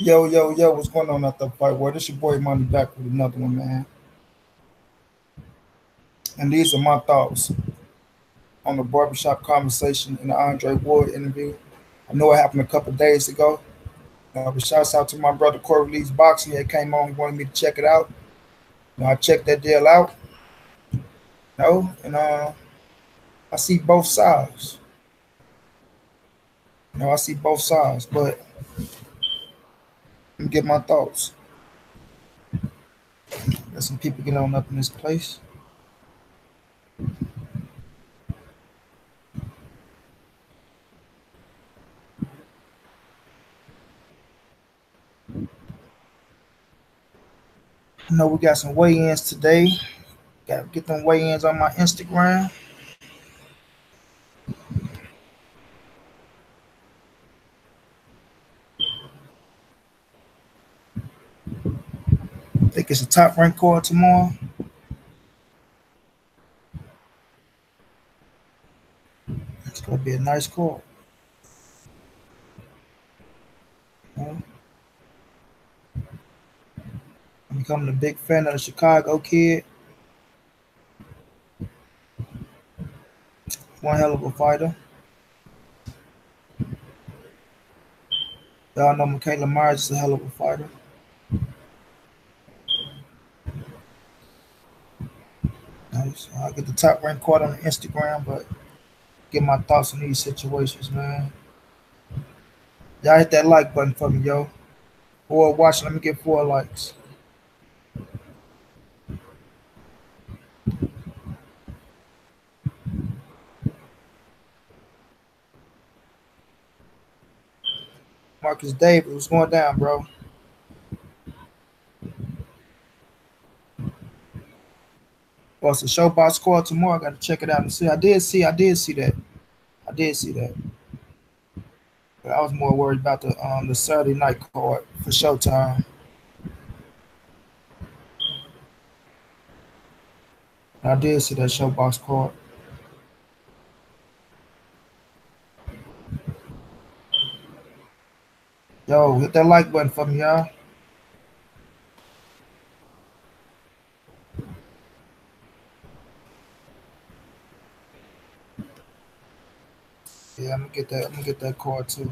Yo, yo, yo, what's going on out there, fight world? This your boy Money back with another one, man. And these are my thoughts on the barbershop conversation and the Andre Ward interview. I know it happened a couple days ago. But shouts out to my brother Corey Lee's boxing. He came on, he wanted me to check it out. I checked that deal out, and I see both sides. I see both sides, but let me get my thoughts. Got some people getting on up in this place. I know we got some weigh-ins today. Got to get them weigh-ins on my Instagram. I think it's a top ranked card tomorrow. It's gonna be a nice card. I'm becoming a big fan of the Chicago kid. One hell of a fighter. Y'all know Michaela Myers is a hell of a fighter. Nice. I get the top ranked card on Instagram, but get my thoughts on these situations, man. Y'all hit that like button for me, yo. Who are watching? Let me get 4 likes. Marcus Davis, what's going down, bro? Well, it's a showbox score tomorrow. I got to check it out and see. I did see that. But I was more worried about the Saturday night card for Showtime. I did see that showbox card. Yo, hit that like button for me, y'all. Yeah, I'm gonna get that card too.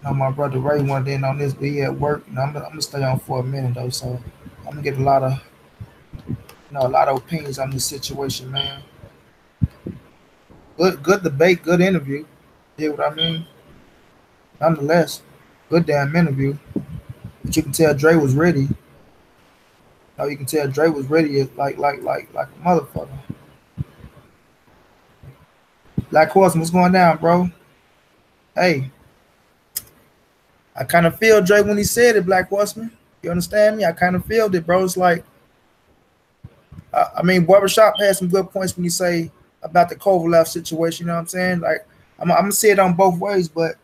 Now my brother Ray wanted in on this, but he at work, and I'm gonna stay on for a minute though. So I'm gonna get a lot of opinions on this situation, man. Good debate, good interview. You know what I mean? Nonetheless, good damn interview. But you can tell Dre was ready. Now you can tell Dre was ready like a motherfucker. Black Horseman, what's going down, bro? Hey, I kind of feel Dre when he said it, Black Horseman. You understand me? I kind of feel it, bro. It's like, I mean, Barbershop had some good points when you say about the Kovalev situation. You know what I'm saying? Like, I'm gonna see it on both ways, but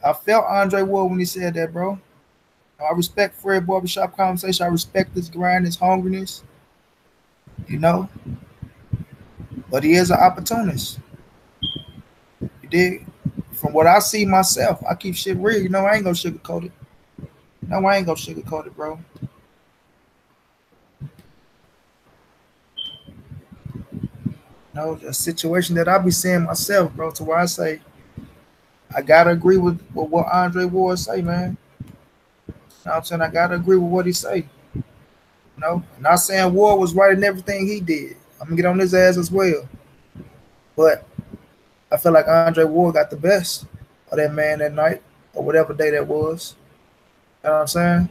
I felt Andre Ward when he said that, bro. I respect Fred Barbershop conversation. I respect his grind, his hungriness, you know. But he is an opportunist. You dig? From what I see myself, I keep shit real. You know, I ain't gonna sugarcoat it. No, I ain't gonna sugarcoat it, bro. No, the situation that I be seeing myself, bro, to where I say I gotta agree with what Andre Ward say, man. You know what I'm saying? I gotta agree with what he say. You know, not saying Ward was right in everything he did. I'm gonna get on his ass as well. But I feel like Andre Ward got the best of that man that night or whatever day that was. You know what I'm saying?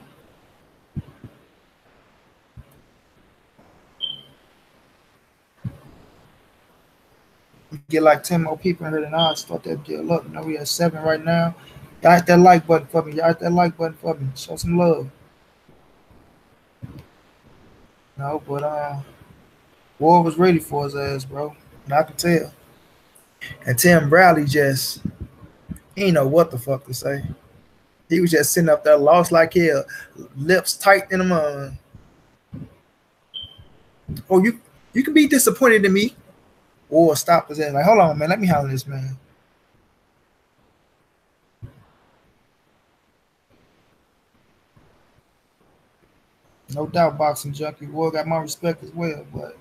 We get like 10 more people in here, then I'll start that deal up. You know, we at 7 right now. Y'all hit that like button for me. Y'all hit that like button for me. Show some love. No, but Ward was ready for his ass, bro. And I could tell. And Tim Bradley just he ain't know what the fuck to say. He was just sitting up there lost like hell, lips tight in the mud. Oh, you can be disappointed in me. War stopped his ass. Like, hold on, man, let me handle this, man. No doubt, boxing junkie. War got my respect as well, but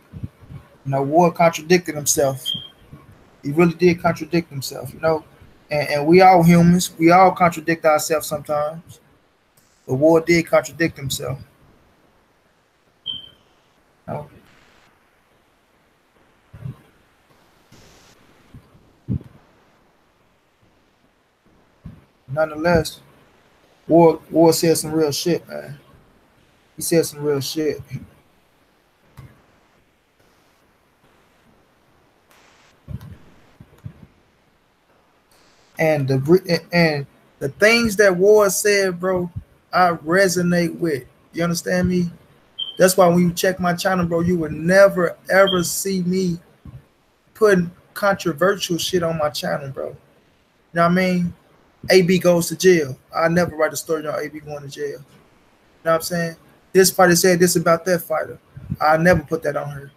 War contradicted himself. He really did contradict himself, And we all humans. We all contradict ourselves sometimes. But War did contradict himself. You know? Nonetheless, War said some real shit, man. He said some real shit. And the things that War said, bro, I resonate with. You understand me? That's why when you check my channel, bro, you would never ever see me putting controversial shit on my channel, bro. You know what I mean? AB goes to jail. I never write a story on AB going to jail. You know what I'm saying? This fighter said this about that fighter. I never put that on her.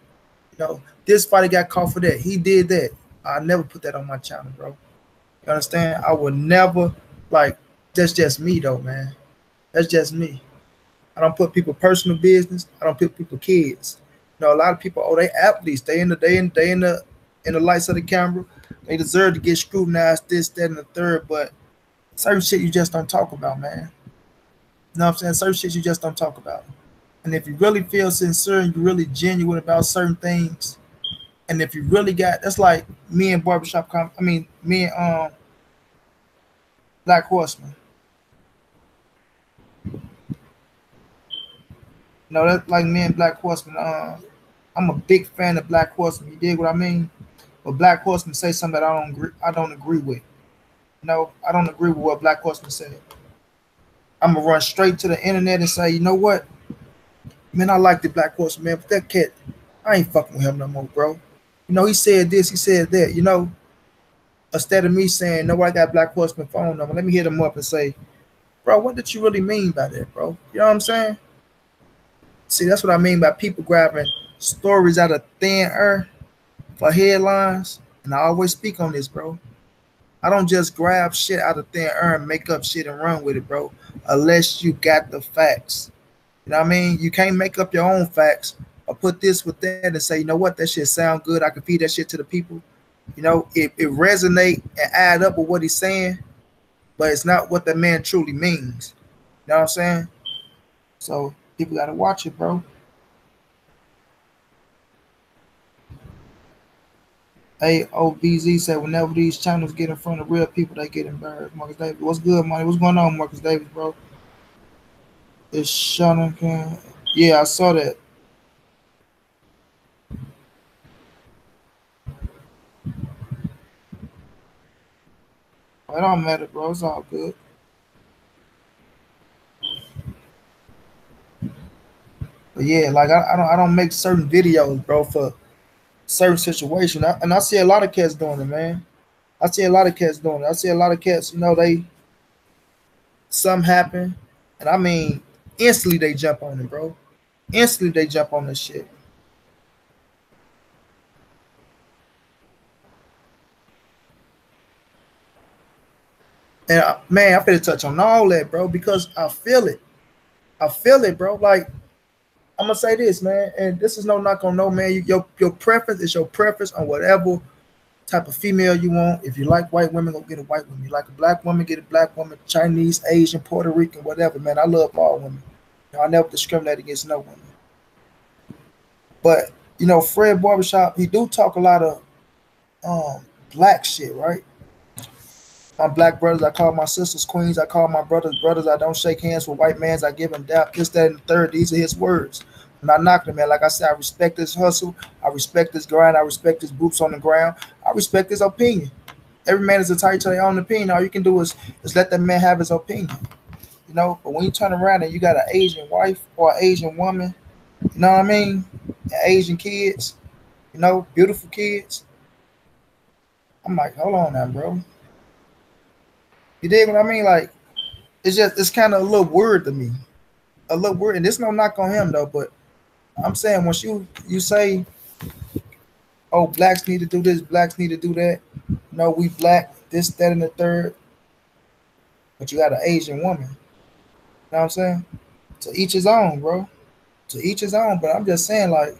This fighter got caught for that. He did that. I never put that on my channel, bro. You understand? I would never, like, that's just me though, man. That's just me. I don't put people personal business. I don't put people kids. A lot of people, they athletes. They in the lights of the camera. They deserve to get scrutinized, this, that, and the third. But certain shit you just don't talk about, man. You know what I'm saying? Certain shit you just don't talk about. And if you really feel sincere and you're really genuine about certain things, and if you really got, that's like me and Barbershop, me and Black Horseman. That's like me and Black Horseman. I'm a big fan of Black Horseman. You dig what I mean? But Black Horseman say something that I don't agree with. I don't agree with what Black Horseman said. I'm gonna run straight to the internet and say, you know what? Man, I like the Black Horseman, man, but that cat, I ain't fucking with him no more, bro. He said this, he said that, instead of me saying, no, I got Black Horseman phone number, let me hit him up and say, bro, what did you really mean by that, bro? You know what I'm saying? See, that's what I mean by people grabbing stories out of thin air for headlines. And I always speak on this, bro. I don't just grab shit out of thin air and make up shit and run with it, bro, unless you got the facts. You know what I mean? You can't make up your own facts or put this with that and say, you know what, that shit sound good. I can feed that shit to the people. It resonate and add up with what he's saying, but it's not what the man truly means. You know what I'm saying? So people got to watch it, bro. AOBZ said, whenever these channels get in front of real people, they get embarrassed. Marcus Davis, what's good, money? What's going on, Marcus Davis, bro? It's Shannon. Yeah, I saw that. It don't matter, bro. It's all good. But yeah, like I don't make certain videos, bro, for certain situation. And I see a lot of cats doing it, man. I see a lot of cats doing it. I see a lot of cats, they something happen, and I mean instantly they jump on it, bro. Instantly they jump on this shit. And man, I feel to touch on all that, bro, because I feel it. I feel it, bro. Like, I'm gonna say this, man, and this is no knock on no man. Your preference is your preference on whatever type of female you want. If you like white women, go get a white woman. You like a black woman, get a black woman. Chinese, Asian, Puerto Rican, whatever, man. I love all women. I never discriminate against no woman. But Fred Barbershop, he do talk a lot of black shit, right? My black brothers, I call my sisters queens. I call my brothers brothers. I don't shake hands with white mans. I give them dap. This, that, and the third. These are his words. I'm not knocking him, man. Like I said, I respect his hustle. I respect his grind. I respect his boots on the ground. I respect his opinion. Every man is entitled to their own opinion. All you can do is let that man have his opinion. But when you turn around and you got an Asian wife or an Asian woman, you know what I mean? And Asian kids, beautiful kids. I'm like, hold on now, bro. You dig what I mean? Like, it's kind of a little weird to me. A little weird. And there's no knock on him though, but I'm saying once you say Oh, blacks need to do this, blacks need to do that. No, we black, this, that, and the third. But you got an Asian woman. You know what I'm saying? To each his own, bro. To each his own. But I'm just saying, like,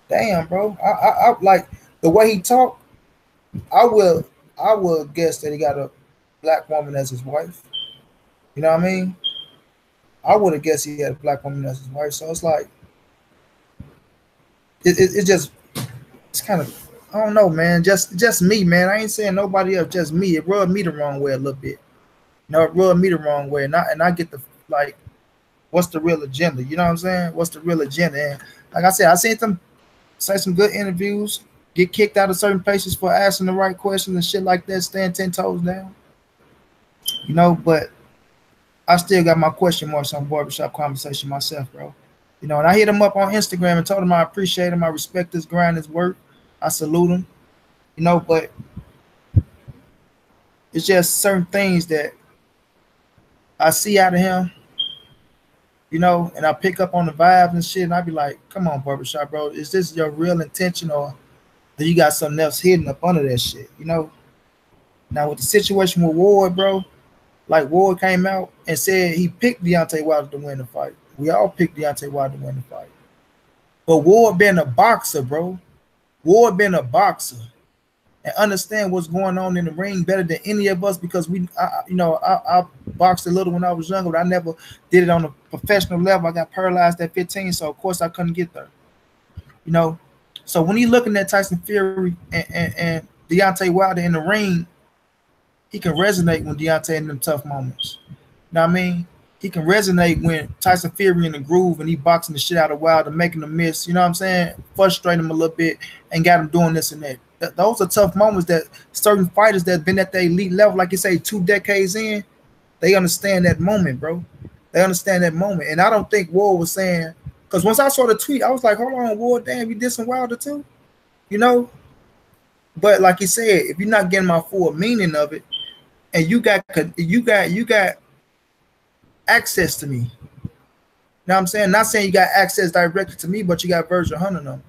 damn, bro. I like the way he talk. I will, I will guess that he got a black woman as his wife. You know what I mean? I would have guessed he had a black woman as his wife. So it's like, it just, it's kind of, I don't know, man. Just me, man. I ain't saying nobody else. Just me. It rubbed me the wrong way a little bit. No, it rubbed me the wrong way, and I get the like, what's the real agenda? You know what I'm saying? What's the real agenda? And like I said, I seen them say some good interviews, get kicked out of certain places for asking the right questions and shit like that, stand 10 toes down. You know, but I still got my question marks on barbershop conversation myself, bro. You know, and I hit him up on Instagram and told him I appreciate him, I respect his grind, his work, I salute him. You know, but it's just certain things that I see out of him, you know, and I pick up on the vibes and shit, and I be like, come on, barbershop, bro, is this your real intention, or do you got something else hidden up under that shit, you know? Now, with the situation with Ward, bro, like Ward came out and said he picked Deontay Wilder to win the fight. We all picked Deontay Wilder to win the fight. But Ward been a boxer, bro. Ward been a boxer and understand what's going on in the ring better than any of us, because I boxed a little when I was younger, but I never did it on a professional level. I got paralyzed at 15, so of course I couldn't get there. You know, so when he's looking at Tyson Fury and Deontay Wilder in the ring, he can resonate when Deontay in them tough moments. You know what I mean? He can resonate when Tyson Fury in the groove and he boxing the shit out of Wilder, making him miss, you know what I'm saying? Frustrate him a little bit and got him doing this and that. Those are tough moments that certain fighters that have been at the elite level, like you say, 2 decades in, they understand that moment, bro. They understand that moment. And I don't think Ward was saying, because once I saw the tweet, I was like, hold on, Ward, damn, you dissing Wilder too? You know? But like you said, if you're not getting my full meaning of it, and you got access to me. You know what I'm saying? Not saying you got access directly to me, but you got Virgil Hunter them.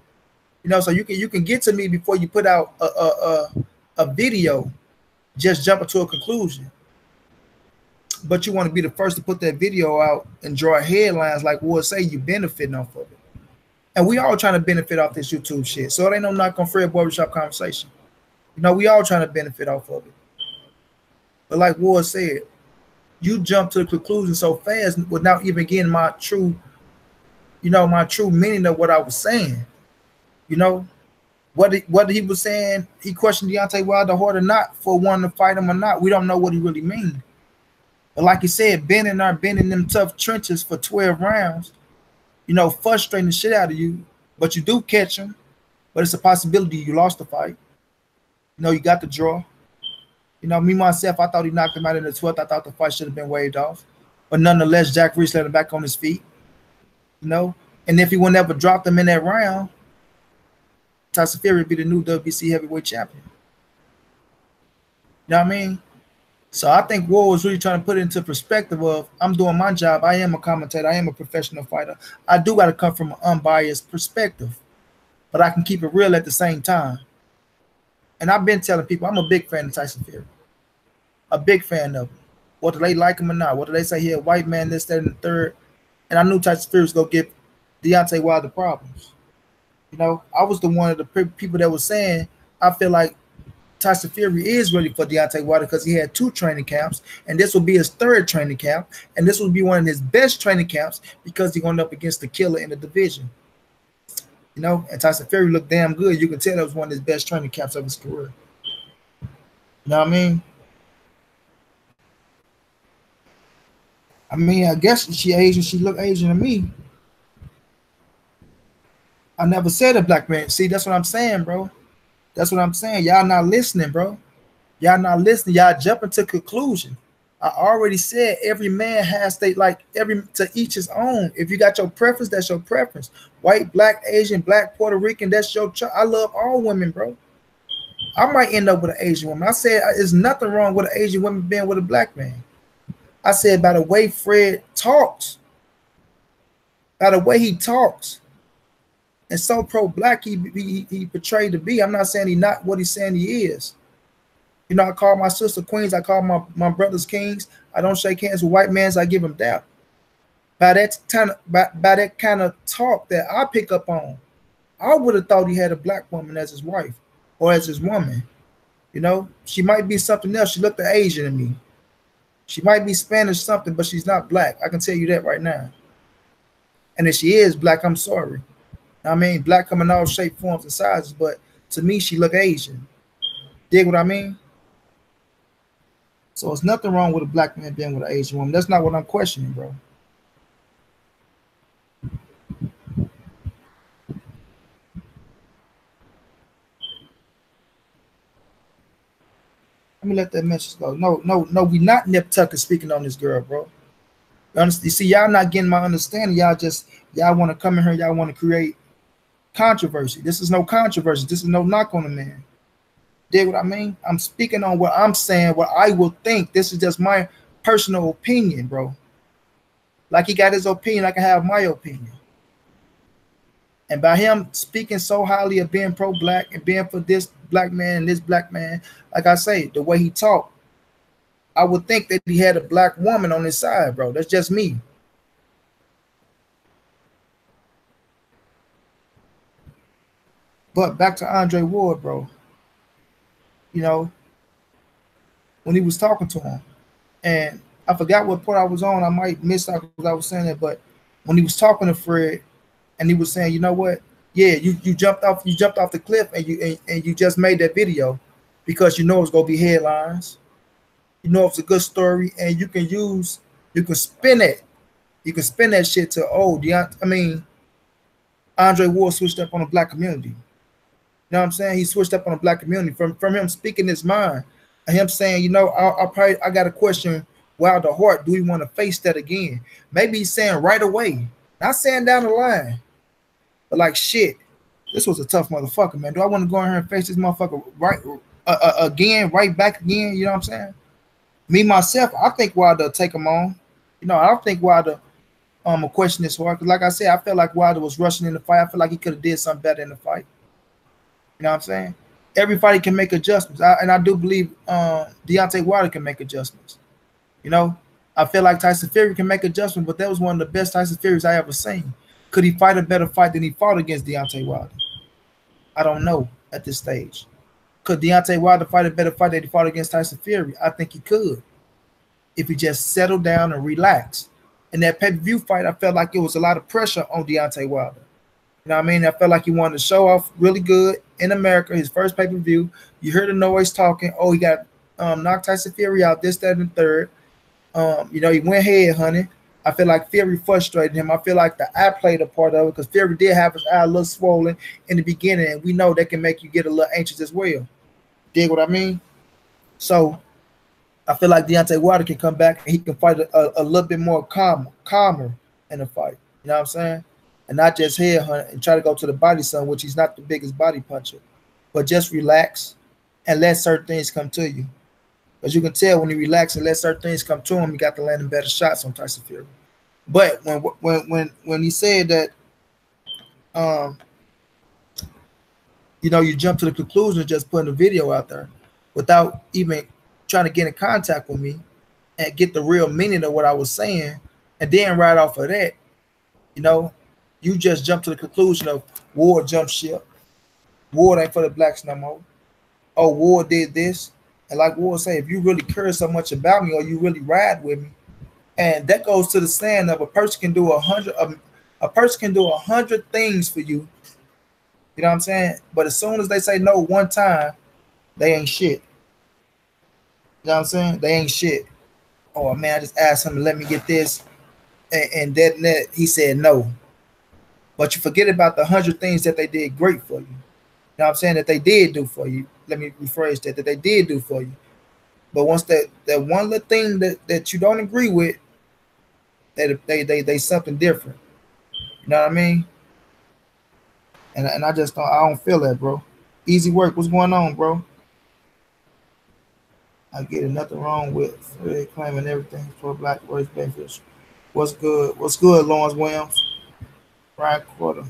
You know, so you can get to me before you put out a video, just jumping to a conclusion. But you want to be the first to put that video out and draw headlines like we'll say you benefiting off of it. And we all trying to benefit off this YouTube shit. So it ain't no knock on Fred Barbershop conversation. You know, we all trying to benefit off of it. But like Ward said, you jump to the conclusion so fast without even getting my true meaning of what I was saying. You know, whether he was saying he questioned Deontay Wilder hard or not for wanting to fight him or not, we don't know what he really means. But like you said, been in them tough trenches for 12 rounds, you know, frustrating the shit out of you, but you do catch him. But it's a possibility you lost the fight. You know, you got the draw. You know, me, myself, I thought he knocked him out in the 12th. I thought the fight should have been waved off. But nonetheless, Jack Reese let him back on his feet. You know, and if he would never dropped him in that round, Tyson Fury would be the new WBC heavyweight champion. You know what I mean? So I think Ward was really trying to put it into perspective of, I'm doing my job. I am a commentator. I am a professional fighter. I do got to come from an unbiased perspective, but I can keep it real at the same time. And I've been telling people I'm a big fan of Tyson Fury. A big fan of him. Whether they like him or not. Whether they say he a white man, this, that, and the third. And I knew Tyson Fury was going to give Deontay Wilder problems. You know, I was the one of the people that was saying, I feel like Tyson Fury is ready for Deontay Wilder because he had 2 training camps, and this will be his 3rd training camp, and this will be one of his best training camps because he's going up against the killer in the division. You know, and Tyson Fury looked damn good. You can tell that was one of his best training camps of his career. You know what I mean? I guess she Asian. She look Asian to me. I never said a black man. See, that's what I'm saying, bro. That's what I'm saying. Y'all not listening, bro. Y'all not listening. Y'all jumping to conclusion. I already said every man has to each his own. If you got your preference, that's your preference. White, black, Asian, black, Puerto Rican, that's your choice. I love all women, bro. I might end up with an Asian woman. I said there's nothing wrong with an Asian woman being with a black man. I said by the way Fred talks, by the way he talks, and so pro-black he portrayed to be. I'm not saying he's not what he's saying he is. You know, I call my sister queens. I call my brothers kings. I don't shake hands with white mans. I give them doubt. By that kind of talk that I pick up on, I would have thought he had a black woman as his wife or as his woman. You know, she might be something else. She looked Asian to me. She might be Spanish something, but she's not black. I can tell you that right now. And if she is black, I'm sorry. I mean, black come in all shapes, forms, and sizes, but to me, she look Asian. Dig what I mean? So it's nothing wrong with a black man being with an Asian woman. That's not what I'm questioning, bro. Let me let that message go. No, we not Nip Tucker speaking on this girl, bro. You see, y'all not getting my understanding. Y'all want to come in here. Y'all want to create controversy. This is no controversy. This is no knock on the man. Dig what I mean? I'm speaking on what I'm saying, what I will think. This is just my personal opinion, bro. Like he got his opinion, I can have my opinion. And by him speaking so highly of being pro-black and being for this black man and this black man, like I say, the way he talked, I would think that he had a black woman on his side, bro. That's just me. But back to Andre Ward, bro. You know, when he was talking to him, and I forgot what part I was on. I might miss out because I was saying it, but when he was talking to Fred, and he was saying, you know what? Yeah, you jumped off the cliff, and you just made that video because you know it's gonna be headlines. You know it's a good story, and you can spin it. You can spin that shit to Andre Ward switched up on the black community. You know what I'm saying? He switched up on the black community from him speaking his mind and him saying, you know, I got a question. Wild the heart, do we want to face that again? Maybe he's saying right away, not saying down the line, but like shit. This was a tough motherfucker, man. Do I want to go in here and face this motherfucker right back again? You know what I'm saying? Me myself, I think Wilder take him on. You know, I don't think Wilder will question this hard. Because like I said, I felt like Wilder was rushing in the fight. I feel like he could have did something better in the fight. You know what I'm saying? Everybody can make adjustments. I do believe Deontay Wilder can make adjustments. You know, I feel like Tyson Fury can make adjustments, but that was one of the best Tyson Furies I ever seen. Could he fight a better fight than he fought against Deontay Wilder? I don't know at this stage. Could Deontay Wilder fight a better fight than he fought against Tyson Fury? I think he could, if he just settled down and relaxed. In that pay-per-view fight, I felt like it was a lot of pressure on Deontay Wilder. You know what I mean? I felt like he wanted to show off really good in America, his first pay-per-view. You heard the noise talking. Oh, he got knocked Tyson Fury out, this, that, and the third. You know, he went head hunting. I feel like Fury frustrated him. I feel like the eye played a part of it because Fury did have his eye a little swollen in the beginning, and we know that can make you get a little anxious as well. Dig what I mean? So I feel like Deontay Wilder can come back and he can fight a little bit more calmer in the fight. You know what I'm saying? And not just head hunt and try to go to the body zone, which he's not the biggest body puncher, but just relax and let certain things come to you. As you can tell, when he relaxes and let certain things come to him, he got to land better shots on Tyson Fury. But when he said that, you know, you jump to the conclusion of just putting a video out there without even trying to get in contact with me and get the real meaning of what I was saying, and then right off of that, you know, you just jump to the conclusion of Ward jumped ship. Ward ain't for the blacks no more. Oh, Ward did this. And like Ward say, if you really care so much about me or you really ride with me, and that goes to the saying of a person can do 100 things for you. You know what I'm saying? But as soon as they say no one time, they ain't shit. You know what I'm saying? They ain't shit. Oh man, I just asked him to let me get this, and that he said no. But you forget about the 100 things that they did great for you. You know what I'm saying? That they did do for you. Let me rephrase that they did do for you. But once that one little thing that you don't agree with, they something different. You know what I mean? And I just don't feel that, bro. Easy work. What's going on, bro? I get it. Nothing wrong with claiming everything for black race benefits. What's good? What's good, Lawrence Williams? Ryan Quarter.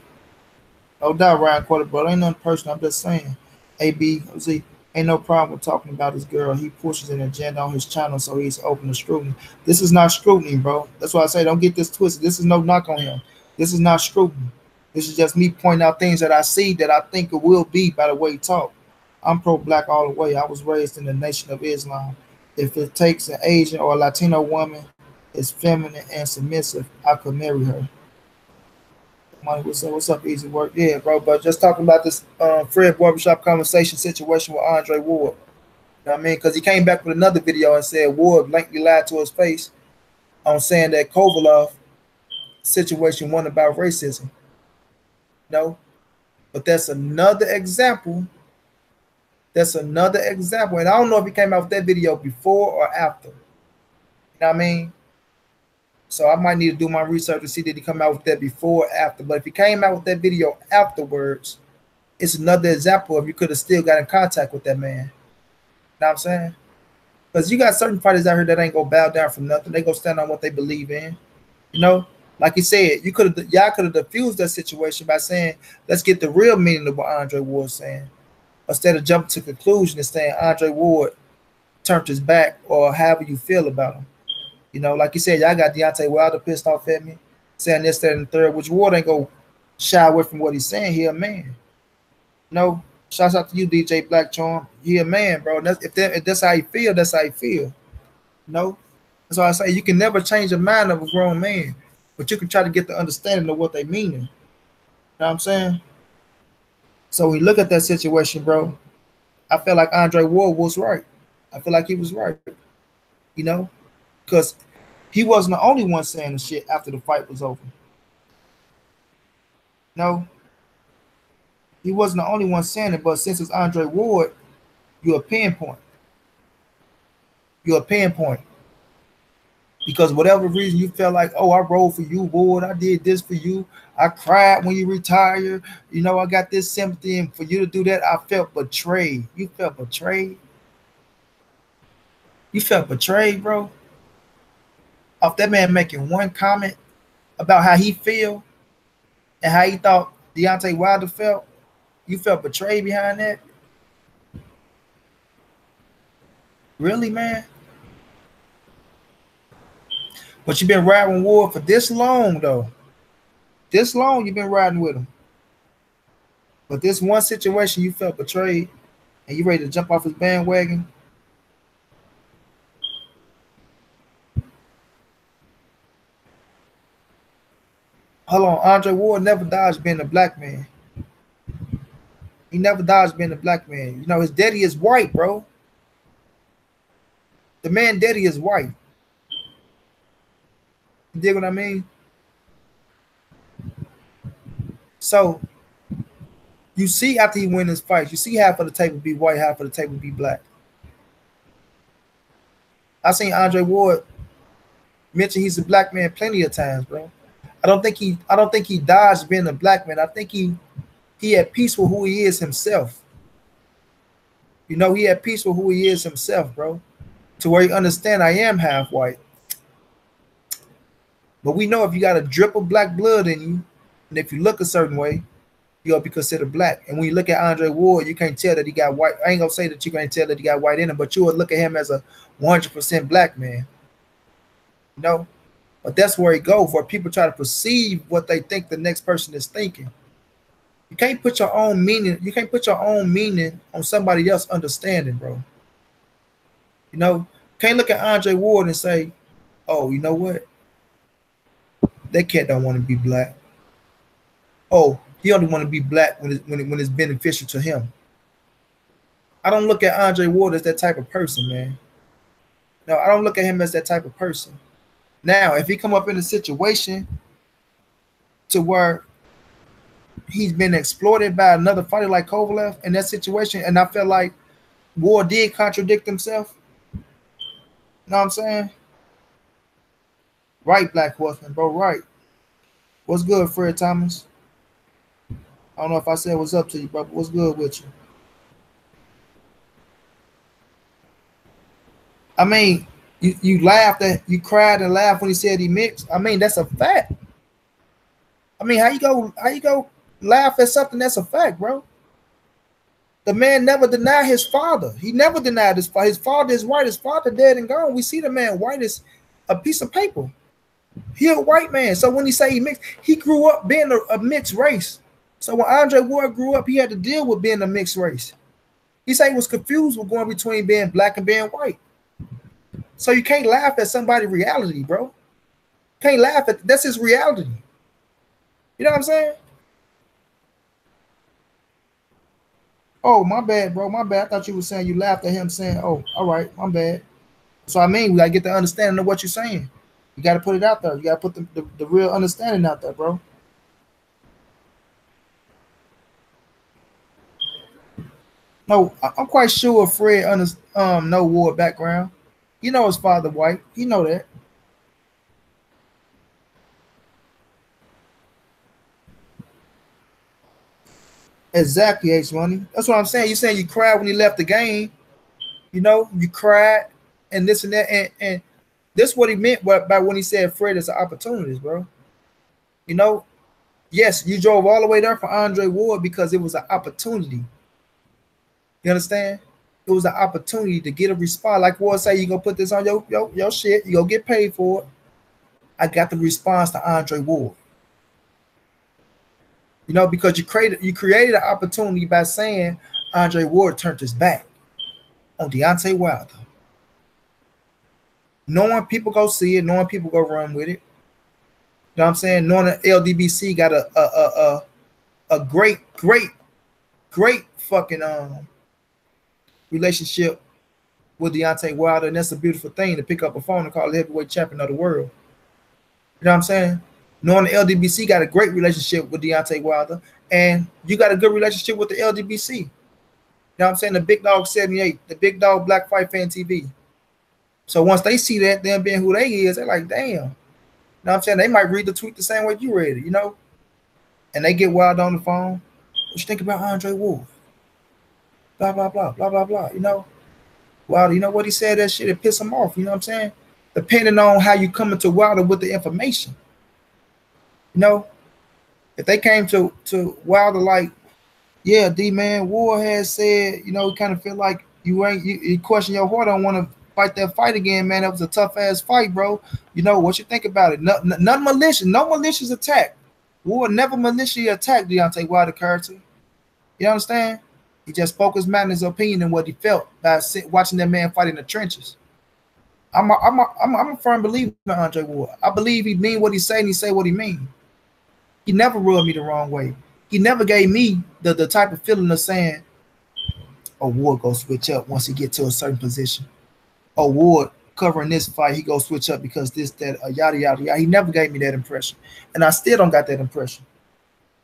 No doubt, Ryan Quarter, bro. Ain't nothing personal. I'm just saying. AB, see, ain't no problem with talking about this girl. He pushes an agenda on his channel, so he's open to scrutiny. This is not scrutiny, bro. That's why I say don't get this twisted. This is no knock on him. This is not scrutiny. This is just me pointing out things that I see that I think it will be by the way he talk. I'm pro-black all the way. I was raised in the Nation of Islam. If it takes an Asian or a Latino woman, is feminine and submissive, I could marry her. Money, what's up, easy work? Yeah, bro. But just talking about this Fred Barbershop conversation situation with Andre Ward. You know what I mean? Because he came back with another video and said Ward blankly lied to his face on saying that Kovalov situation wasn't about racism. No, but that's another example. That's another example. And I don't know if he came out with that video before or after. You know what I mean? So I might need to do my research to see did he come out with that before or after. But if he came out with that video afterwards, it's another example of you could have still got in contact with that man. You know what I'm saying? Because you got certain fighters out here that ain't gonna bow down from nothing. They gonna stand on what they believe in. You know, like you said, y'all could have diffused that situation by saying, let's get the real meaning of what Andre Ward's saying. Instead of jumping to conclusion and saying Andre Ward turned his back or however you feel about him. You know, like you said, y'all got Deontay Wilder pissed off at me, saying this, that, and the third, which Ward ain't go shy away from what he's saying. He a man. No, shouts out to you, DJ Black Charm. He a man, bro. If that's how you feel, that's how you feel. No, that's why I say you can never change the mind of a grown man, but you can try to get the understanding of what they mean. You know what I'm saying? So we look at that situation, bro. I feel like Andre Ward was right. I feel like he was right. You know, because he wasn't the only one saying the shit after the fight was over. No, he wasn't the only one saying it, but since it's Andre Ward, you're a pinpoint. You're a pinpoint. Because whatever reason you felt like, oh, I rolled for you, Ward, I did this for you, I cried when you retired, you know, I got this sympathy, and for you to do that, I felt betrayed. You felt betrayed. You felt betrayed, bro. Off that man making one comment about how he feel and how he thought Deontay Wilder felt, you felt betrayed behind that? Really, man? But you've been riding with Ward for this long, though. This long you've been riding with him. But this one situation you felt betrayed and you ready to jump off his bandwagon. Hold on, Andre Ward never dodged being a black man. He never dodged being a black man. You know, his daddy is white, bro. The man daddy is white. You dig what I mean? So you see after he win his fights, you see half of the table be white, half of the table be black. I seen Andre Ward mention he's a black man plenty of times, bro. I don't think he dodged being a black man. I think he at peace with who he is himself. You know, he at peace with who he is himself, bro. To where he understand I am half white. But we know if you got a drip of black blood in you, and if you look a certain way, you'll be considered black. And when you look at Andre Ward, you can't tell that he got white. I ain't gonna say that you can't tell that he got white in him, but you would look at him as a 100% black man. You know? But that's where he goes, where people try to perceive what they think the next person is thinking. You can't put your own meaning, you can't put your own meaning on somebody else's understanding, bro. You know, can't look at Andre Ward and say, oh, you know what? That cat don't want to be black. Oh, he only want to be black when it's beneficial to him. I don't look at Andre Ward as that type of person, man. No, I don't look at him as that type of person. Now, if he come up in a situation to where he's been exploited by another fighter like Kovalev in that situation, and I felt like Ward did contradict himself, you know what I'm saying? Right, Black Horseman, bro, right. What's good, Fred Thomas? I don't know if I said what's up to you, bro, but what's good with you? I mean, you laughed at, you cried and laughed when he said he mixed. I mean, that's a fact. I mean, how you go laugh at something that's a fact, bro. The man never denied his father. He never denied his father. His father is white. His father dead and gone. We see the man white as a piece of paper. He a white man. So when he say he mixed, he grew up being a mixed race. So when Andre Ward grew up, he had to deal with being a mixed race. He said he was confused with going between being black and being white. So you can't laugh at somebody's reality, bro. Can't laugh at that's his reality. You know what I'm saying? Oh, my bad, bro. My bad. I thought you were saying you laughed at him saying, oh, all right, my bad. So I mean, we gotta get the understanding of what you're saying. You gotta put it out there. You gotta put the real understanding out there, bro. No, I'm quite sure Fred no war background. You know his father white. You know that. Exactly, H Money. That's what I'm saying. You saying you cried when he left the game. You know, you cried and this and that. And this is what he meant by when he said Fred is an opportunist, bro. You know, yes, you drove all the way there for Andre Ward because it was an opportunity. You understand? It was an opportunity to get a response. Like Ward say, you gonna put this on your shit, you gonna get paid for it. I got the response to Andre Ward. You know, because you created an opportunity by saying Andre Ward turned his back on Deontay Wilder. Knowing people go see it, knowing people go run with it. You know what I'm saying? Knowing that LDBC got a great fucking relationship with Deontay Wilder, and that's a beautiful thing to pick up a phone and call the heavyweight champion of the world. You know what I'm saying? Knowing the LDBC got a great relationship with Deontay Wilder, and you got a good relationship with the LDBC. You know what I'm saying? The Big Dog 78, the Big Dog Black Fight Fan TV. So once they see that, them being who they is, they're like, damn. You know what I'm saying? They might read the tweet the same way you read it, you know? And they get Wilder on the phone. What you think about Andre Ward? Blah, blah, blah, blah, blah, blah, you know? Wilder, you know what he said? That shit, it pissed him off, you know what I'm saying? Depending on how you come into Wilder with the information. You know, if they came to Wilder like, yeah, D-Man, Ward has said, you know, he kind of feel like you question your heart, don't want to fight that fight again, man. That was a tough-ass fight, bro. You know, what you think about it? None malicious, no malicious attack. Ward never maliciously attacked Deontay Wilder character. You understand? He just spoke his mind, his opinion, and what he felt by watching that man fight in the trenches. I'm a firm believer in Andre Ward. I believe he mean what he say and he say what he mean. He never rubbed me the wrong way. He never gave me the type of feeling of saying, oh, Ward go switch up once he get to a certain position. Oh, Ward covering this fight, he go switch up because this, that, yada, yada, yada. He never gave me that impression. And I still don't got that impression.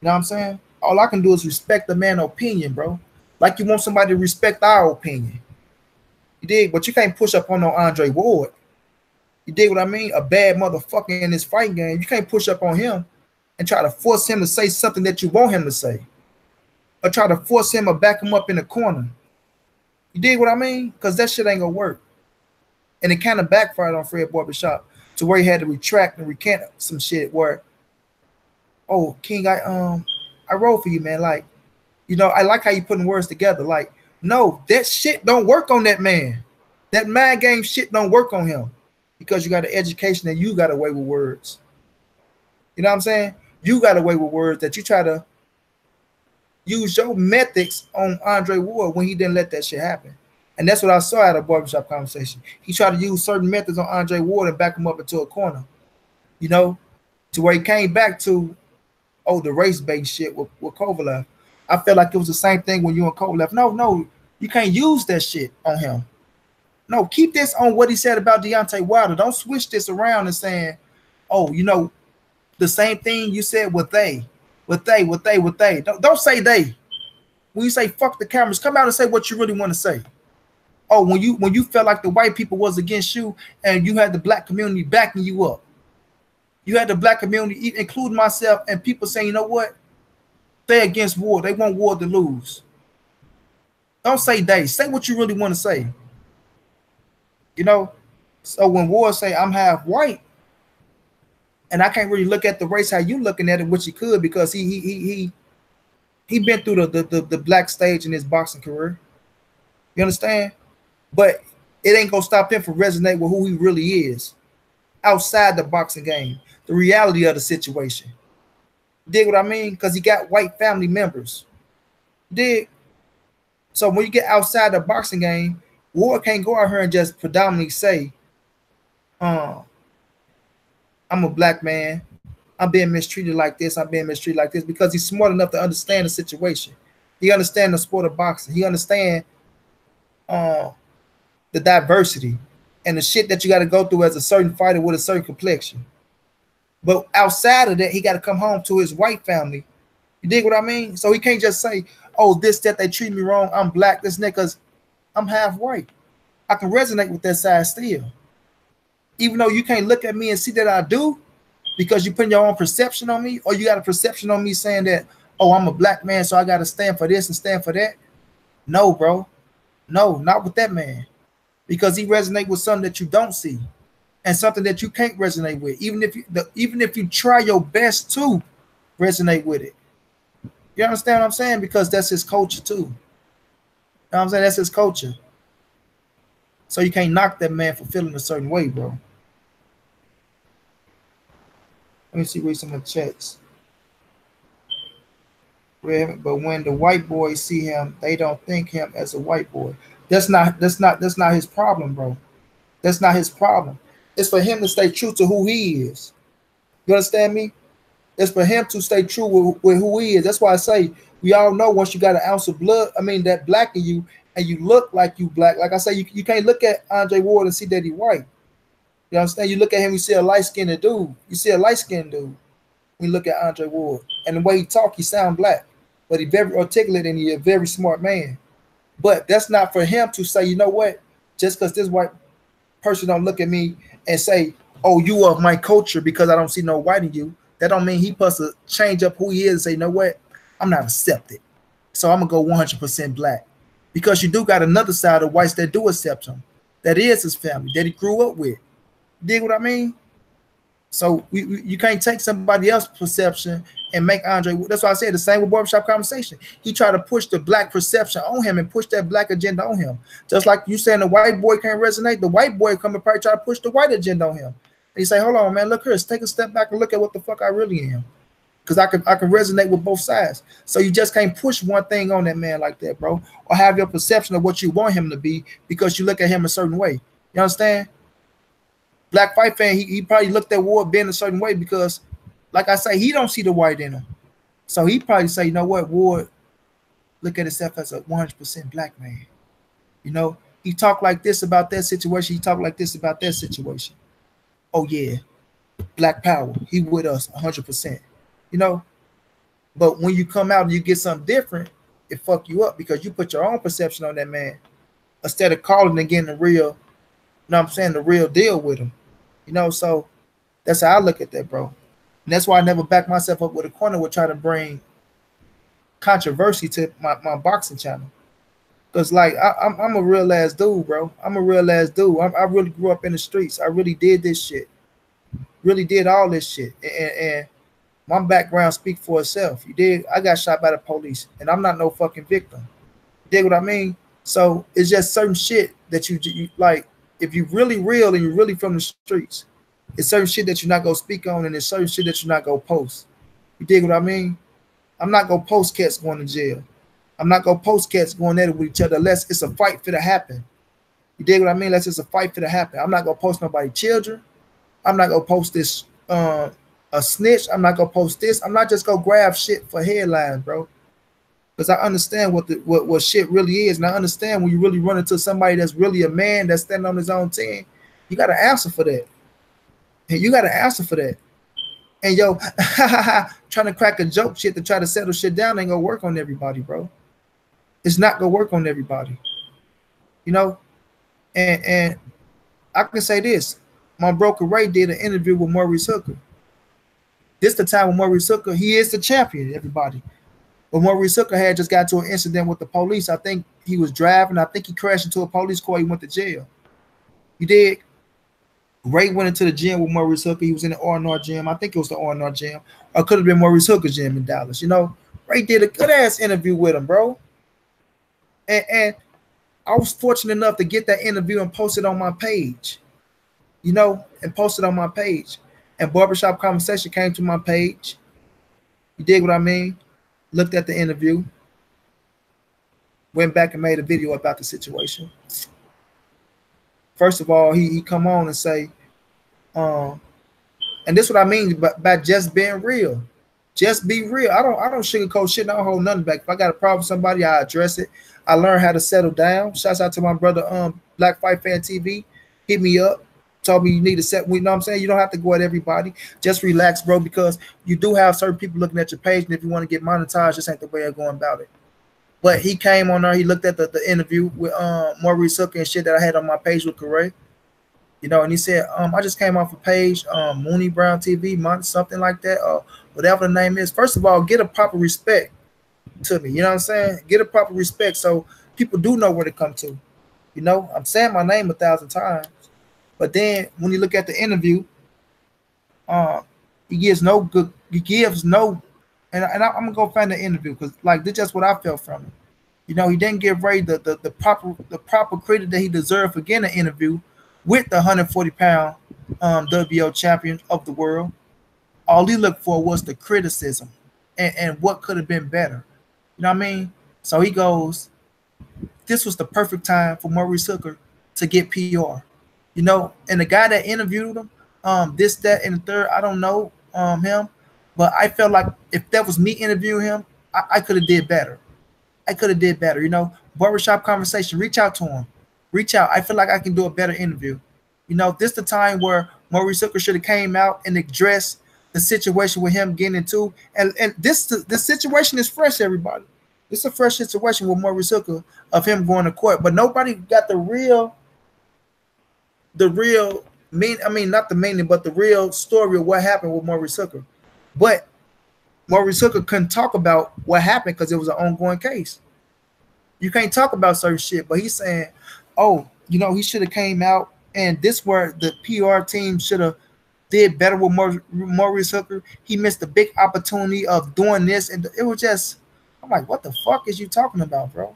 You know what I'm saying? All I can do is respect the man's opinion, bro. Like you want somebody to respect our opinion. You dig? But you can't push up on no Andre Ward. You dig what I mean? A bad motherfucker in this fighting game. You can't push up on him and try to force him to say something that you want him to say. Or try to force him or back him up in the corner. You dig what I mean? Because that shit ain't gonna work. And it kind of backfired on Fred Barbershop to where he had to retract and recant some shit where, oh, King, I wrote for you, man. Like, you know, I like how you putting words together. Like, no, that shit don't work on that man. That mind game shit don't work on him because you got an education and you got away with words. You know what I'm saying? You got away with words that you try to use your methods on Andre Ward when he didn't let that shit happen. And that's what I saw at a barbershop conversation. He tried to use certain methods on Andre Ward and back him up into a corner, you know, to where he came back to, oh, the race-based shit with Kovalev. I felt like it was the same thing when you and Kovalev. No, you can't use that shit on him. No, keep this on what he said about Deontay Wilder. Don't switch this around and saying, oh, you know, the same thing you said with they. Don't say they. When you say fuck the cameras, come out and say what you really want to say. Oh, when you felt like the white people was against you and you had the black community backing you up. You had the black community, including myself, and people saying, you know what? They're against war. They want war to lose. Don't say they. Say what you really want to say. You know? So when Ward say, I'm half white, and I can't really look at the race how you looking at it, which he could, because he He been through the black stage in his boxing career. You understand? But it ain't gonna stop him from resonating with who he really is outside the boxing game, the reality of the situation. Dig what I mean? Because he got white family members. Dig? So when you get outside the boxing game, Ward can't go out here and just predominantly say, I'm a black man. I'm being mistreated like this. I'm being mistreated like this, because he's smart enough to understand the situation. He understands the sport of boxing. He understands the diversity and the shit that you got to go through as a certain fighter with a certain complexion. But outside of that, he got to come home to his white family. You dig what I mean? So he can't just say, oh, this, that, they treat me wrong. I'm black, this, niggas. I'm half white. I can resonate with that side still. Even though you can't look at me and see that I do, because you put your own perception on me, or you got a perception on me saying that, oh, I'm a black man, so I got to stand for this and stand for that. No, bro. No, not with that man. Because he resonates with something that you don't see and something that you can't resonate with, even if you try your best to resonate with it. You understand what I'm saying? Because that's his culture too. You know what I'm saying? That's his culture. So you can't knock that man for feeling a certain way, bro. Let me see where some of the chats. But when the white boys see him, they don't think him as a white boy. That's not his problem, bro. That's not his problem. It's for him to stay true to who he is. You understand me? It's for him to stay true with who he is. That's why I say we all know once you got an ounce of blood, I mean that black in you, and you look like you black. Like I say, you can't look at Andre Ward and see that he white. You understand? You look at him, you see a light-skinned dude. You see a light-skinned dude when you look at Andre Ward. And the way he talk, he sound black. But he's very articulate and he's a very smart man. But that's not for him to say, you know what? Just because this white person don't look at me and say, oh, you are my culture because I don't see no white in you. That don't mean he supposed to change up who he is and say, you know what? I'm not accepted. So I'm going to go 100% black. Because you do got another side of whites that do accept him. That is his family, that he grew up with. Dig what I mean? So you can't take somebody else's perception and make Andre. That's why I said the same with Barbershop Conversation. He tried to push the black perception on him and push that black agenda on him. Just like you saying the white boy can't resonate, the white boy come and probably try to push the white agenda on him. And he say, hold on, man, look here, let's take a step back and look at what the fuck I really am. Because I can resonate with both sides. So you just can't push one thing on that man like that, bro. Or have your perception of what you want him to be because you look at him a certain way. You understand? Black fight fan, he probably looked at Ward being a certain way because, like I say, he don't see the white in him. So he probably say, you know what, Ward, look at himself as a 100% black man. You know, he talk like this about that situation. He talk like this about that situation. Oh yeah, black power. He with us 100%. You know, but when you come out and you get something different, it fuck you up because you put your own perception on that man instead of calling and getting the real, you know what I'm saying, the real deal with him. You know, so that's how I look at that, bro. And that's why I never back myself up with a corner would try to bring controversy to my boxing channel. Because, like, I'm a real ass dude, bro. I'm a real ass dude. I really grew up in the streets. I really did this shit. Really did all this shit. And my background speaks for itself. You did. I got shot by the police, and I'm not no fucking victim. You dig what I mean? So it's just certain shit that you like. If you really real and you're really from the streets, it's certain shit that you're not gonna speak on, and it's certain shit that you're not gonna post. You dig what I mean? I'm not gonna post cats going to jail. I'm not gonna post cats going at it with each other unless it's a fight for to happen. You dig what I mean? Unless it's a fight for to happen. I'm not gonna post nobody's children. I'm not gonna post this a snitch. I'm not gonna post this. I'm not just gonna grab shit for headlines, bro. Because I understand what shit really is, and I understand when you really run into somebody that's really a man that's standing on his own 10, you got to answer for that. And you got to answer for that. And yo, trying to crack a joke shit to try to settle shit down ain't gonna work on everybody, bro. It's not gonna work on everybody. You know? And I can say this. My broker Ray did an interview with Maurice Hooker. This the time when Maurice Hooker, he is the champion, everybody. But Maurice Hooker had just got to an incident with the police. I think he was driving. I think he crashed into a police car. He went to jail. You did. Ray went into the gym with Maurice Hooker. He was in the R&R gym. I think it was the R&R gym. Or it could have been Maurice Hooker's gym in Dallas, you know. Ray did a good ass interview with him, bro. And I was fortunate enough to get that interview and post it on my page, you know, and post it on my page. And Barbershop Conversation came to my page. You dig what I mean? Looked at the interview, went back and made a video about the situation. First of all, he come on and say, and this is what I mean by just being real. Just be real. I don't sugarcoat shit. I don't hold nothing back. If I got a problem with somebody, I address it. I learned how to settle down. Shouts out to my brother, Black Fight Fan TV. Hit me up. Told me you need to set. You know what I'm saying? You don't have to go at everybody. Just relax, bro, because you do have certain people looking at your page, and if you want to get monetized, this ain't the way of going about it. But he came on there. He looked at the interview with Maurice Hooker and shit that I had on my page with Corey. You know, and he said, I just came off a page, Mooney Brown TV, something like that, or whatever the name is. First of all, get a proper respect to me. You know what I'm saying? Get a proper respect so people do know where to come to. You know, I'm saying my name 1,000 times. But then when you look at the interview, he gives no, and I'm gonna go find the interview because like this is just what I felt from him. You know, he didn't give Ray the proper credit that he deserved for getting an interview with the 140-pound WBO champion of the world. All he looked for was the criticism and what could have been better. You know what I mean? So he goes, this was the perfect time for Maurice Hooker to get PR. You know, and the guy that interviewed him, this, that, and the third, I don't know him, but I felt like if that was me interviewing him, I could have did better. I could have did better, you know. Barbershop Conversation, reach out to him. Reach out. I feel like I can do a better interview. You know, this the time where Maurice Hooker should have came out and addressed the situation with him getting into. And this situation is fresh, everybody. It's a fresh situation with Maurice Hooker of him going to court. But nobody got the real not the meaning, but the real story of what happened with Maurice Hooker. But Maurice Hooker couldn't talk about what happened because it was an ongoing case. You can't talk about certain shit, but he's saying, oh, you know, he should have came out and this where the PR team should have did better with Maurice Hooker. He missed the big opportunity of doing this. And it was just, I'm like, what the fuck is you talking about, bro?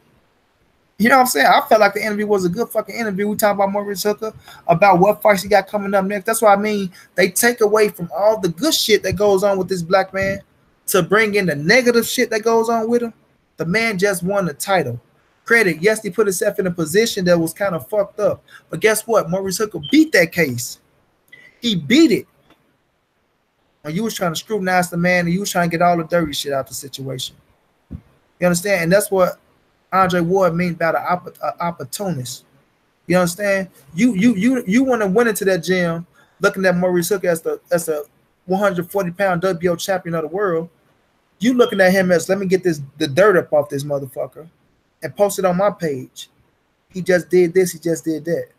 You know what I'm saying? I felt like the interview was a good fucking interview. We talking about Maurice Hooker, about what fights he got coming up next. That's what I mean. They take away from all the good shit that goes on with this black man to bring in the negative shit that goes on with him. The man just won the title. Credit, yes, he put himself in a position that was kind of fucked up. But guess what? Maurice Hooker beat that case. He beat it. When you was trying to scrutinize the man and you was trying to get all the dirty shit out the situation. You understand? And that's what Andre Ward means about an opportunist. You understand? You want to win into that gym looking at Maurice Hooker as a 140-pound WBO champion of the world. You looking at him as, let me get the dirt up off this motherfucker and post it on my page. He just did this, he just did that.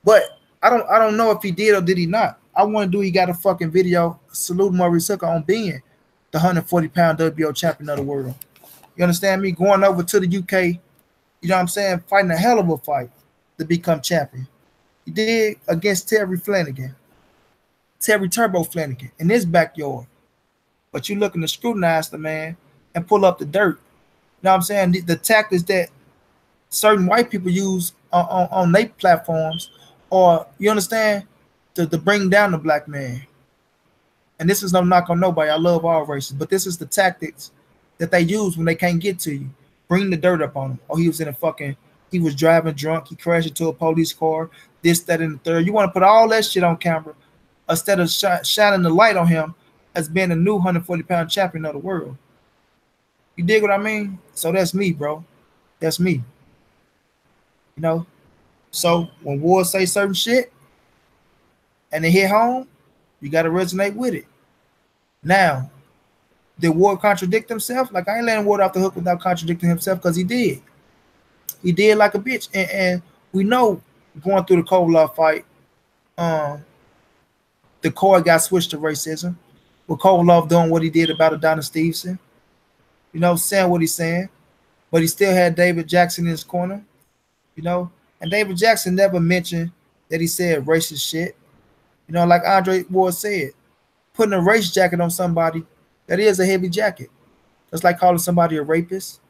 But I don't know if he did or did he not. I want to do, he got a fucking video salute Maurice Hooker on being the 140-pound WBO champion of the world. You understand me? Going over to the UK, you know what I'm saying? Fighting a hell of a fight to become champion. He did against Terry Turbo Flanagan in his backyard. But you looking to scrutinize the man and pull up the dirt. You know what I'm saying? The tactics that certain white people use on their platforms, or you understand, to bring down the black man. And this is no knock on nobody. I love all races, but this is the tactics that they use when they can't get to you. Bring the dirt up on him. Oh, he was driving drunk. He crashed into a police car. This, that, and the third. You want to put all that shit on camera instead of shining the light on him as being the new 140-pound champion of the world. You dig what I mean? So that's me, bro. That's me. You know? So when Ward say certain shit and they hit home, you got to resonate with it. Now, did Ward contradict himself? Like, I ain't letting Ward off the hook without contradicting himself, because he did. He did like a bitch. And we know going through the Kovalev fight, the court got switched to racism. With Kovalev doing what he did about Adonis Stevenson. You know, saying what he's saying. But he still had David Jackson in his corner. You know? And David Jackson never mentioned that he said racist shit. You know, like Andre Ward said, putting a race jacket on somebody, that is a heavy jacket. It's like calling somebody a rapist.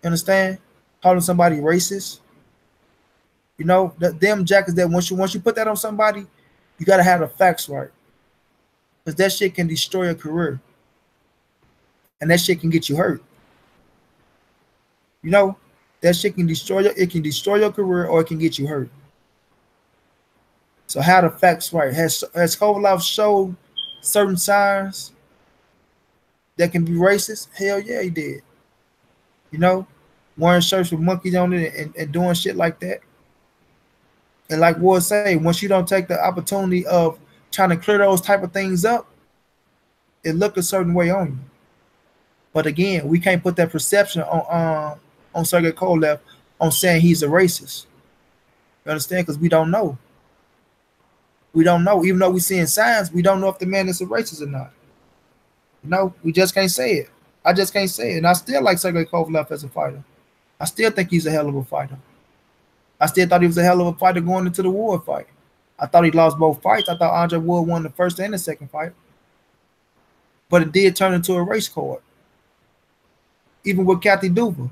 You understand? Calling somebody racist. You know, them jackets that once you put that on somebody, you gotta have the facts right. Because that shit can destroy your career. And that shit can get you hurt. You know, that shit can destroy your career or it can get you hurt. So have the facts right. Has Kovalev showed certain signs that can be racist? Hell yeah, he did. You know, wearing shirts with monkeys on it and doing shit like that. And like Ward say, once you don't take the opportunity of trying to clear those type of things up, it look a certain way on you. But again, we can't put that perception on Sergey Kovalev on saying he's a racist. You understand? Because we don't know. We don't know. Even though we're seeing signs, we don't know if the man is a racist or not. You know, we just can't say it. I just can't say it. And I still like Sergey Kovalev as a fighter. I still think he's a hell of a fighter. I still thought he was a hell of a fighter going into the Ward fight. I thought he lost both fights. I thought Andre Ward won the first and the second fight. But it did turn into a race card. Even with Kathy Duva,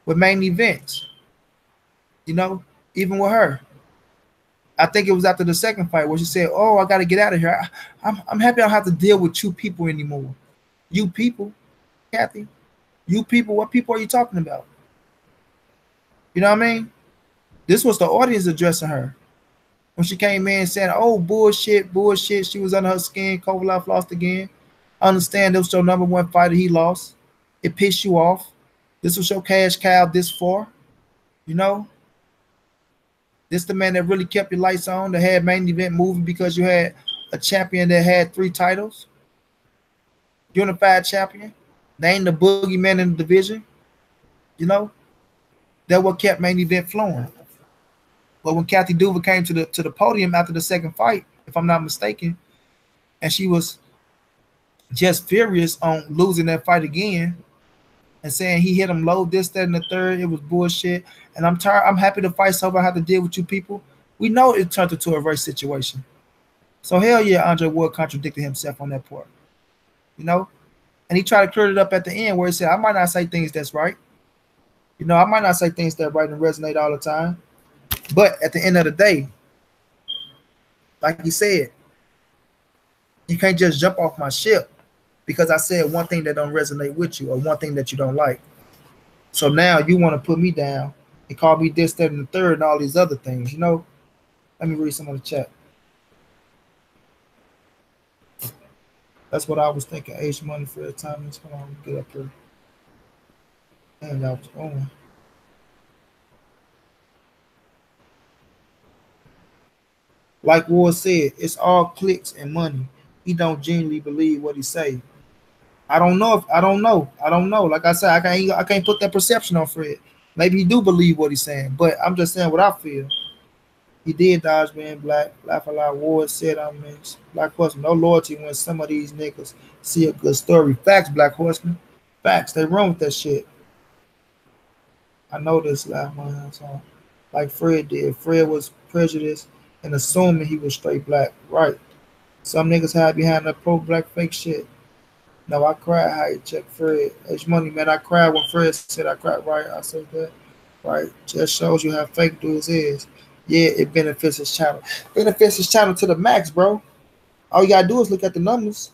with main events. You know, even with her. I think it was after the second fight where she said, "Oh, I got to get out of here. I'm happy I don't have to deal with you people anymore." You people, Kathy. You people, what people are you talking about? You know what I mean? This was the audience addressing her. When she came in saying, "Oh, bullshit, bullshit." She was under her skin. Kovalev lost again. I understand this was your number one fighter. He lost. It pissed you off. This was your cash cow this far. You know? This the man that really kept your lights on, that had main event moving because you had a champion that had 3 titles. Unified champion. Named the boogeyman in the division. You know? That what kept main event flowing. But when Kathy Duva came to the podium after the second fight, if I'm not mistaken, and she was just furious on losing that fight again and saying he hit him low, this, that, and the third, it was bullshit. And I'm tired. I'm happy to fight so I have to deal with you people. We know it turned into a race situation. So hell yeah, Andre Ward contradicted himself on that part. You know? And he tried to clear it up at the end where he said, I might not say things that's right. You know, I might not say things that right and resonate all the time. But at the end of the day, like he said, you can't just jump off my ship because I said one thing that don't resonate with you or one thing that you don't like. So now you want to put me down and call me this, that, and the third and all these other things, you know? Let me read some of the chat. That's what I was thinking. H money for the time. Hold on, get up here. And I was going. Like Ward said, it's all clicks and money. He don't genuinely believe what he say. I don't know. I don't know. Like I said, I can't put that perception on Fred. Maybe he do believe what he's saying, but I'm just saying what I feel. He did dodge being black. Laugh a lot. Ward said I'm mixed. Black Horseman, no loyalty when some of these niggas see a good story. Facts, Black Horseman. Facts. They run with that shit. I know this laugh my hands on. Like Fred did. Fred was prejudiced and assuming he was straight black. Right. Some niggas hide behind that pro-black fake shit. No, I cried how you check Fred. H Money, man, I cried when Fred said I cried. Right, I said that. Right. Just shows you how fake dudes is. Yeah, it benefits his channel. Benefits his channel to the max, bro. All you gotta do is look at the numbers.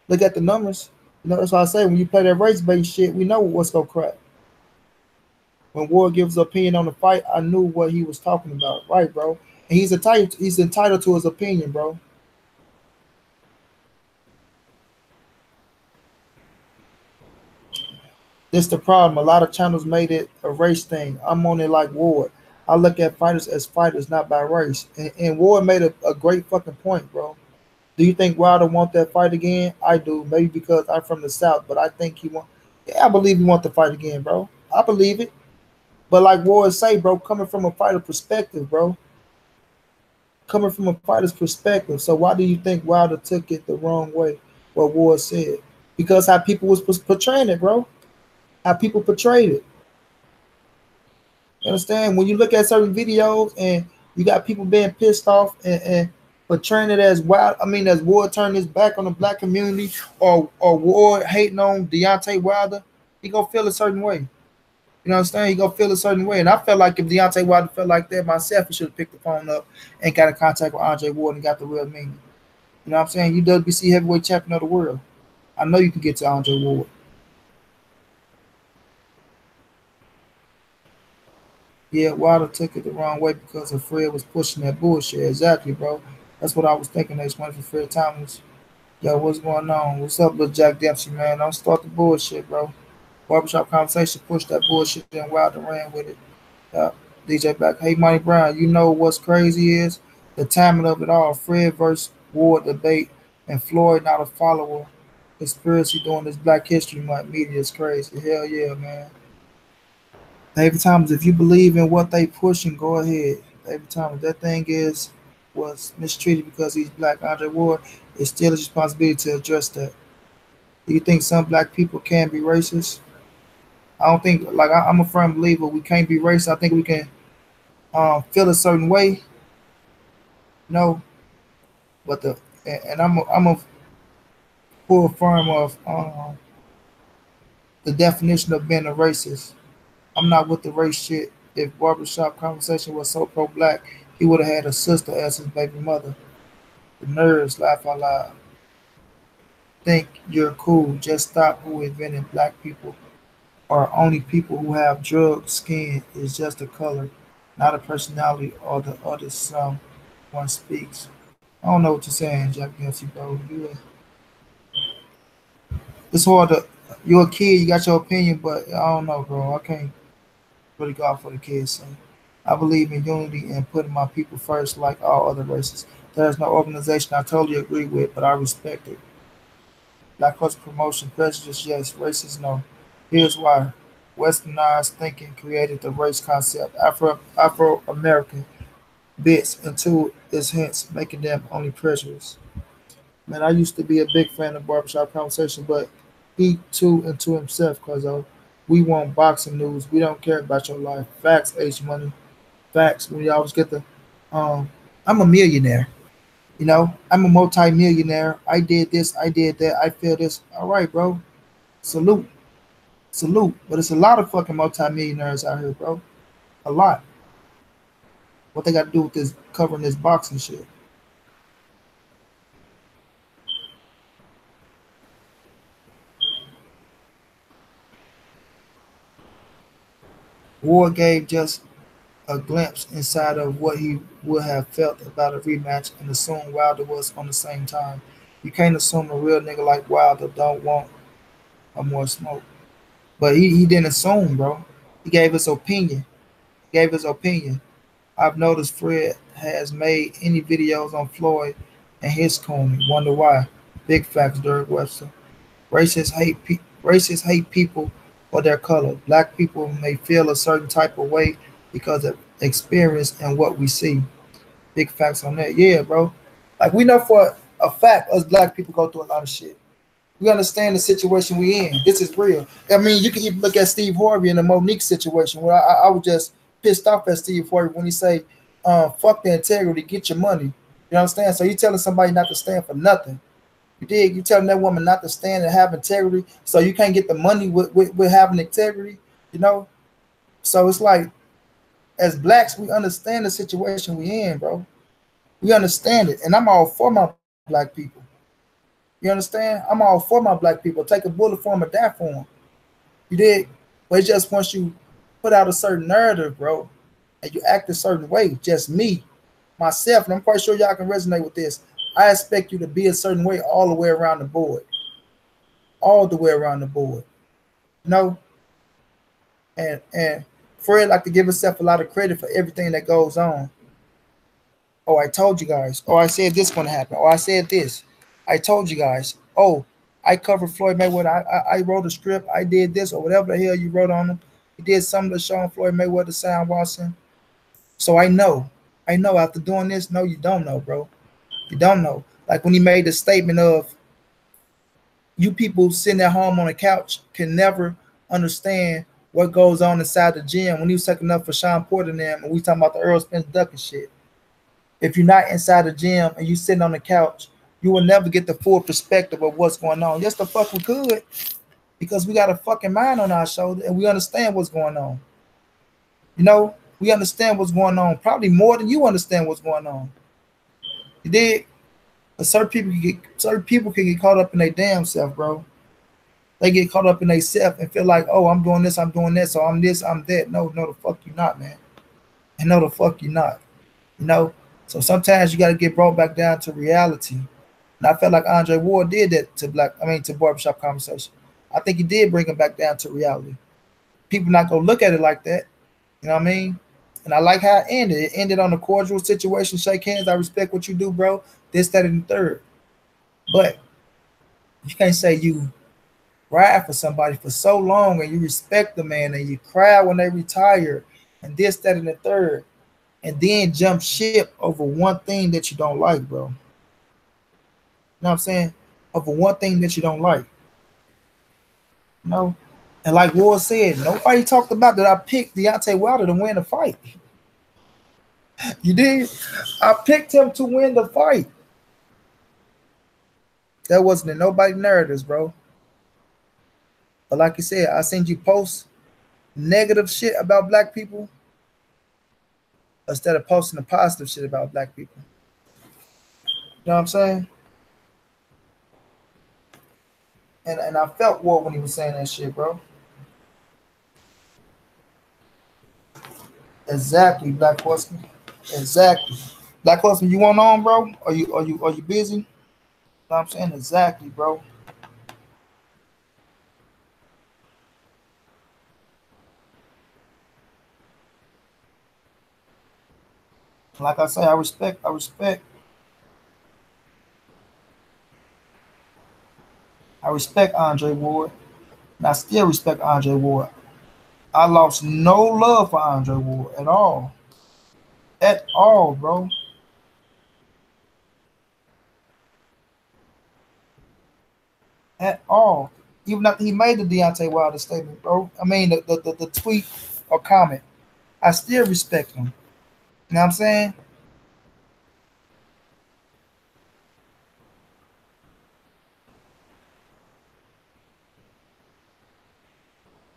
Look at the numbers. You know, that's why I say when you play that race-based shit, we know what's gonna crack. When Ward gives his opinion on the fight, I knew what he was talking about. Right, bro. And he's entitled to his opinion, bro. This the problem. A lot of channels made it a race thing. I'm on it like Ward. I look at fighters as fighters, not by race. And Ward made a great fucking point, bro. Do you think Wilder want that fight again? I do. Maybe because I'm from the South, but I think he want. Yeah, I believe he want the fight again, bro. I believe it. But like Ward say, bro, coming from a fighter perspective, bro. Coming from a fighter's perspective. So why do you think Wilder took it the wrong way? What Ward said. Because how people was portraying it, bro. How people portrayed it. You understand? When you look at certain videos and you got people being pissed off and portraying it as wild. I mean, as Ward turning his back on the black community, or Ward hating on Deontay Wilder, he gonna feel a certain way. You know what I'm saying? He gonna feel a certain way. And I felt like if Deontay Wilder felt like that myself, he should have picked the phone up and got in contact with Andre Ward and got the real meaning. You know what I'm saying? You WBC heavyweight champion of the world. I know you can get to Andre Ward. Yeah, Wilder took it the wrong way because of Fred was pushing that bullshit. Exactly, bro. That's what I was thinking next month for Fred Thomas. Yo, what's going on? What's up, little Jack Dempsey, man? Don't start the bullshit, bro. Barbershop conversation pushed that bullshit and Wilder ran with it. Yeah. DJ back. Hey, Money Brown, you know what's crazy is the timing of it all. Fred versus Ward debate and Floyd not a follower. Conspiracy during this Black History Month media is crazy. Hell yeah, man. David Thomas, if you believe in what they pushing, go ahead. David Thomas, that thing is was mistreated because he's black. Andre Ward, it's still his responsibility to address that. Do you think some black people can be racist? I don't think, like, I'm a firm believer we can't be racist. I think we can feel a certain way, no, but I'm a full firm of the definition of being a racist. I'm not with the race shit. If Barbershop conversation was so pro black, he would have had a sister as his baby mother. The nerds laugh out loud. Think you're cool. Just stop who invented black people are only people who have drug skin is just a color, not a personality or the other someone speaks. I don't know what you're saying, Jack Dempsey, bro. It's hard to. You're a kid. You got your opinion, but I don't know, bro. I can't really go out for the kids. So I believe in unity and putting my people first, like all other races. There's no organization I totally agree with, but I respect it. Black culture promotion, prejudice, yes. Racist, no. Here's why. Westernized thinking created the race concept. Afro American bits into its hints, making them only prejudiced. Man, I used to be a big fan of barbershop conversation, but he too into himself, cause we want boxing news. We don't care about your life. Facts, H money. Facts. We always get the I'm a millionaire. You know, I'm a multi-millionaire. I did this, I did that, I feel this. All right, bro. Salute. Salute. But it's a lot of fucking multi-millionaires out here, bro. A lot. What they got to do with this covering this boxing shit? Ward gave just a glimpse inside of what he would have felt about a rematch and assumed Wilder was on the same time. You can't assume a real nigga like Wilder don't want a more smoke. But he didn't assume, bro. He gave his opinion. Gave his opinion. I've noticed Fred has made any videos on Floyd and his corner. Wonder why. Big facts, Derek Webster. Racists hate people for their color. Black people may feel a certain type of way because of experience and what we see. Big facts on that. Yeah, bro. Like we know for a fact, us black people go through a lot of shit. We understand the situation we in. This is real. I mean, you can even look at Steve Harvey in the Monique situation where I was just pissed off at Steve Harvey when he say, fuck the integrity, get your money. You know what I'm saying? So you telling somebody not to stand for nothing. You dig? You telling that woman not to stand and have integrity so you can't get the money with having integrity, you know? So it's like, as blacks, we understand the situation we in, bro. We understand it. And I'm all for my black people. You understand? I'm all for my black people. Take a bullet for them or die for them. You did. But it's just once you put out a certain narrative, bro, and you act a certain way, just me, myself, and I'm quite sure y'all can resonate with this. I expect you to be a certain way all the way around the board. All the way around the board. You know? And Fred like to give himself a lot of credit for everything that goes on. Oh, I told you guys. Oh, I said this gonna happen. Oh, I said this. I told you guys. Oh, I covered Floyd Mayweather. I wrote a script. I did this or whatever the hell you wrote on him. You did something to show Floyd Mayweather, Sam Watson. So I know. I know after doing this, no, you don't know, bro. You don't know. Like when he made the statement of you people sitting at home on the couch can never understand what goes on inside the gym when he was taking up for Sean Porter and them, and we talking about the Earl Spence Duck and shit. If you're not inside the gym and you sitting on the couch, you will never get the full perspective of what's going on. Yes, the fuck we could, because we got a fucking mind on our shoulder and we understand what's going on. You know, we understand what's going on, probably more than you understand what's going on. You did. But certain people can get caught up in their damn self, bro. They get caught up in their self and feel like, oh, I'm doing this, I'm doing that, so I'm this, I'm that. No, no, the fuck you not, man. And no, the fuck you not. You know. So sometimes you got to get brought back down to reality. And I felt like Andre Ward did that to Barbershop Conversation. I think he did bring him back down to reality. People not gonna look at it like that. You know what I mean? And I like how it ended. It ended on a cordial situation, shake hands. I respect what you do, bro. This, that, and the third. But you can't say you ride for somebody for so long and you respect the man and you cry when they retire and this, that, and the third, and then jump ship over one thing that you don't like, bro. You know what I'm saying? Over one thing that you don't like. You know? And like Ward said, nobody talked about that I picked Deontay Wilder to win the fight. You did? I picked him to win the fight. That wasn't in nobody's narratives, bro. But like you said, I seen you post negative shit about black people instead of posting the positive shit about black people. You know what I'm saying? And I felt Ward when he was saying that shit, bro. Exactly, Black Horseman. Exactly. Black Horseman, you want on, bro? Are you busy? You know what I'm saying? Exactly, bro. Like I say, I respect Andre Ward. And I still respect Andre Ward. I lost no love for Andre Ward at all. At all, bro. At all. Even after he made the Deontay Wilder statement, bro. I mean, the tweet or comment. I still respect him. You know what I'm saying?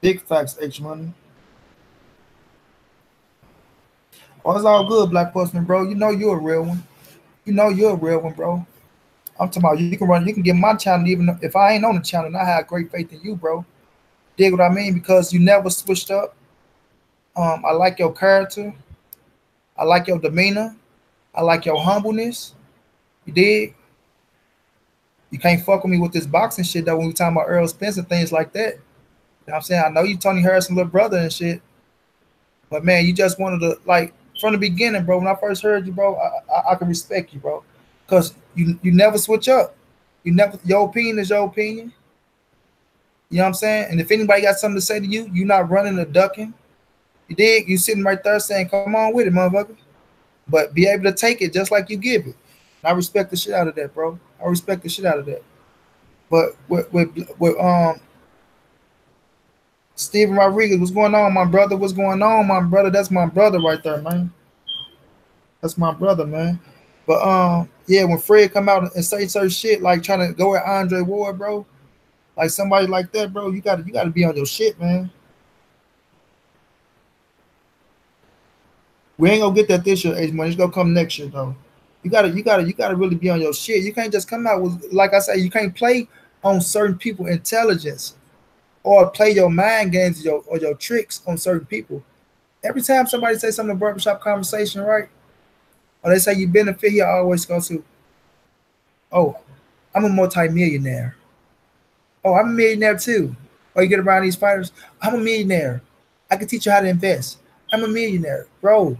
Big facts, H Money. Oh, it's all good, Black Postman, bro. You know you're a real one. You know you're a real one, bro. I'm talking about you can get my channel even if I ain't on the channel and I have great faith in you, bro. Dig what I mean? Because you never switched up. I like your character. I like your demeanor. I like your humbleness. You dig? You can't fuck with me with this boxing shit though when we talking about Earl Spence and things like that. You know what I'm saying? I know you Tony Harrison little brother and shit. But man, you just wanted to like from the beginning, bro. When I first heard you, bro, I can respect you, bro. Cause you never switch up. You never your opinion is your opinion. You know what I'm saying? And if anybody got something to say to you, you not running or ducking. You dig? You sitting right there saying, come on with it, motherfucker. But be able to take it just like you give it. And I respect the shit out of that, bro. I respect the shit out of that. But with Steven Rodriguez, what's going on, my brother? What's going on, my brother? That's my brother right there, man. That's my brother, man. But yeah, when Fred come out and say certain shit like trying to go at Andre Ward, bro, like somebody like that, bro, you gotta be on your shit, man. We ain't gonna get that this year, H Money. It's gonna come next year though. You gotta really be on your shit. You can't just come out with, like I say, you can't play on certain people intelligence or play your mind games or your tricks on certain people. Every time somebody say something in barbershop conversation, right? Or they say you benefit here, I always go to, oh, I'm a multi-millionaire. Oh, I'm a millionaire too. Or you get around these fighters, I'm a millionaire. I can teach you how to invest. I'm a millionaire, bro.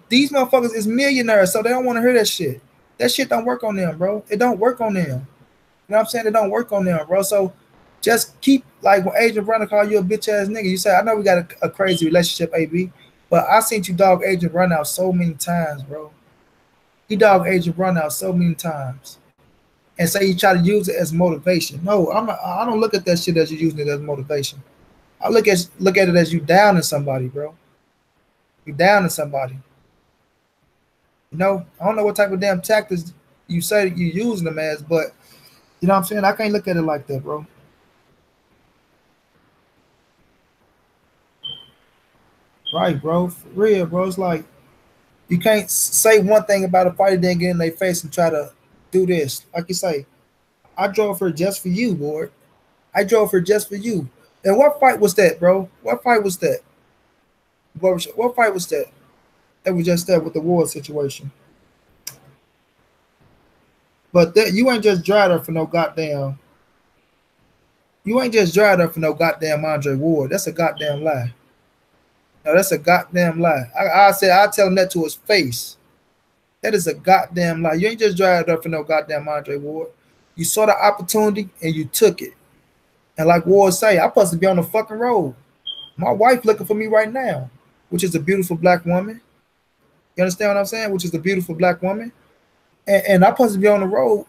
These motherfuckers is millionaires, so they don't want to hear that shit. That shit don't work on them, bro. It don't work on them. You know what I'm saying? It don't work on them, bro. So just keep, like when Agent Runner call you a bitch ass nigga, you say, I know we got a crazy relationship, AB, but I seen you dog Agent Run out so many times, bro. He dog Agent Run out so many times. And say you try to use it as motivation. No, I don't look at that shit as you using it as motivation. I look at it as you downing somebody, bro. You down to somebody. You know, I don't know what type of damn tactics you say that you using them as, but you know what I'm saying? I can't look at it like that, bro. Right, bro. For real, bro. It's like you can't say one thing about a fighter, then get in their face and try to do this. Like you say, I drove her just for you, boy. I drove her just for you. And what fight was that, bro? What fight was that? Barbershop. What fight was that? That was just that with the war situation. But that you ain't just dried her for no goddamn. You ain't just dried her for no goddamn Andre Ward. That's a goddamn lie. No, that's a goddamn lie. I said I tell him that to his face. That is a goddamn lie. You ain't just dried her for no goddamn Andre Ward. You saw the opportunity and you took it. And like Ward say, I'm supposed to be on the fucking road. My wife looking for me right now, which is a beautiful black woman. You understand what I'm saying? Which is a beautiful black woman. And I'm supposed to be on the road,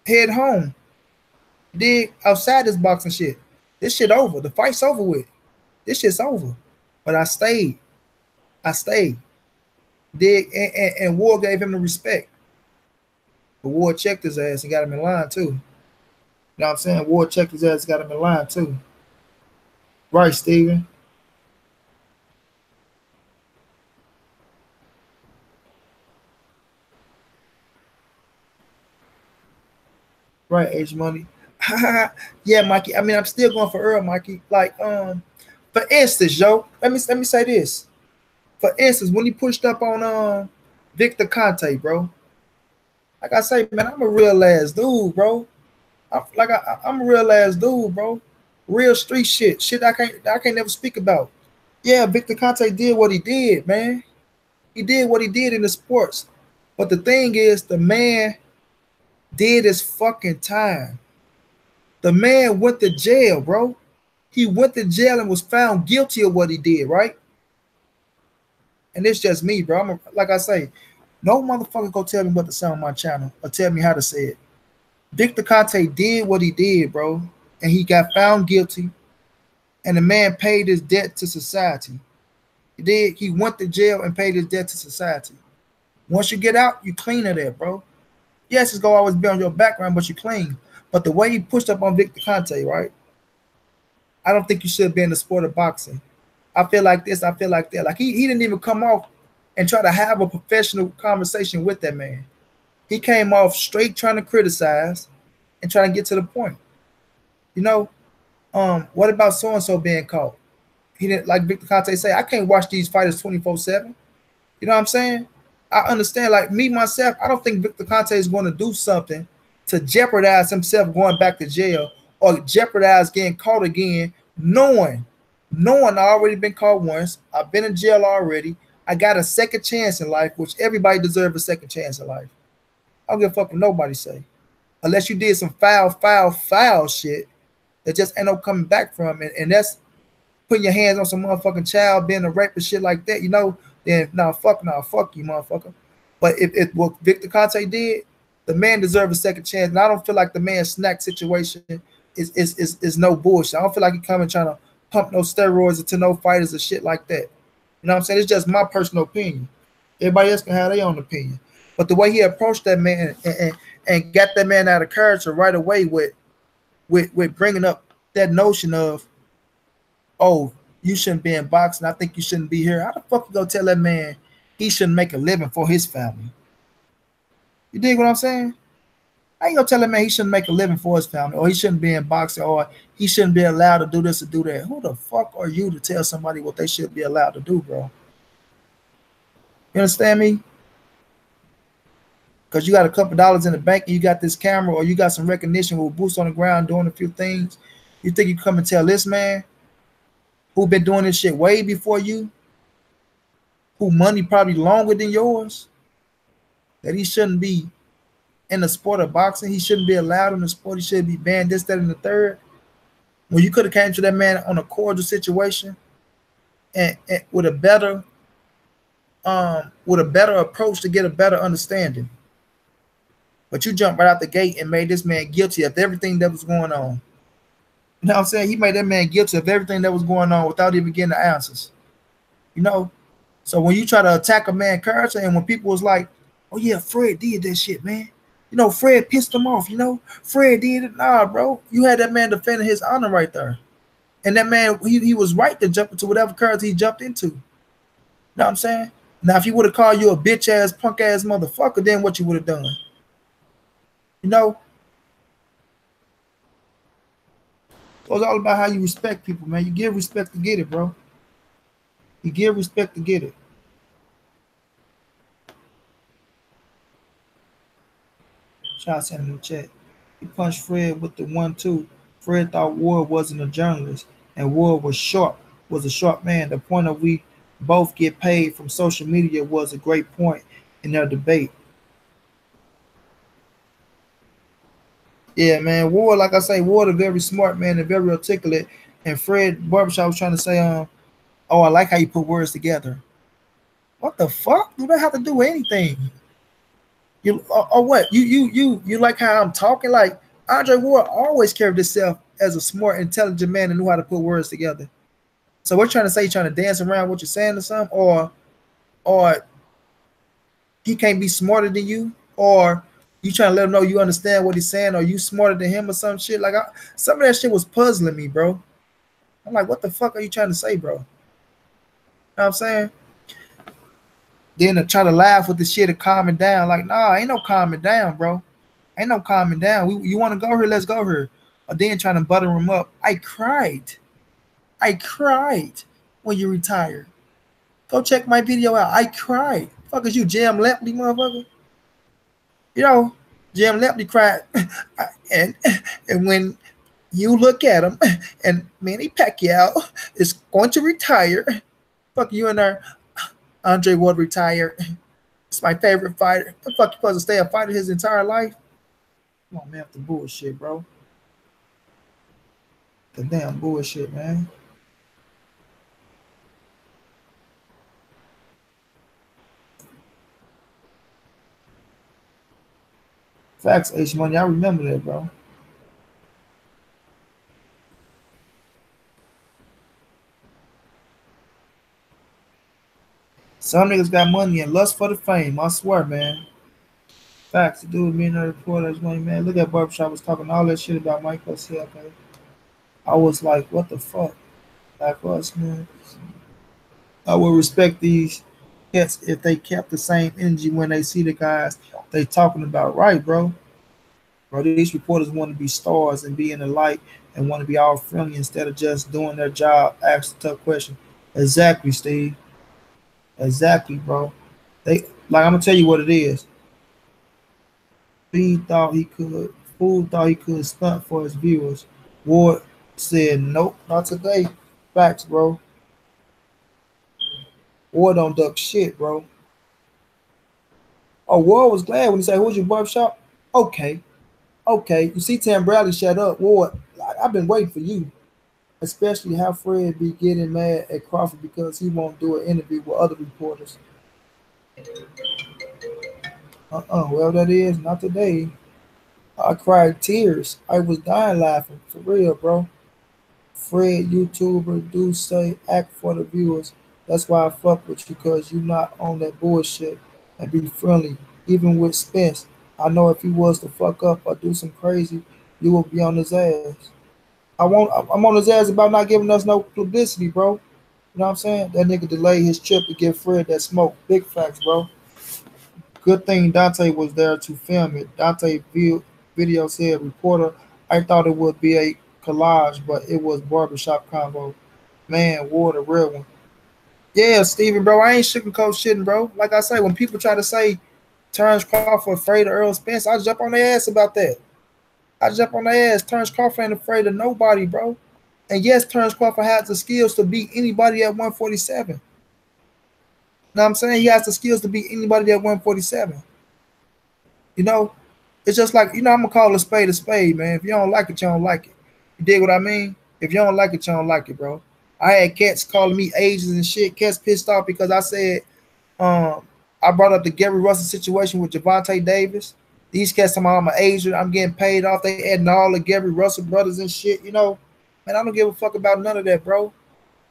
head home. Dig outside this boxing shit. This shit over. The fight's over with. This shit's over. But I stayed. I stayed. Dig and Ward gave him the respect. But Ward checked his ass and got him in line too. You know what I'm saying? Ward checked his ass and got him in line too. Right, Steven? Right, H Money. Yeah, Mikey. I mean, I'm still going for Earl, Mikey. Like, for instance, yo, let me say this. For instance, when he pushed up on Victor Conte, bro. Like I say, man, I'm a real ass dude, bro. I'm a real ass dude, bro. Real street shit. Shit I can't never speak about. Yeah, Victor Conte did what he did, man. He did what he did in the sports. But the thing is, the man did his fucking time. The man went to jail, bro. He went to jail and was found guilty of what he did, right? And it's just me, bro. Like I say, no motherfucker go tell me what to say on my channel or tell me how to say it. Victor Conte did what he did, bro, and he got found guilty, and the man paid his debt to society. He did. He went to jail and paid his debt to society. Once you get out, you clean of that, bro. Yes, it's gonna always be on your background, but you clean. But the way he pushed up on Victor Conte, right? I don't think you should be in the sport of boxing. I feel like this, I feel like that. Like he didn't even come off and try to have a professional conversation with that man. He came off straight trying to criticize and trying to get to the point. You know, what about so-and-so being caught? He didn't, like Victor Conte say, I can't watch these fighters 24/7. You know what I'm saying? I understand, like me, myself, I don't think Victor Conte is going to do something to jeopardize himself going back to jail or jeopardize getting caught again, knowing I already been caught once. I've been in jail already. I got a second chance in life, which everybody deserves a second chance in life. I don't give a fuck what nobody say. Unless you did some foul shit that just ain't no coming back from it. And that's putting your hands on some motherfucking child, being a rapist, shit like that, you know, then fuck you, motherfucker. But if what Victor Conte did, the man deserves a second chance. And I don't feel like the man's snack situation is no bullshit. I don't feel like he coming trying to pump no steroids into no fighters or shit like that. You know what I'm saying? It's just my personal opinion. Everybody else can have their own opinion. But the way he approached that man and got that man out of character right away with bringing up that notion of, oh, you shouldn't be in boxing. I think you shouldn't be here. How the fuck you gonna tell that man he shouldn't make a living for his family? You dig what I'm saying? I ain't gonna tell that man he shouldn't make a living for his family, or he shouldn't be in boxing, or he shouldn't be allowed to do this or do that. Who the fuck are you to tell somebody what they should be allowed to do, bro? You understand me? Because you got a couple dollars in the bank and you got this camera, or you got some recognition with boots on the ground doing a few things. You think you come and tell this man who been doing this shit way before you, who money probably longer than yours, that he shouldn't be in the sport of boxing? He shouldn't be allowed in the sport. He should be banned, this, that, and the third. When you could have came to that man on a cordial situation and with a better approach to get a better understanding. But you jumped right out the gate and made this man guilty of everything that was going on. You know what I'm saying? He made that man guilty of everything that was going on without even getting the answers. You know, So when you try to attack a man character, and when people was like, "Oh yeah, Fred did that shit, man," you know, Fred pissed him off. You know, Fred did it. Nah, bro, you had that man defending his honor right there, and that man he was right to jump into whatever character he jumped into. You know what I'm saying? Now, if he would have called you a bitch ass, punk ass motherfucker, then what you would have done? You know, so it's all about how you respect people, man. You give respect to get it, bro. You give respect to get it. Shout out in the chat. He punched Fred with the 1-2. Fred thought Ward wasn't a journalist, and Ward was sharp, was a sharp man. The point of we both get paid from social media was a great point in their debate. Yeah, man. Ward, like I say, Ward a very smart man and very articulate. And Fred Barbershop was trying to say, oh, I like how you put words together. What the fuck? Do that have to do with anything? You or what? You like how I'm talking? Like Andre Ward always carried himself as a smart, intelligent man and knew how to put words together. So we're trying to say, trying to dance around what you're saying or something, or he can't be smarter than you, or you trying to let him know you understand what he's saying, or you smarter than him or some shit. Like some of that shit was puzzling me, bro. I'm like, what the fuck are you trying to say, bro? You know what I'm saying? Then to try to laugh with the shit and calm it down. Like, nah, ain't no calming down, bro. Ain't no calming down. You want to go here? Let's go here. Or then trying to butter him up. I cried. I cried when you retired. Go check my video out. I cried. Fuck is you, Jam Lepley, motherfucker? You know, Jam Lepley cried. and when you look at him, and Manny Pacquiao is going to retire. Fuck you and there. Andre Ward retired. It's my favorite fighter. The fuck you supposed to stay a fighter his entire life? Come on, man, after bullshit, bro. The damn bullshit, man. Facts, H Money. I remember that, bro. Some niggas got money and lust for the fame. I swear, man. Facts. The dude being a reporter, H Money, man. Look at Barbershop was talking all that shit about Michael Self, man. I was like, what the fuck? Like us, man. I would respect these cats if they kept the same energy when they see the guys they talking about, right, bro? Bro, these reporters want to be stars and be in the light and want to be all friendly instead of just doing their job, ask the tough question. Exactly, Steve. Exactly, bro. They like I'm gonna tell you what it is. He thought he could. Fool thought he could stunt for his viewers. Ward said, "Nope, not today." Facts, bro. Ward don't duck shit, bro. Oh, Ward was glad when he said, "Who's your barbershop?" Okay, okay. You see, Tam Bradley shut up. Ward, I've been waiting for you. Especially how Fred be getting mad at Crawford because he won't do an interview with other reporters. Well, that is not today. I cried tears. I was dying laughing. For real, bro. Fred, YouTuber, do say act for the viewers. That's why I fuck with you, because you not on that bullshit and be friendly. Even with Spence, I know if he was to fuck up or do some crazy, you will be on his ass. I'm on his ass about not giving us no publicity, bro. You know what I'm saying? That nigga delayed his trip to give Fred that smoke. Big facts, bro. Good thing Dante was there to film it. Dante video said, reporter, I thought it would be a collage, but it was barbershop combo. Man, Ward a real one. Yeah, Steven, bro, I ain't sugarcoat shitting, bro. Like I say, when people try to say Terrence Crawford afraid of Earl Spence, I jump on their ass about that. I jump on their ass. Terrence Crawford ain't afraid of nobody, bro. And yes, Terrence Crawford has the skills to beat anybody at 147. Know what I'm saying? He has the skills to beat anybody at 147. You know, it's just like, I'm gonna call a spade, man. If you don't like it, you don't like it. You dig what I mean? If you don't like it, you don't like it, bro. I had cats calling me Asians and shit. Cats pissed off because I said I brought up the Gary Russell situation with Javante Davis. These cats talking about I'm an Asian, I'm getting paid off. They adding all the Gary Russell brothers and shit, Man, I don't give a fuck about none of that, bro.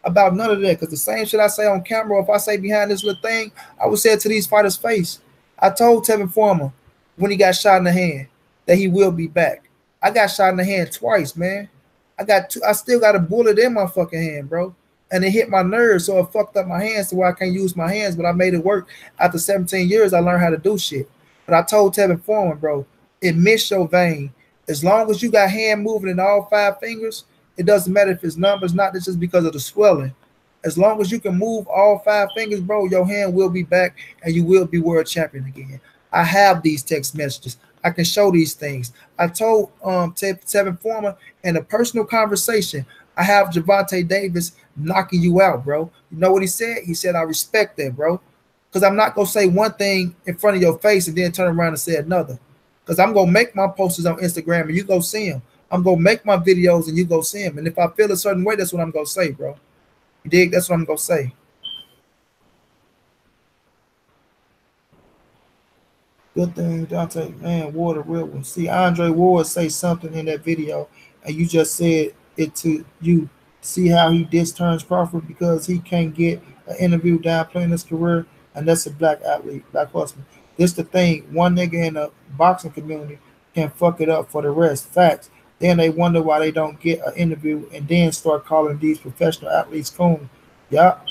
about none of that. Because the same shit I say on camera, if I say behind this little thing, I would say it to these fighters' face. I told Tevin Farmer when he got shot in the hand that he will be back. I got shot in the hand twice, man. I still got a bullet in my fucking hand, bro. And it hit my nerves, so it fucked up my hands to where I can't use my hands, but I made it work. After 17 years, I learned how to do shit. But I told Tevin Foreman, bro, it missed your vein. As long as you got hand moving in all 5 fingers, it doesn't matter if it's numbers, not just because of the swelling. As long as you can move all 5 fingers, bro, your hand will be back and you will be world champion again. I have these text messages. I can show these things. I told Tevin Foreman in a personal conversation, I have Javante Davis knocking you out, bro. You know what he said? He said, I respect that, bro. Because I'm not going to say one thing in front of your face and then turn around and say another. Because I'm going to make my posters on Instagram and you go see them. I'm going to make my videos and you go see them. And if I feel a certain way, that's what I'm going to say, bro. You dig? That's what I'm going to say. Good thing, Dante, man, Ward a real one. See, Andre Ward say something in that video, and you just said it to you. See how he dissed Terrence Crawford because he can't get an interview down playing his career, and that's a black athlete, black horseman. This the thing, one nigga in the boxing community can fuck it up for the rest. Facts. Then they wonder why they don't get an interview and then start calling these professional athletes coon. Yup.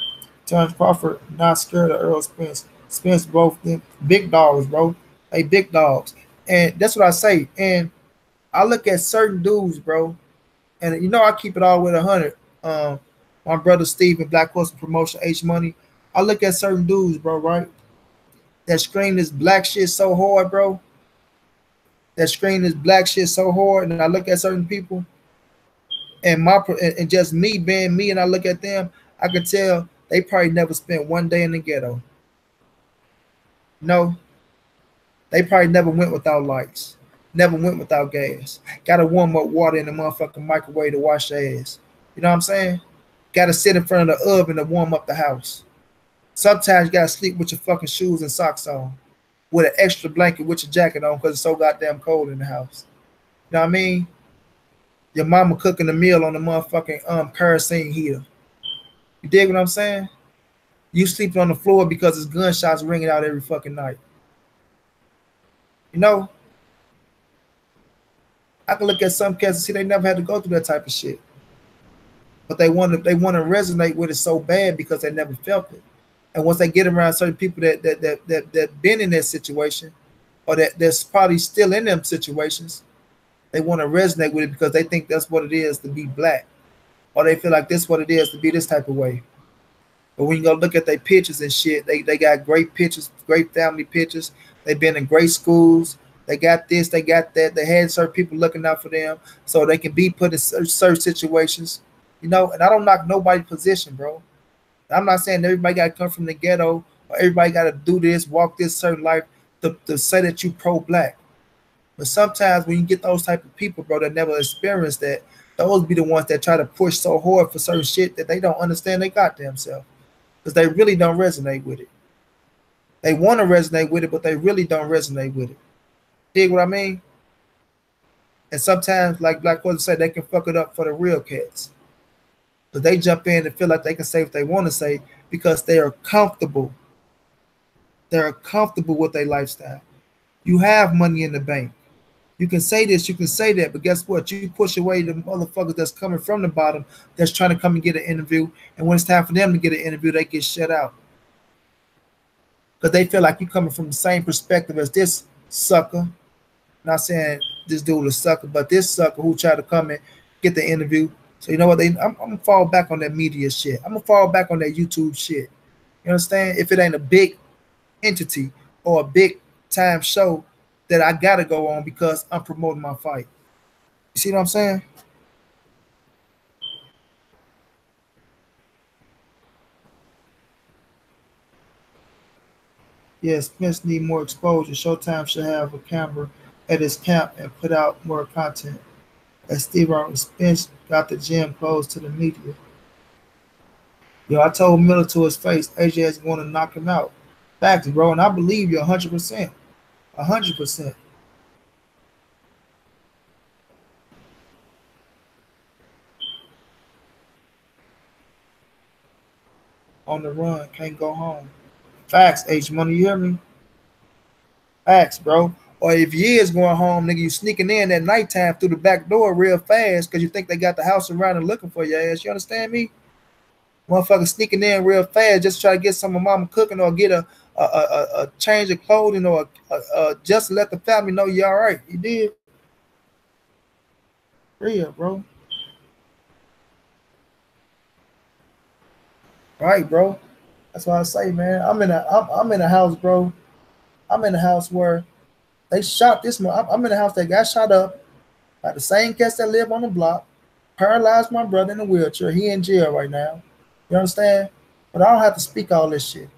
Terrence Crawford not scared of Earl Spence. Spence both them big dogs, bro. They big dogs. And that's what I say. And I look at certain dudes, bro, and you know I keep it all with 100. My brother Steve in Black Horse Promotion, H Money. I look at certain dudes, bro, right? That scream this black shit so hard, bro. That scream this black shit so hard, and I look at certain people, and just me being me, and I look at them, I can tell they probably never spent one day in the ghetto. No, they probably never went without lights, never went without gas. Got to warm up water in the motherfucking microwave to wash their ass. You know what I'm saying? Got to sit in front of the oven to warm up the house. Sometimes you got to sleep with your fucking shoes and socks on, with an extra blanket with your jacket on because it's so goddamn cold in the house. You know what I mean? Your mama cooking a meal on the motherfucking kerosene heater. You dig what I'm saying? You sleeping on the floor because it's gunshots ringing out every fucking night. You know, I can look at some cats and see they never had to go through that type of shit. But they want to resonate with it so bad because they never felt it. And once they get around certain people that been in that situation, or that's probably still in them situations, they want to resonate with it because they think that's what it is to be black, or they feel like this is what it is to be this type of way. But when you go look at their pictures and shit, they got great pictures, great family pictures. They've been in great schools. They got this, they got that. They had certain people looking out for them so they can be put in certain situations. You know, and I don't knock nobody's position, bro. I'm not saying everybody got to come from the ghetto or everybody got to do this, walk this certain life to say that you pro-black. But sometimes when you get those type of people, bro, that never experienced that, those be the ones that try to push so hard for certain shit that they don't understand they got themselves. Because they really don't resonate with it. They want to resonate with it, but they really don't resonate with it. Dig what I mean? And sometimes, like Black Horses say, they can fuck it up for the real cats. But they jump in and feel like they can say what they want to say because they are comfortable. They're comfortable with their lifestyle. You have money in the bank. You can say this, you can say that, but guess what? You push away the motherfuckers that's coming from the bottom that's trying to come and get an interview. And when it's time for them to get an interview, they get shut out. Because they feel like you're coming from the same perspective as this sucker. Not saying this dude is a sucker, but this sucker who tried to come and get the interview. So you know what? I'm gonna fall back on that media shit. I'm gonna fall back on that YouTube shit. You understand? If it ain't a big entity or a big time show that I gotta go on because I'm promoting my fight. You see what I'm saying? Yes, Spence need more exposure. Showtime should have a camera at his camp and put out more content. As Steve Harvey Spence got the gym closed to the media. Yo, I told Miller to his face, AJ is going to knock him out. Facts, bro, and I believe you 100%. 100%. on the run, can't go home. Facts, H Money, you hear me? Facts, bro. Or if you is going home, nigga, you sneaking in at nighttime through the back door real fast because you think they got the house around and looking for your ass. You understand me? Motherfucker sneaking in real fast just try to get some of mama cooking or get a change of clothing or just to let the family know you all right. You did? Real, bro. Right, bro. That's what I say, man. I'm in a house, bro. I'm in a house where they shot this man. I'm in a house that got shot up by the same cats that live on the block, paralyzed my brother in a wheelchair. He in jail right now. You understand? But I don't have to speak all this shit.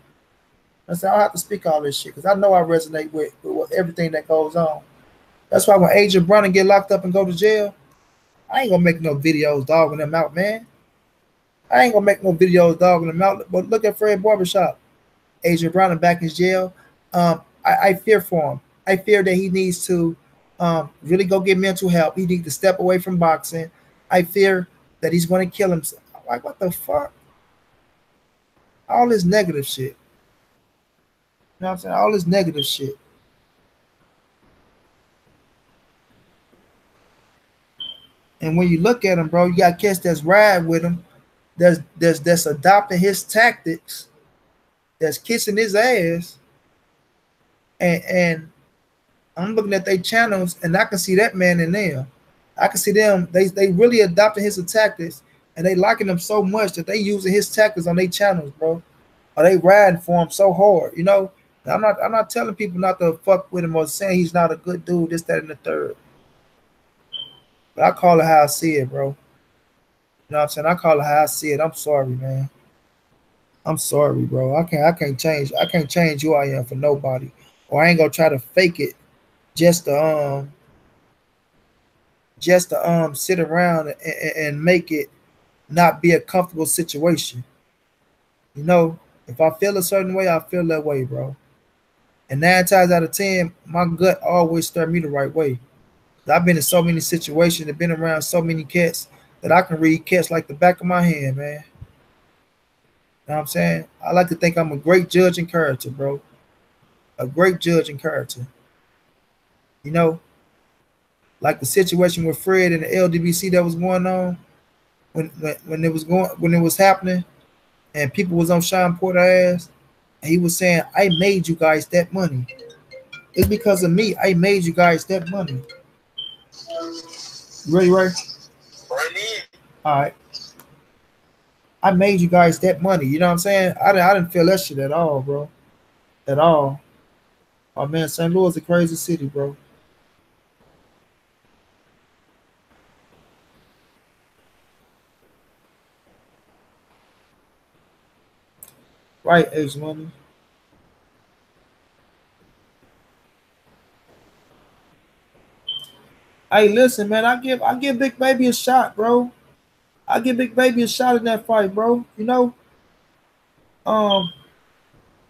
I don't have to speak all this shit because I know I resonate with everything that goes on. That's why when Agent Bronner get locked up and go to jail, I ain't gonna make no videos dogging them out, man. I ain't gonna make no videos dogging them out. But look at Fred Barbershop. Agent Bronner back in jail. I fear for him. I fear that he needs to really go get mental help. He needs to step away from boxing. I fear that he's going to kill himself. Like, what the fuck? All this negative shit. You know what I'm saying? All this negative shit. And when you look at him, bro, you got cats that's ride with him. That's adopting his tactics. That's kissing his ass. And I'm looking at their channels, and I can see that man in there. I can see them. They really adopting his tactics, and they liking him so much that they using his tactics on their channels, bro. Or they riding for him so hard, you know. I'm not telling people not to fuck with him or saying he's not a good dude, this, that, and the third. But I call it how I see it, bro. You know what I'm saying? I call it how I see it. I'm sorry, man. I'm sorry, bro. I can't change who I am for nobody. Or I ain't gonna try to fake it just to sit around and make it not be a comfortable situation. You know, if I feel a certain way, I feel that way, bro. And 9 times out of 10, my gut always steer me the right way. I've been in so many situations and been around so many cats that I can read cats like the back of my hand, man. You know what I'm saying? I like to think I'm a great judge in character, bro. A great judge in character. You know, like the situation with Fred and the LDBC that was going on when it was happening, and people was on Sean Porter ass, and he was saying, "I made you guys that money. It's because of me. I made you guys that money." You ready, Ray? All right. I made you guys that money. You know what I'm saying? I didn't feel that shit at all, bro. At all. Oh man, St. Louis is a crazy city, bro. Right, H Money. Hey, listen, man. I give Big Baby a shot, bro. I give Big Baby a shot in that fight, bro. You know. Um.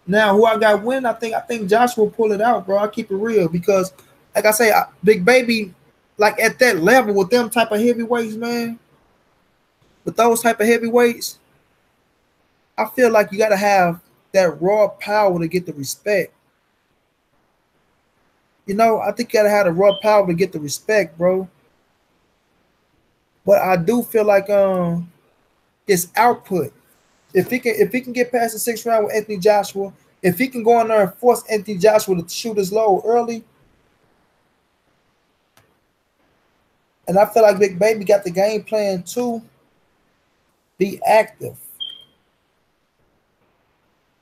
Now, who I got winning? I think Joshua will pull it out, bro. I keep it real because, like I say, Big Baby, like at that level with them type of heavyweights, man. With those type of heavyweights, I feel like you got to have that raw power to get the respect. You know, I think you got to have the raw power to get the respect, bro. But I do feel like his output. If he can get past the 6th round with Anthony Joshua, if he can go in there and force Anthony Joshua to shoot his low early, and I feel like Big Baby got the game plan to be active.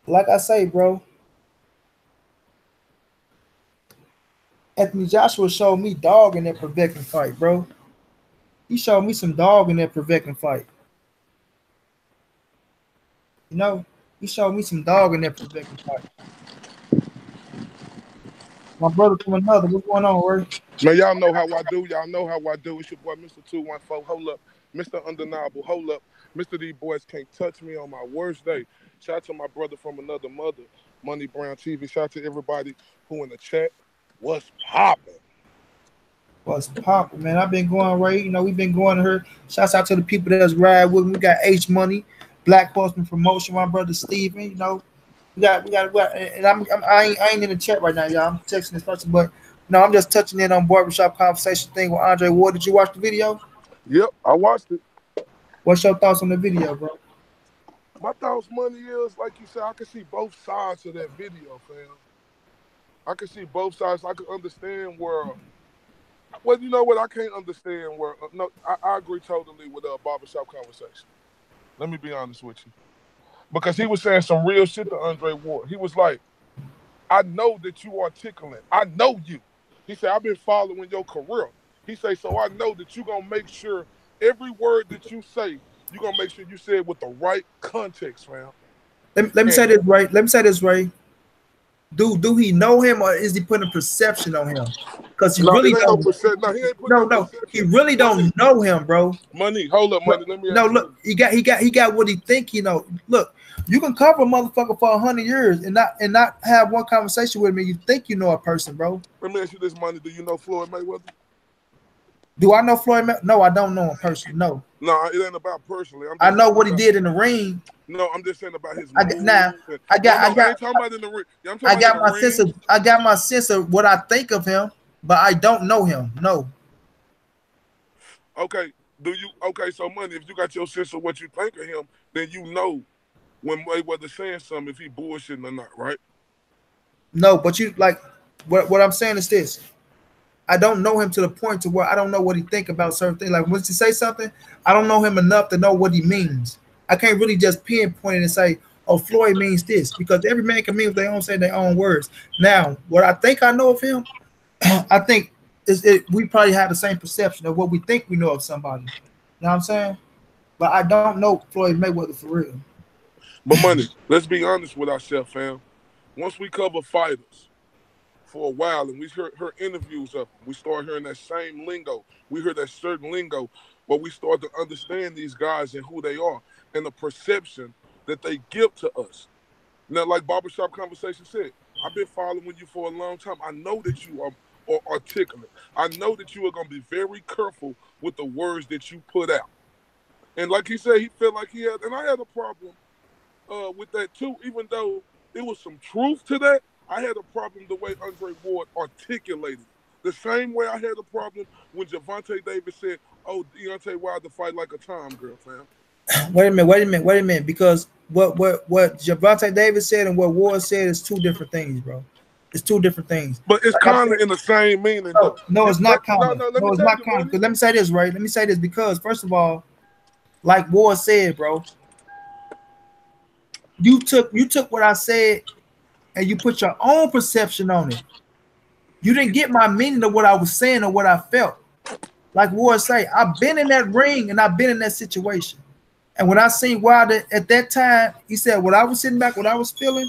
Like I say, bro, Anthony Joshua showed me dog in that Prevekin fight, bro. He showed me some dog in that Prevekin fight. You know, he showed me some dog in that Prevekin fight. My brother from another. What's going on, Ray? Man, y'all know how I do. Y'all know how I do. It's your boy, Mr. 214. Hold up. Mr. Undeniable. Hold up. Mr. These boys can't touch me on my worst day. Shout out to my brother from another mother, Money Brown TV. Shout out to everybody who in the chat. What's popping? What's popping, man? I've been going, Ray. You know, we've been going to her. Shouts out to the people that's ride with me. We got H Money. Black Horseman Promotion, my brother Steven, you know. We got, and I ain't in the chat right now, y'all. I'm texting this person, but no, I'm just touching in on barbershop conversation thing with Andre Ward. Did you watch the video? Yep, I watched it. What's your thoughts on the video, bro? My thoughts, money, is like you said, I can see both sides of that video, fam. I can see both sides. I can understand where. Well, you know what? I can't understand where. No, I agree totally with barbershop conversation. Let me be honest with you, because he was saying some real shit to Andre Ward. He was like, "I know that you articulate. I know you." He said, "I've been following your career." He said, "So I know that you're gonna make sure every word that you say, you're gonna make sure you say it with the right context, fam." Let me say this right. Let me say this right. Do he know him or is he putting a perception on him? Because he No, really it ain't no don't. percent. No, he ain't putting No, no no, perception. he really don't know him, bro. Money, hold up, money. Let me No, ask look, he got what he think. You know, look, you can cover a motherfucker for 100 years and not have one conversation with me. You think you know a person, bro? Let me ask you this, money. Do you know Floyd Mayweather? Do I know Floyd? No, I don't know him personally. No. No, it ain't about personally. I know what he did in the ring. No, I'm just saying about his I moves. ain't talking about in the ring. I'm talking about in the ring. I got my sense of what I think of him, but I don't know him. No. Okay. Okay, so money, if you got your sense of what you think of him, then you know when Mayweather's saying something if he bullshitting or not, right? No, but you like what I'm saying is this. I don't know him to the point to where I don't know what he think about certain things. Like once he say something, I don't know him enough to know what he means. I can't really just pinpoint it and say, "Oh, Floyd means this," because every man can mean what they own, say their own words. Now, what I think I know of him, I think we probably have the same perception of what we think we know of somebody. You know what I'm saying? But I don't know Floyd Mayweather for real. But money, let's be honest with ourselves, fam. Once we cover fighters for a while and we heard interviews of them, we start hearing that same lingo. We hear that certain lingo, but we start to understand these guys and who they are and the perception that they give to us. Now, like Barbershop Conversation said, I've been following you for a long time. I know that you are articulate. I know that you are going to be very careful with the words that you put out. And like he said, he felt like he had, and I had a problem with that too, even though there was some truth to that. I had a problem the way Andre Ward articulated it. The same way I had a problem when Gervonta Davis said, "Oh, Deontay Wilder fight like a Tom girl, fam." Wait a minute. Because what Gervonta Davis said and what Ward said is two different things, bro. It's two different things. But it's kind of in the same meaning, though. No, it's not kind of. No, No, it's not kind of. Let me say this, right? Let me say this because, first of all, like Ward said, bro, you took what I said and you put your own perception on it. You didn't get my meaning of what I was saying or what I felt. Like Ward say, I've been in that ring and I've been in that situation. And when I seen Wilder at that time, he said, what I was sitting back, what I was feeling,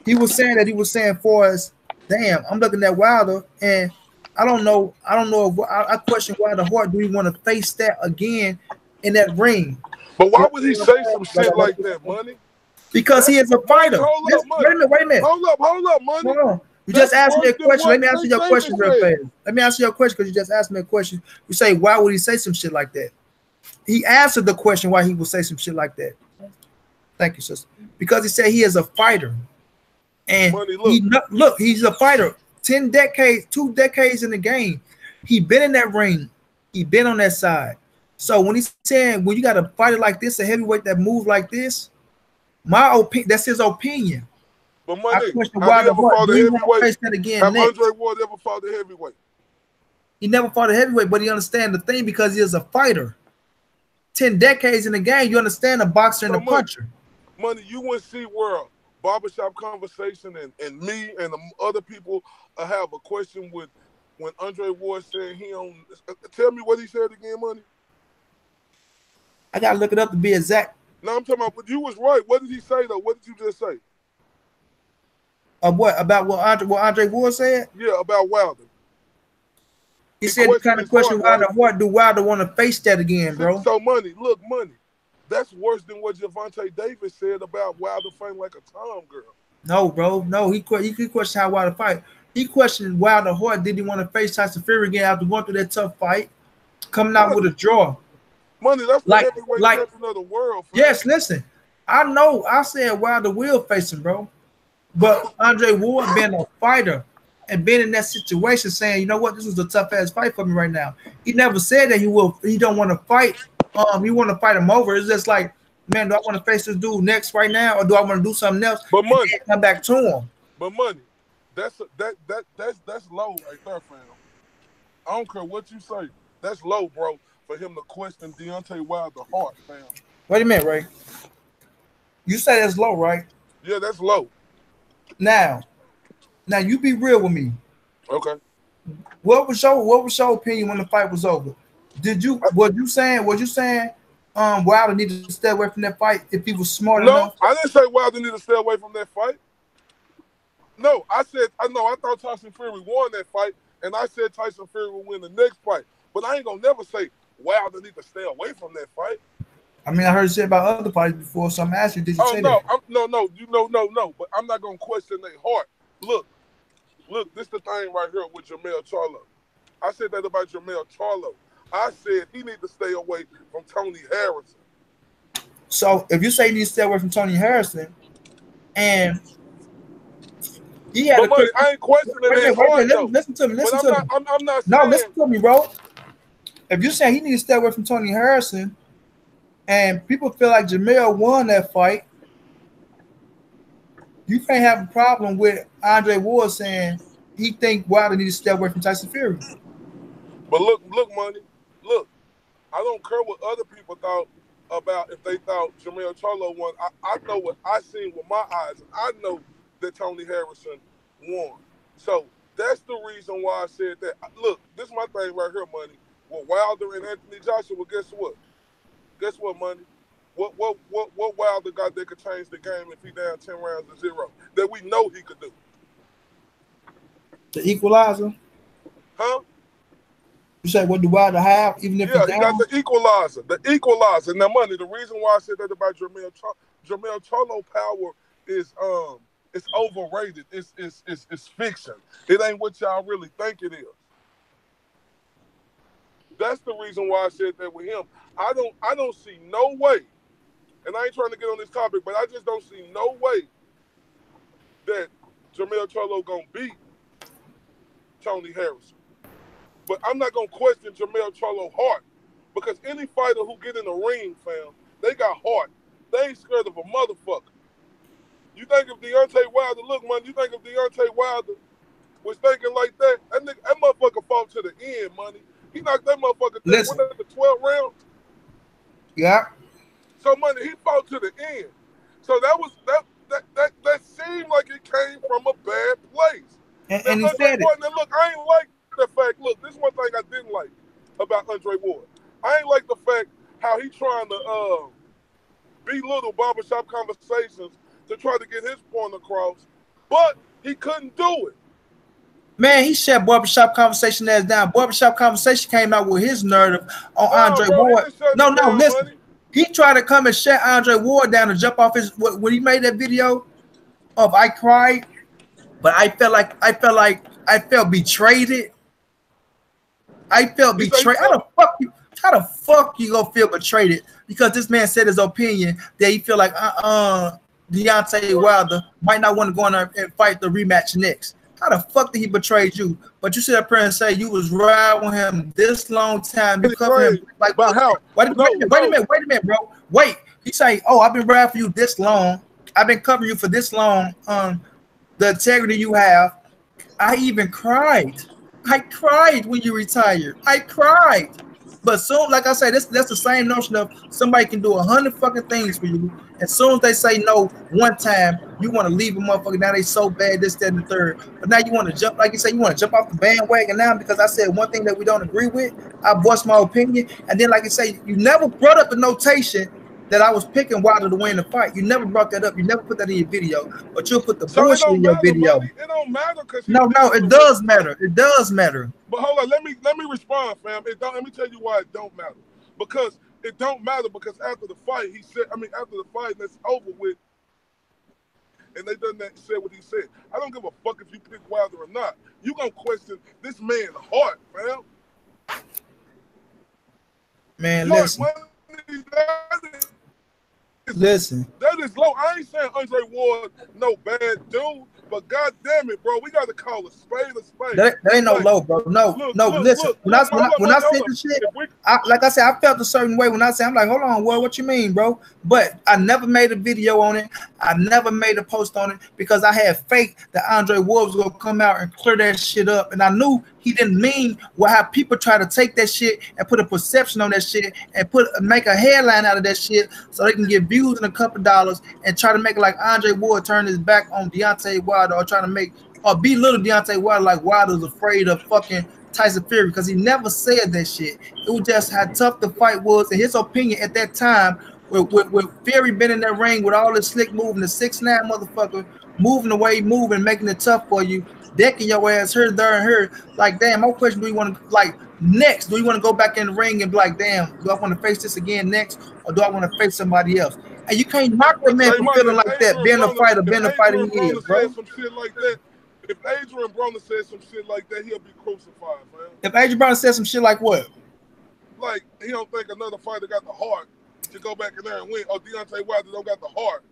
he was saying for us, damn, I'm looking at Wilder and I don't know if I question Wilder Hart, do we want to face that again in that ring? But why would he say some shit like that, money? Because he is a fighter. Wait a minute. Hold up, money. Hold on. You just asked me a question. Let me answer your question real fast. Let me answer your question because you just asked me a question. You say, why would he say some shit like that? He answered the question why he would say some shit like that. Thank you, sister. Because he said he is a fighter. And money, look, he's a fighter. 2 decades in the game. He been in that ring. He been on that side. So when he's saying, when you got a fighter like this, a heavyweight that moves like this, my opinion, that's his opinion. But money, have you ever fought a heavyweight? Have Andre Ward ever fought a heavyweight? He never fought a heavyweight, but he understands the thing because he is a fighter. 10 decades in the game, you understand the boxer and the puncher. Money, you wouldn't see where Barbershop Conversation and me and the other people have a question with when Andre Ward said he on. Tell me what he said again, money. I gotta look it up to be exact. No, I'm talking about. But you was right. What did he say though? What did you just say? What about what Andre Ward said? Yeah, about Wilder. He said the kind of question Wilder, right? What do Wilder want to face that again, bro? So money, look, money. That's worse than what Gervonta Davis said about Wilder fighting like a Tom girl. No, bro. No, he questioned how Wilder fight. He questioned Wilder Hart. Did he want to face Tyson Fury again after going through that tough fight, coming out with a draw? Money, that's the heavyweight like champion of the world, fam. yes, listen. I know I said Wilder will face him, bro. But Andre Ward being a fighter and being in that situation saying, you know what, this was a tough ass fight for me right now. He never said that he don't want to fight. He want to fight him over. It's just like, man, do I want to face this dude next right now, or do I want to do something else? But Money, come back to him. But Money, that's low right there, fam. I don't care what you say. That's low, bro, for him to question Deontay Wilder hard, fam. Wait a minute, Ray. You say that's low, right? Yeah, that's low. Now you be real with me. Okay. What was your opinion when the fight was over? Was you saying Wilder needed to stay away from that fight if he was smart enough? No, I didn't say Wilder needed to stay away from that fight. No, I thought Tyson Fury won that fight, and I said Tyson Fury will win the next fight. But I ain't gonna never say Wilder need to stay away from that fight. I mean, I heard you say about other fights before, so I'm asking you, did you say that? No. But I'm not gonna question their heart. Look, this the thing right here with Jermell Charlo. I said that about Jermell Charlo. I said he need to stay away from Tony Harrison. So if you say you need to stay away from Tony Harrison, and he had I ain't questioning that heart, though. Listen to me. I'm not saying. No, listen to me, bro. If you say he needs to stay away from Tony Harrison, and people feel like Jermell won that fight, you can't have a problem with Andre Ward saying he think Wilder needs to stay away from Tyson Fury. But look, Money. Look, I don't care what other people thought about if they thought Jermell Charlo won. I know what I seen with my eyes, and I know that Tony Harrison won. So that's the reason why I said that. Look, this is my thing right here, Money. With Wilder and Anthony Joshua, guess what? Guess what, Money? What Wilder got that could change the game if he down 10 rounds to 0? That we know he could do. The equalizer? Huh? You said what do Wilder have? Even if he got the equalizer. The equalizer. Now, Money, the reason why I said that about Jermell Charlo power is it's overrated. It's fiction. It ain't what y'all really think it is. That's the reason why I said that with him. I don't see no way, and I ain't trying to get on this topic, but I just don't see no way that Jermell Charlo gonna beat Tony Harrison. But I'm not gonna question Jermell Charlo heart, because any fighter who get in the ring, fam, they got heart. They ain't scared of a motherfucker. You think if Deontay Wilder, look, man, you think if Deontay Wilder was thinking like that, that motherfucker fought to the end, Money. He knocked that motherfucker down. Went at the 12th round. Yeah. So, Money, he fought to the end. So that seemed like it came from a bad place. And he said it. Now, look, I ain't like the fact. Look, this is one thing I didn't like about Andre Ward. I ain't like the fact how he trying to belittle barbershop conversations to try to get his point across, but he couldn't do it. Man, he shut Barbershop Conversation ass down. Barbershop Conversation came out with his narrative on Andre Ward. No, listen. Money. He tried to come and shut Andre Ward down and jump off his when he made that video of I cried, but I felt betrayed. I felt betrayed. How the fuck you gonna feel betrayed? Because this man said his opinion that he feel like Deontay Wilder might not want to go in there and fight the rematch next. How the fuck did he betray you? But you sit up here and say you was riding with him this long time. You cover him like about how? Wait a minute, bro. Wait. He say, "Oh, I've been riding for you this long. I've been covering you for this long. The integrity you have. I even cried. I cried when you retired. I cried." But soon, like I say, that's the same notion of somebody can do 100 fucking things for you. As soon as they say no one time, you want to leave a motherfucker. Now they so bad, this, that, and the third. But now you want to jump, like you say, you want to jump off the bandwagon now because I said one thing that we don't agree with. I voiced my opinion. And then, like you say, you never brought up the notation that I was picking Wilder to win the fight. You never brought that up. You never put that in your video. But you'll put the bullshit in your video. Buddy. It don't matter because no, it does matter. It does matter. But hold on, let me respond, fam. Let me tell you why it don't matter. Because it don't matter because after the fight, after the fight that's over with, and they done that, said what he said. I don't give a fuck if you pick Wilder or not. You gonna question this man's heart, fam. Man, listen. Listen. That is low. I ain't saying Andre Ward no bad dude, but god damn it, bro, we got to call a spade a spade. That ain't no like, low, bro. No, no. Listen, when I said the shit, like I said, I felt a certain way when I said, I'm like, hold on, what you mean, bro? But I never made a video on it. I never made a post on it because I had faith that Andre Ward was gonna come out and clear that shit up, and I knew he didn't mean how people try to take that shit and put a perception on that shit and make a headline out of that shit so they can get views and a couple dollars and try to make it like Andre Ward turned his back on Deontay Wilder or trying to make or belittle Deontay Wilder like Wilder was afraid of fucking Tyson Fury because he never said that shit. It was just how tough the fight was, in his opinion at that time. With Fury been in that ring with all this slick moving, the 6'9" motherfucker moving the way he moving, making it tough for you, decking your ass here, there, and here. Like, damn, my question: do you want to next? Do you want to go back in the ring and be like, damn, do I want to face this again next, or do I want to face somebody else? And you can't knock that man for feeling like that, being a fighter, he is, bro. Some shit like that. If Adrian Broner said some shit like that, he'll be crucified, man. If Adrian Broner said some shit like what? Like, he don't think another fighter got the heart to go back in there and win, or Deontay Wilder don't got the heart.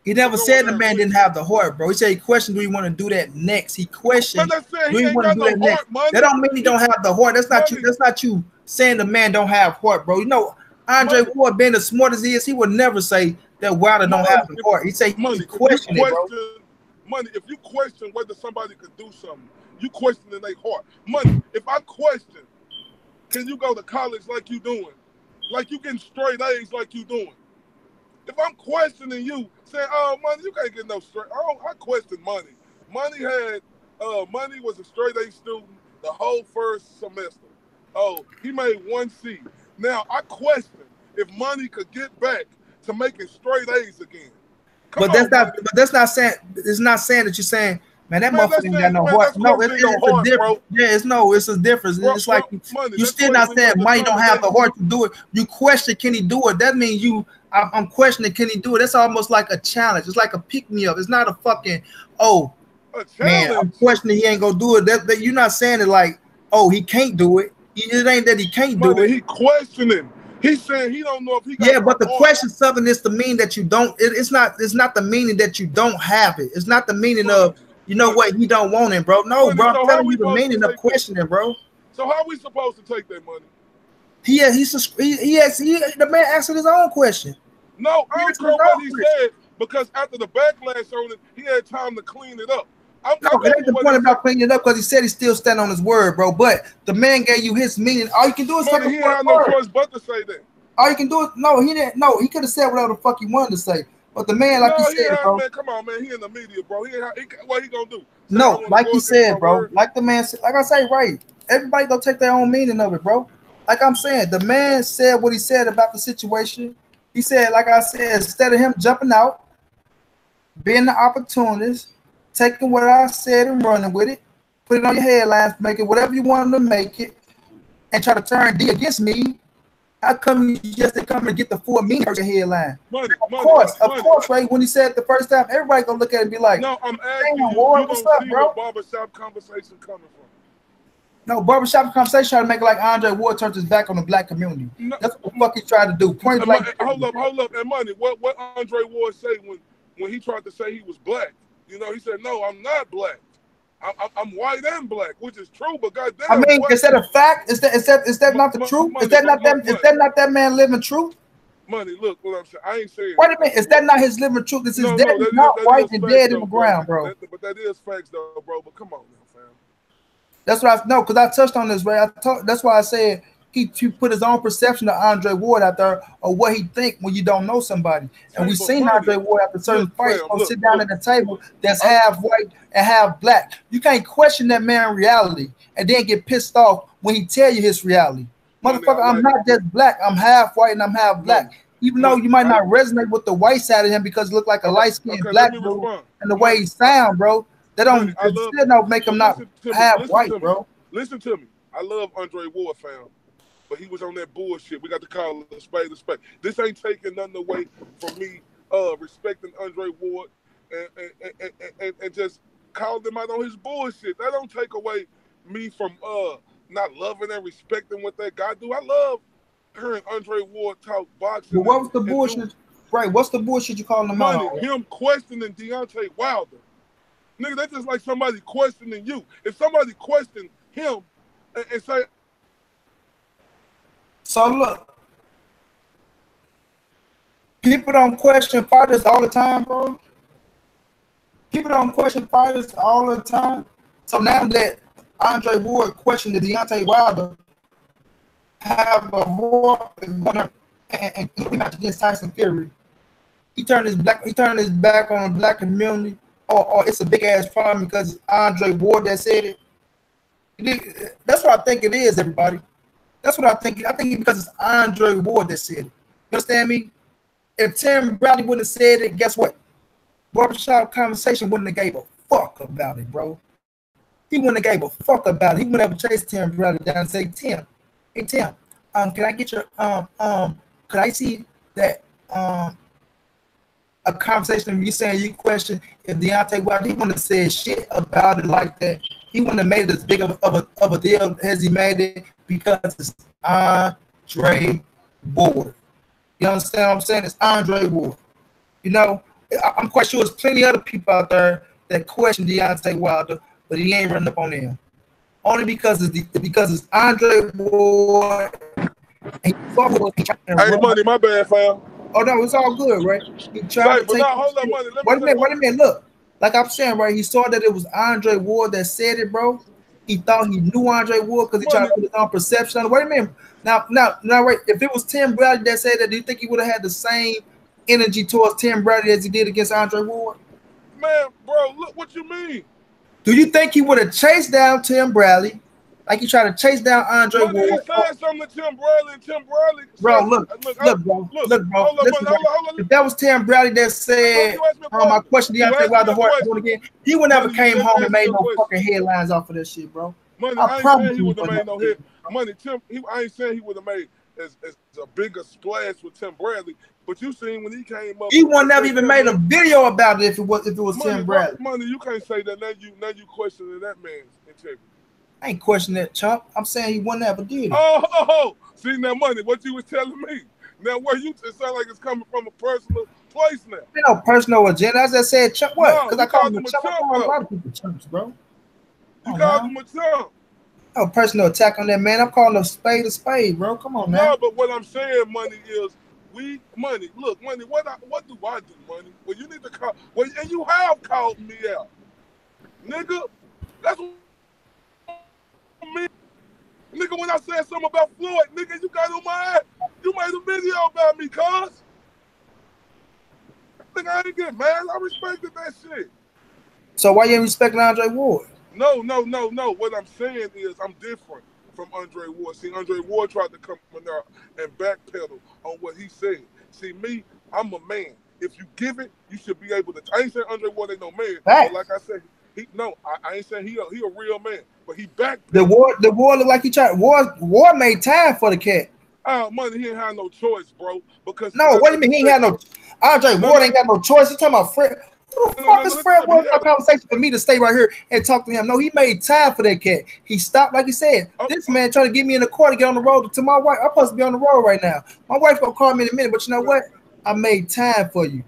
He never said the man didn't have the heart, bro. He said he questioned, do you want to do that next? He questioned, do you want to do that next? That don't mean he don't have the heart. That's not you. That's not you saying the man don't have heart, bro. You know, Andre Ward, being as smart as he is, he would never say that Wilder don't have the heart. He say he questioned it, bro. Money, if you question whether somebody could do something, you question in their heart. Money, if I question, can you go to college like you doing? Like you getting straight A's like you doing? If I'm questioning you, saying, oh, Money, you can't get no straight. I question Money. Money was a straight A student the whole first semester. Oh, he made 1 C. Now, I question if Money could get back to making straight A's again. But that's not saying, it's not saying that you're saying, man, that motherfucker ain't got no heart. No, it's a difference. Yeah, it's a difference. It's like you still not saying Money don't have the heart to do it. You question, can he do it? That means I'm questioning, can he do it? That's almost like a challenge. It's like a pick me up. It's not a fucking, oh man, I'm questioning he ain't gonna do it. That you're not saying it like, oh, he can't do it. It ain't that he can't do it. He questioning. He's saying he don't know if he got. Yeah, but the question something is to mean that you don't. It's not the meaning that you don't have it. It's not the meaning of, you know what, he don't want it, bro. No, bro, I'm telling you the meaning of questioning, bro. So how are we supposed to take that money? The man answered his own question. No, I don't care what he said, because after the backlash on it, he had time to clean it up. No, it ain't the point about cleaning it up, because he said he still stand on his word, bro. But the man gave you his meaning. All you can do is take he had no choice but to say that. All you can do is he didn't. No, he could have said whatever the fuck he wanted to say. But the man, like you said, bro. Man, come on, man. He in the media, bro. What he gonna do? No, like you said, bro. Like the man said, like I say, right. Everybody gonna take their own meaning of it, bro. Like I'm saying, the man said what he said about the situation. He said, like I said, instead of him jumping out, being the opportunist, taking what I said and running with it, put it on your headlines, make it whatever you want to make it, and try to turn D against me. How come you just come and get the full meaning of your headline? Of course, right? When he said it the first time, everybody gonna look at it and be like, no, I'm asking you, what's up, bro? Barbershop conversation coming from? No, barbershop conversation trying to make it like Andre Ward turned his back on the black community. No, that's what the fuck he tried to do. Point blank. Hold up, and Money. What Andre Ward say when he tried to say he was black? You know, he said, no, I'm not black. I'm white and black, which is true, but goddamn. I mean, is that a fact? Is that not the truth? Is that not that man living truth? Money, look what I'm saying. I ain't saying. Wait a minute, is that not his living truth? This is dead, not white and dead in the ground, bro. But that is facts, though, bro. But come on now, fam. That's what I know, because I touched on this, right? That's why I said he put his own perception of Andre Ward out there, or what he think when you don't know somebody. And we've seen Andre Ward after certain fights sit down at the table that's half white and half black. You can't question that man's reality and then get pissed off when he tell you his reality. Motherfucker, I'm not just black. I'm half white and I'm half black. Even though you might not resonate with the white side of him because he look like a light-skinned black dude and the way he sound, bro. That still don't make him not half white, bro. Listen to me. I love Andre Ward, fam. But he was on that bullshit. We got to call it a spade a spade. This ain't taking nothing away from me respecting Andre Ward and just calling him out on his bullshit. That don't take away me from not loving and respecting what that guy do. I love hearing Andre Ward talk boxing. But what was the bullshit? Right, what's the bullshit you calling him out money? on? Him questioning Deontay Wilder. Nigga, that's just like somebody questioning you. If somebody questioned him and say, so look, people don't question fighters all the time, bro. People don't question fighters all the time. So now that Andre Ward questioned the Deontay Wilder, have a war and match against Tyson Fury. He turned his back on the black community, or it's a big ass problem because Andre Ward that said it. That's what I think it is, everybody. That's what I think. I think because it's Andre Ward that said it. You understand me? If Tim Bradley wouldn't have said it, guess what? Barbershop Conversation wouldn't have gave a fuck about it, bro. He wouldn't have gave a fuck about it. He wouldn't have chased Tim Bradley down and say, Tim, hey Tim, can I get your could I see that a conversation of you saying you question if Deontay Wilder, he wouldn't have said shit about it like that. He wouldn't have made it as big of a deal as he made it because it's Andre Ward. You understand what I'm saying? It's Andre Ward. You know, I'm quite sure there's plenty other people out there that question Deontay Wilder, but he ain't running up on them. Only because it's Andre Ward. And hey, money, my bad, fam. Oh no, it's all good, right? He tried to take. Hold on, money. Wait a minute. Look, like I'm saying, right? He saw that it was Andre Ward that said it, bro. He thought he knew Andre Ward because he tried to put his own perception on it. Wait a minute. Now, right? If it was Tim Bradley that said that, do you think he would have had the same energy towards Tim Bradley as he did against Andre Ward? Man, bro, look what you mean. Do you think he would have chased down Tim Bradley? Like he tried to chase down Andre Ward. He said something to Tim Bradley, and Tim Bradley. Bro, look, bro. If that was Tim Bradley that said, my question, Deontay Wilder again, he would never came home and made no fucking headlines off of that shit, bro. Money, I ain't saying he would have made no hit. Money, Tim. I ain't saying he would have made as a bigger splash with Tim Bradley. But you seen when he came up, he would never even made a video about it if it was Tim Bradley. Money, you can't say that. Now you questioning that man's integrity. I ain't questioning that, chump. I'm saying he wouldn't ever did it. Oh, see now, money. What you was telling me now? Where you it sound like it's coming from a personal place now. Ain't no personal agenda. I just said chump. What? Because I called him a chump. I call a lot of people chumps, bro. You called him a chump. No personal attack on that man. I'm calling a spade, bro. Come on, man. No, but what I'm saying, money, is money. Look, money. What do I do, money? Well, you need to call. Well, and you have called me out, nigga. That's what me. Nigga, when I said something about Floyd, nigga, you got on my ass. You made a video about me, cuz. Nigga, I ain't get mad. I respected that shit. So why you ain't respecting Andre Ward? No. What I'm saying is I'm different from Andre Ward. See, Andre Ward tried to come in there and backpedal on what he said. See, me, I'm a man. If you give it, you should be able to. I ain't saying Andre Ward ain't no man. But like I said, I ain't saying he a real man, but he backpedaled. The Ward looked like he tried. Ward made time for the cat. Oh, money, he ain't had no choice, bro. Because no, what do you mean he ain't had no? Andre Ward ain't got no choice. You talking about Fred? Who the fuck is Fred Ward? A conversation for me to stay right here and talk to him. No, he made time for that cat. He stopped, like he said. This man trying to get me in the car to get on the road to my wife. I'm supposed to be on the road right now. My wife gonna call me in a minute, but you know what? I made time for you.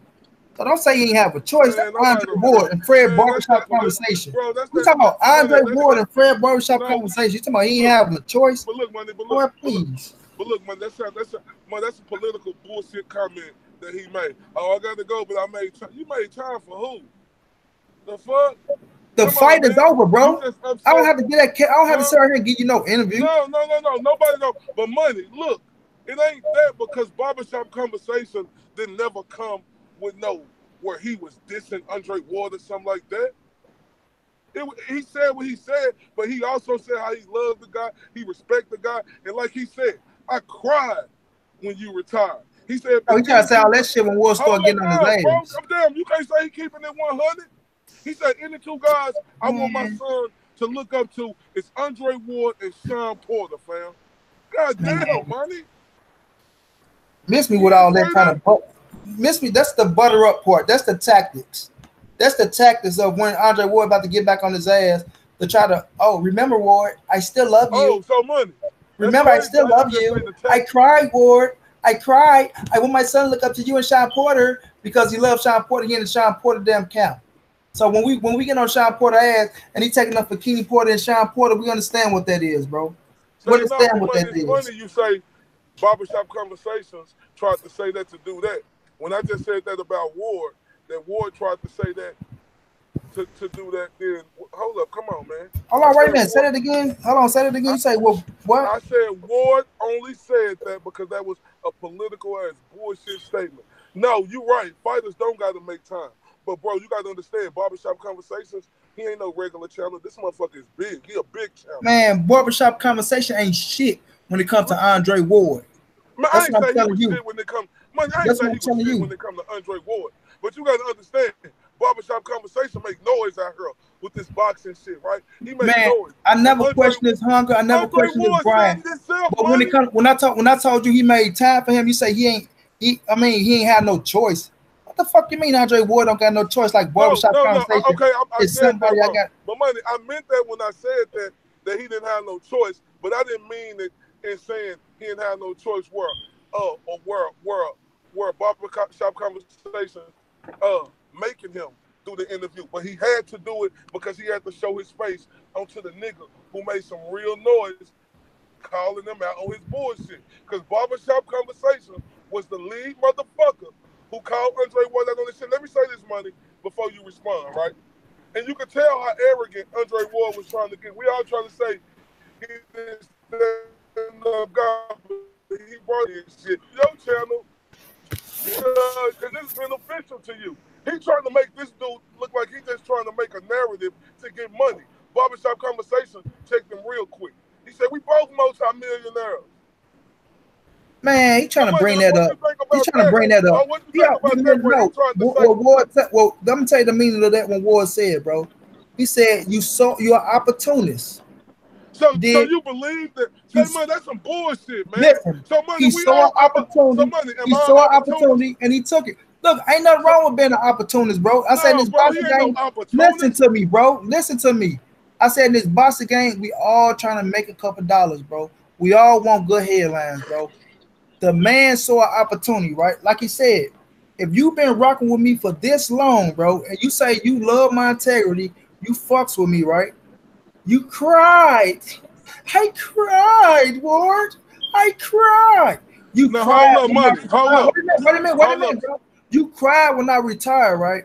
So don't say you ain't have a choice. That's Andre Ward and Fred Barbershop conversation. We talking about Andre Ward and Fred Barbershop conversation. You talking about he ain't having a choice? But look, money. Boy, please. But look, man, that's a political bullshit comment that he made. Oh, I got to go, but I made time. You made time for who? The fuck? The fight is over, bro. I don't have to get that. I don't have to sit here and give you no interview. No. Nobody know. But money, look, it ain't that because Barbershop conversation didn't never come with where he was dissing Andre Ward or something like that. He said what he said, but he also said how he loved the guy, he respected the guy, and like he said, I cried when you retired. He said, he tried to say all that shit when Ward started getting on his ass. I'm damn, you can't say he keeping it 100. He said, any two guys I want my son to look up to is Andre Ward and Sean Porter, fam. God damn, money. Miss me with all that kind of miss me. That's the butter up part. That's the tactics. That's the tactics of when Andre Ward about to get back on his ass to try to. Oh, remember Ward? I still love you. Oh, so money. That's Remember, I crazy. still How love you just say you. the I text? cried, Ward. I cried. I want my son to look up to you and Sean Porter because he loves Sean Porter. He in the Sean Porter damn camp. So when we get on Sean Porter ass and he taking up for Kenny Porter and Sean Porter, we understand what that is, bro. We Say no, understand but what man, that it's is. funny you say barbershop conversations tried to say that to do that. When I just said that about Ward, that Ward tried to say that to do that, then hold up, come on, man. Hold I on, wait said a minute. Say Ward. that again. Hold on, say that again. I, You say, well, what? I said Ward only said that because that was a political ass bullshit statement. No, you right. Fighters don't got to make time. But bro, you got to understand, barbershop conversations. He ain't no regular channel. This motherfucker is big. He a big channel. Man, barbershop conversation ain't shit when it comes to Andre Ward. Man, I That's ain't what I'm say he telling was you. shit when it come. Man, I ain't That's say what he I'm was telling shit you. when it come to Andre Ward. But you got to understand, barbershop conversation make noise out here with this boxing shit, right? He make Man, noise. I And never questioned his hunger. I never Andre questioned his Ward said grind. it himself, But when it money. comes, when I told you he made time for him, you say he ain't. He ain't had no choice. What the fuck you mean, Andre Ward don't got no choice? Like No, barbershop no, no. conversation Okay, I is said that somebody I wrong. got. But money, I meant that when I said that he didn't have no choice. But I didn't mean it in saying he didn't have no choice. Or where barbershop conversation, making him do the interview. But he had to do it because he had to show his face onto the nigga who made some real noise, calling him out on his bullshit. Because barbershop conversation was the lead motherfucker who called Andre Ward out on this shit. Let me say this, money, before you respond, right? And you can tell how arrogant Andre Ward was trying to get. We all trying to say he didn't stand up God, but he brought this shit. Your channel, because it's beneficial to you. He trying to make this dude look like he just trying to make a narrative to get money. Barbershop conversation checked him real quick. He said, we both multi-millionaires. Man, he So, trying to money, bring that what up. you think He's about trying to that? bring that Or up. what you Yeah, think about that, where he no. tried to say, What Ward said, well, let me tell you the meaning of that when Ward said, bro. He said you're an opportunist. so Did you believe that? Say, you man, that's some bullshit, man. listen? So, money, He we saw an all come up. So, opportunity. money, am He I an saw an opportunist? opportunity and he took it. Look, ain't nothing So, wrong with being an opportunist, bro. I said in no, this bro, he boxing ain't no game, listen opportunist. to me, bro. Listen to me. I said in this boxing game, we all trying to make a couple dollars, bro. We all want good headlines, bro. The man saw an opportunity, right? Like he said, if you've been rocking with me for this long, bro, and you say you love my integrity, you fucks with me, right? You cried. I cried, Ward. I cried. You Now, hold cried up, when I money. Hold retired. up. Wait a Hold up. minute, bro. You cried when I retired, right?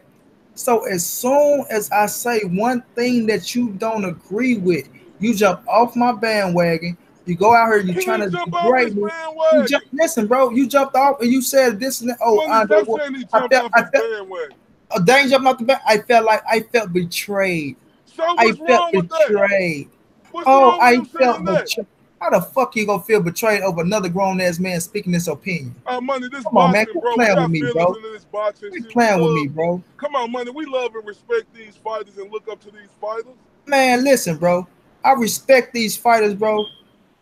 So as soon as I say one thing that you don't agree with, you jump off my bandwagon. You go out here, you He trying to didn't jump off degrade his me. You bandwagon. jump, listen, bro. You jumped off and you said this and that. Oh, Money, Andre, stop well, saying he jumped off I his felt bandwagon. a danger jumping off the back. I felt betrayed. So I what's felt wrong with that? betrayed. What's Oh, wrong with I him felt saying that? betrayed. How the fuck you gonna feel betrayed over another grown ass man speaking this opinion? Money, this Come on, man. boxing, Quit bro. We playing with got me, feelings bro. into this boxing Quit shit. We playing with me, love. bro. Come on, money. We love and respect these fighters and look up to these fighters. Man, listen, bro. I respect these fighters, bro.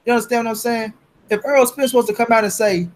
You understand what I'm saying? If Earl Spence was to come out and say,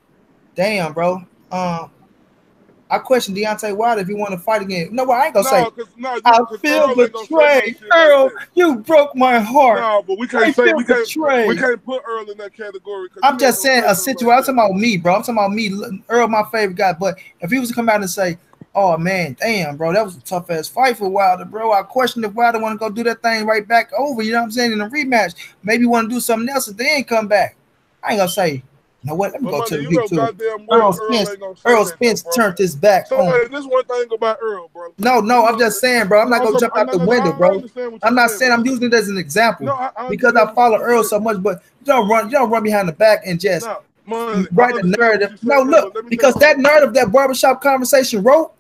"Damn, bro, I question Deontay Wilder if he want to fight again." No, what I ain't gonna say. No, I cause feel Earl ain't gonna say no betrayed. shit like Earl, that. you broke my heart. No, but we can't I say feel we betrayed. can't put Earl in that category because I'm he ain't just gonna saying say a nothing like situation. I'm that. talking about me, bro. I'm talking about me. Earl, my favorite guy. But if he was to come out and say, "Oh man, damn, bro, that was a tough ass fight for Wilder, bro. I question if Wilder want to go do that thing right back over." You know what I'm saying? In a rematch, maybe want to do something else and then come back. I ain't gonna say, you know what? Let me But go to money, the you know YouTube. goddamn well Earl ain't gonna say Earl that though, Spence bro. turned his back So on. hey, this one thing about Earl, bro. No, We no, I'm love just saying, bro. I'm not gonna also jump out no, the no, no, window, I bro. understand what I'm you're not saying, saying but I'm using it as an example no, I because understand I what you're follow saying, Earl but so much, but you don't run behind the back and just no, money, I write the understand what narrative. you're No, saying, look, but let me tell you because that something. narrative that barbershop conversation wrote,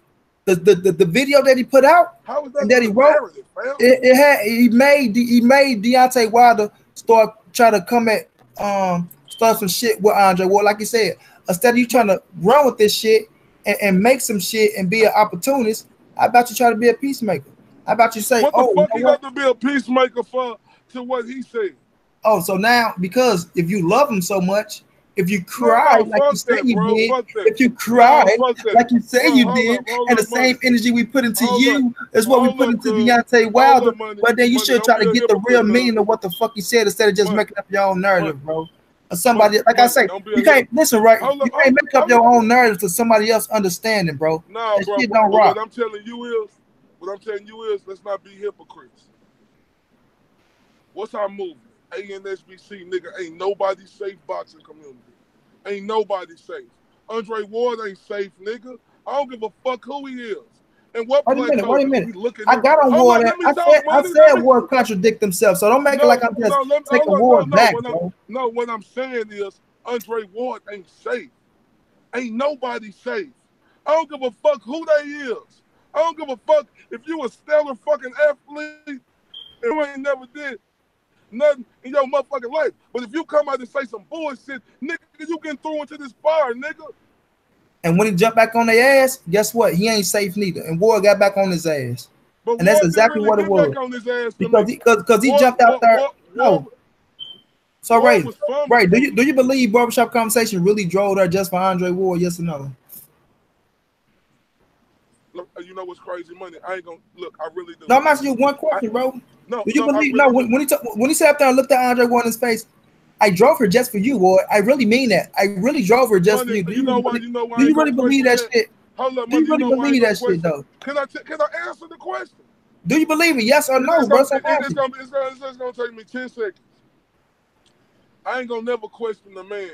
the video that he put out How is that and that not he a wrote, narrative, fam? he made Deontay Wilder start try to come at start some shit with Andre Ward. Like you said, instead of you trying to run with this shit and make some shit and be an opportunist, how about you try to be a peacemaker? How about you say, What the oh, you fuck know he what? got to be a peacemaker for to what he said? Oh, so now because if you love him so much, if you cry No, like you fuck say that, you bro. did, Fuck that. if you cry No, fuck that. like you say No, you did, hold and the up, money. same energy we put into Hold up. you is what we Hold put up, into cuz. Deontay Hold Wilder, up, money. but then you Money, should don't try be to a get the real hypocrite, cuz. meaning of what the fuck he said instead of just Money, making up your own money, narrative, bro. somebody, like I say, you can't listen, right? You can't make up your own narrative to somebody else understanding, bro. No, that bro. Shit don't But rock. what I'm telling you is, let's not be hypocrites. What's our movement? ANSBC, nigga, ain't nobody safe boxing community. Ain't nobody safe. Andre Ward ain't safe, nigga. I don't give a fuck who he is. And what Wait a minute. We looking I got on Ward. I said Ward contradict himself, so don't make it like I'm just taking Ward back, bro. No, what I'm saying is Andre Ward ain't safe. Ain't nobody safe. I don't give a fuck who they is. I don't give a fuck if you a stellar fucking athlete and you ain't never did nothing in your motherfucking life. But if you come out and say some bullshit, nigga, you getting thrown into this fire, nigga. And when he jumped back on their ass, guess what? He ain't safe neither. And Ward got back on his ass. But and that's Ward exactly really what it was. Back on his ass because he jumped out there. No. So Ray, do you believe Barbershop Conversation really drove there just for Andre Ward? Yes or no? Look, you know what's crazy, money? I ain't gonna look. I really do. No, I'm asking you one question, bro. No, do you believe? No, when he sat up there and looked at Andre Ward in his face, I drove her just for you, Ward. I really mean that. I really drove her just for you. Do you really believe that shit? Hold up, do you really believe that shit, though? Can I answer the question? Do you believe it? Yes or no, bro? It's gonna take me 10 seconds. I ain't gonna never question the man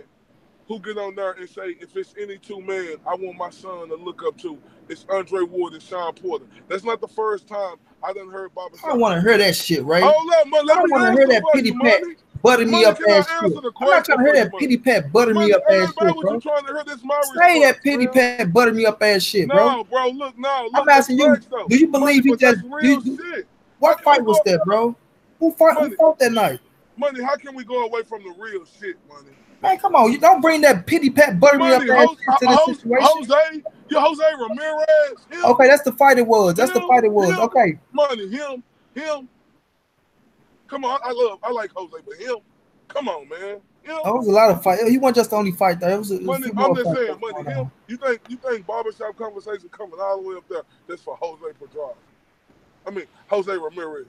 who get on there and say, if it's any two men I want my son to look up to, it's Andre Ward and Sean Porter. That's not the first time I done heard Barbershop. I don't want to hear that shit, right? Hold up, man. I don't want to hear that pity pat butter me up ass shit. I'm not trying to hear that pity pat butter me up ass shit, bro. Say that pity pat butter me up ass shit, bro. No, bro, look. I'm asking you, do you believe he just... What fight was that, bro? Who fought that night? Money, how can we go away from the real shit, money? Man, come on. You don't bring that pity pat butter me up ass shit to this situation. Jose Ramirez. Him, okay, that's the fight it was. That's the fight it was. Okay. Money, him. Come on, I like Jose, but him. Come on, man. Him. There was a lot of fight. He wasn't just the only fight there. It was money, I'm just saying, money, him. You think Barbershop Conversation coming all the way up there just for Jose Pedraza? I mean, Jose Ramirez.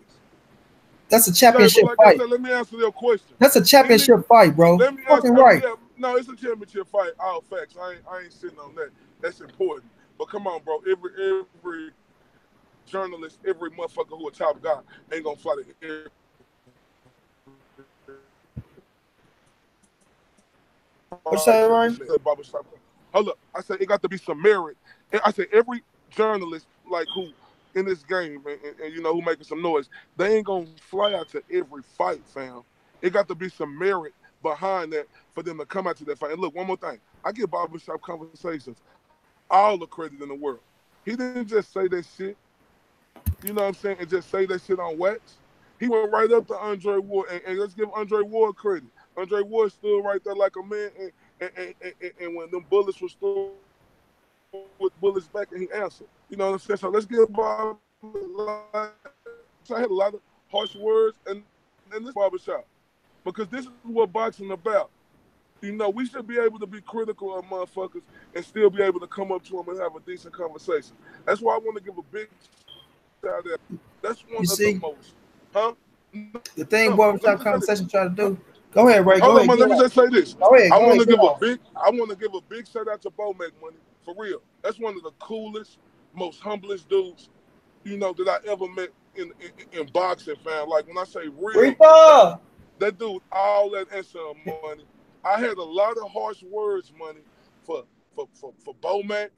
That's a championship fight. Said, let me answer your question. That's a championship fight, bro. Fucking right. Yeah, no, it's a championship fight. All facts. I ain't sitting on that. That's important. But come on, bro. Every journalist, every motherfucker who a top guy ain't gonna fly the air. What you say, Ryan? Hold up. I said it got to be some merit. And I said every journalist like who in this game and you know who making some noise, they ain't gonna fly out to every fight, fam. It got to be some merit behind that for them to come out to that fight. And look, one more thing. I give Barbershop Conversations all the credit in the world. He didn't just say that shit, you know what I'm saying, and just say that shit on wax. He went right up to Andre Ward, and let's give Andre Ward credit. Andre Ward stood right there like a man, and when them bullets were thrown with bullets back, and he answered. You know what I'm saying? So let's give Bob. So I had a lot of harsh words in this barbershop because this is what boxing about. You know, we should be able to be critical of motherfuckers and still be able to come up to them and have a decent conversation. That's why I want to give a big shout out. That's one of the most. Huh? The thing Barbershop Conversation try to do. Go ahead, Ray. Go ahead. Let me just say this. Go ahead. I want to give a big shout out to Bo Make Money. For real. That's one of the coolest, most humblest dudes, you know, that I ever met in boxing, fam. Like when I say real, that dude, all that answer money. I had a lot of harsh words, money, for Bo Mac